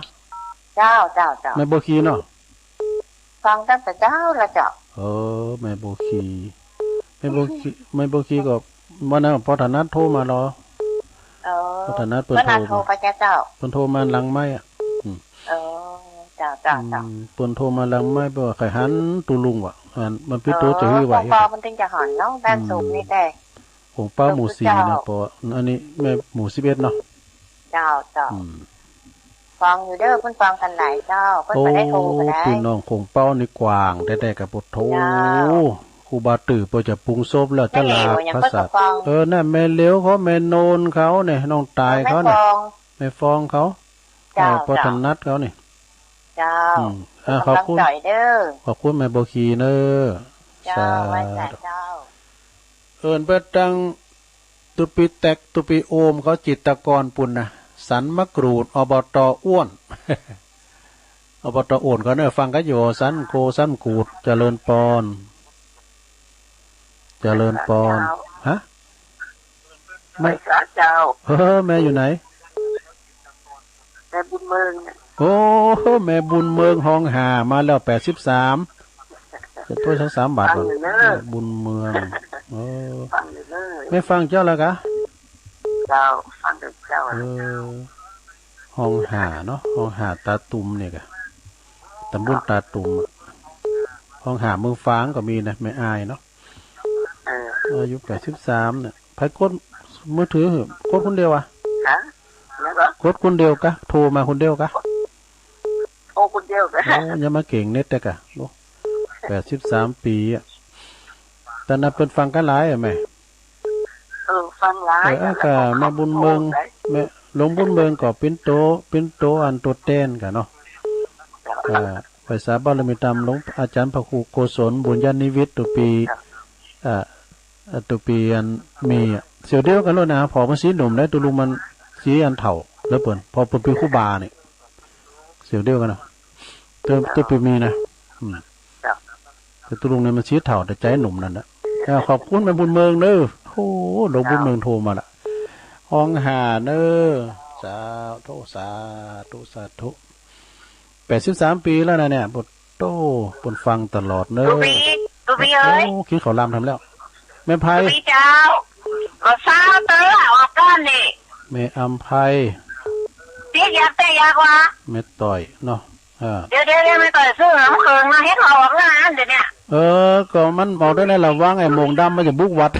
เจ้าไม่บ่คีเนาะฟังตั้งแต่เจ้าละเจ้าไม่บ่คีก็วันนั้นพอฐานะโทรมาเหรอพอฐานะเปิดโทรไปเจ้าเปิดโทรมาหลังไม้อ่ะเจ้าเปิดโทรมาหลังไม้บ่ไข่หันตุลุงว่ะมันปิดโตจะฮื้อไหวปอมันถึงจะหันเนาะด้านสูงนี่แต่ของป้าหมู่4นะปออันนี้แม่หมู่11เนาะเจ้าฟังอยู่เด้อเพิ่นฟังกันหลายเจ้าเพิ่นไปได้โทรก็ได้พี่น้องคงเป้านี่กว้างได้กับบ่โทรครูบาตื้อเพิ่นจะปรุงซบแล้วจะลาภาษาน่ะแม่เลี้ยวเขาแม่โนนเขาเนี่ยน้องตายเขาน่ะแม่ฟองเขาพอถนัดเขานี่เจ้าขอบคุณขอบคุณแม่บ่คีเด้อเจ้าไว้แต่เจ้าเอิ้นเปิดตั้งตุปิแตกตุปิโอมเขาจิตรกรปุ่นนะสันมะกรูดอบต.อ้วนอบต.อ้วนก็เนี่ยฟังกันอยู่สันโคสันกูดเจริญปอนฮะแม่เจ้าแม่อยู่ไหนแม่บุญเมืองโอ้แม่บุญเมืองห้องหามาแล้ว83จะตัว3 บาทบุญเมืองไม่ฟังเจ้าแล้วกะเจ้าฟังเจ้าห้องหาเนาะห้องหาตาตุ่มเนี่ยกะตำบลตาตุ่มห้องหาเมืองฟ้างก็มีนะไม่อายเนาะอายุ83เนี่ยไผกดมือถือกดคนเดียวอ่ะกดคนเดียวกะโทรมาคนเดียวกะโอ้คนเดียวกะอย่ามาเก่งเน็ตแต่กะโอ้83 ปีอ่ะแต่นับเป็นฟังกันหลายอ่ะแม่ฟังหลายก็มาบุญเมืองแม่หลวงบุญเมืองก็เป็นโตอันโตเต้นกันเนาะไปสาบารมีธรรมหลวงอาจารย์พระครูโกศลบุญญาณิวิทย์ตุปีอันมีเสียวเดียวกันแล้วนะพอมันสีหนุ่มได้ตุลุงมันสีอันเฒ่าแล้วเปิ้นพอเปิ้นเป็นครูบานี่เสียวเดียวกันเนาะตัวปีมีนะแต่ตุลุงเนี่ยมันสีเฒ่าแต่ใจหนุ่มนั่นน่ะขอบคุณแม่บุญเมืองเด้อโอ้หลวงบุญเมืองโทรมาละห้องหาเด้อสาธุ83 ปีแล้วนะเนี่ยบทโตปนฟังตลอดเด้อตุปีเอ้ยคิดเขาลำทำแล้วแม่ไพพี่เจ้าก็เศร้าเต๋อออกก้อนนี่แม่อำไพพี่อยากวะแม่ต่อยเนาะเดี๋ยวไม่ต่อยซื้อน้ำเคืองมาให้เขาออกงานเดี๋ยวเนี่ยก็มันบอกได้แล้วว่างไอ้โมงดำมันจะบุกวัด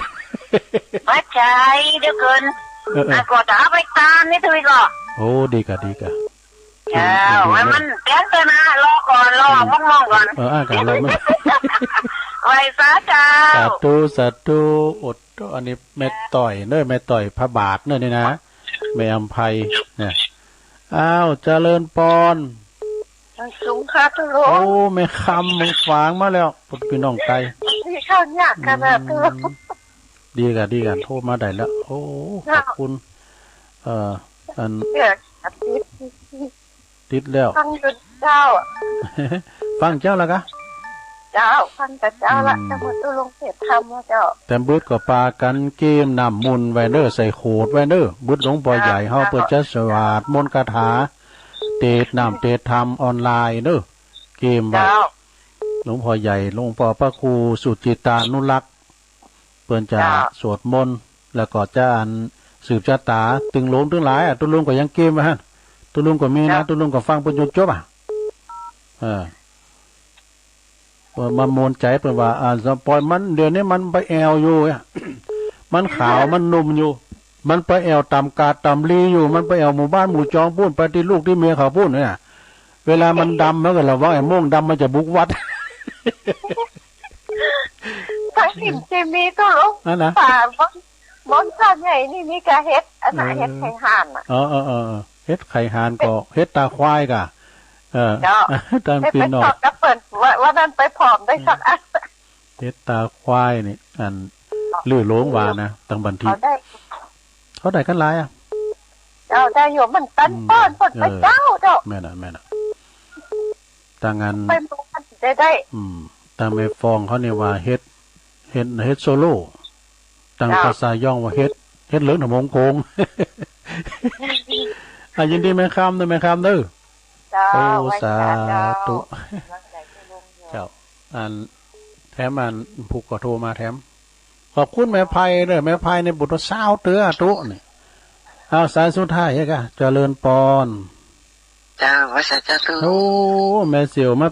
ไม่ใช่เดี๋ยวเกินก็จะเอาไปตามนี่ทุยก็โอ้ดีกะเจ้ามันเต้นเถอะนะรอก่อนรอมองก่อนการเราไม่ไว้ซะเจ้าสาธุอดอันนี้แม่ต่อยเนอะแม่ต่อยพระบาทเนอะนี่นะแม่อำไพเนี่ยอ้าวเจริญปอนสูงค่ะทุกคนโอ้แม่คำมึงฝางมาแล้วปุดพี่น้องไตพี่เข้ายากกันนะทุกดีกันโทรมาได้แล้วโอ้ขอบคุณอันติดแล้วฟังเจ้าฟังเจ้าแล้วกะ เจ้าฟังแต่เจ้าละจะหมดตุลงเทศธรรมว่าเจ้าแต่บึดก็ปากันเกมน้ำมุนไวเนอร์ใส่โขดไวเนอร์บึดหลวงพ่อใหญ่เฮาเปิดจัดสวาดมนต์คาถาเตดน้ำเตดธรรมออนไลน์เนอะเกมไว้หลวงพ่อใหญ่หลวงพ่อพระครูสุจิตานุรักษ์เปิ้นจะสวดมนต์แล้วก็จะอ่านสืบชะตาตึงหลงตึงหลายตุลุงก็ยังเกมมาฮะตุลุงก็มีนะตุลุงก็ฟังเปิ้นจนจบมามวนใจเปิ้นว่าสปอยมันเดี๋ยวนี้มันไปแอวอยู่มันขาวมันนุ่มอยู่มันไปแอวตำกาดตำลีอยู่มันไปแอวหมู่บ้านหมู่จองพูนไปที่ลูกที่เมียเขาพูนเนี่ยเวลามันดำมันก็ระวังไอ้โม่งดำมันจะบุกวัดถ้าหินจะมีตุลงป่าบนข้างใหญ่นี่มีกะเฮ็ดอันไหนเฮ็ดไข่ห่านเฮ็ดไข่ห่านก็เฮ็ดตาควายกะตามปีนอกก็เปิดว่านั้นไปผอมได้สักอันเฮ็ดตาควายนี่อันลื่อโลงวานะตั้งบันทีเขาได้กันหลายเจ้าได้อยู่มันตันป้อนปดไปเจ้าแม่น่ะต่างงานไปได้ตามไปฟองเขาเนี่ยว่าเฮ็ดโซโล่ต่างภาษาย่องว่าเฮ็ดเหลืองหนมงโคงยินดีแม่คำด้วยแม่คำเด้อโอ้สาธุเจ้าอันแถมอันผูกก็โทรมาแถมขอบคุณแม่ไพ่เด้อแม่ไพ่ในบุตรสาวเตือตุนี่เอาสายสุดท้ายกะเจริญปอนเจ้าว่าจะตุโอ้แม่เสี่ยวมา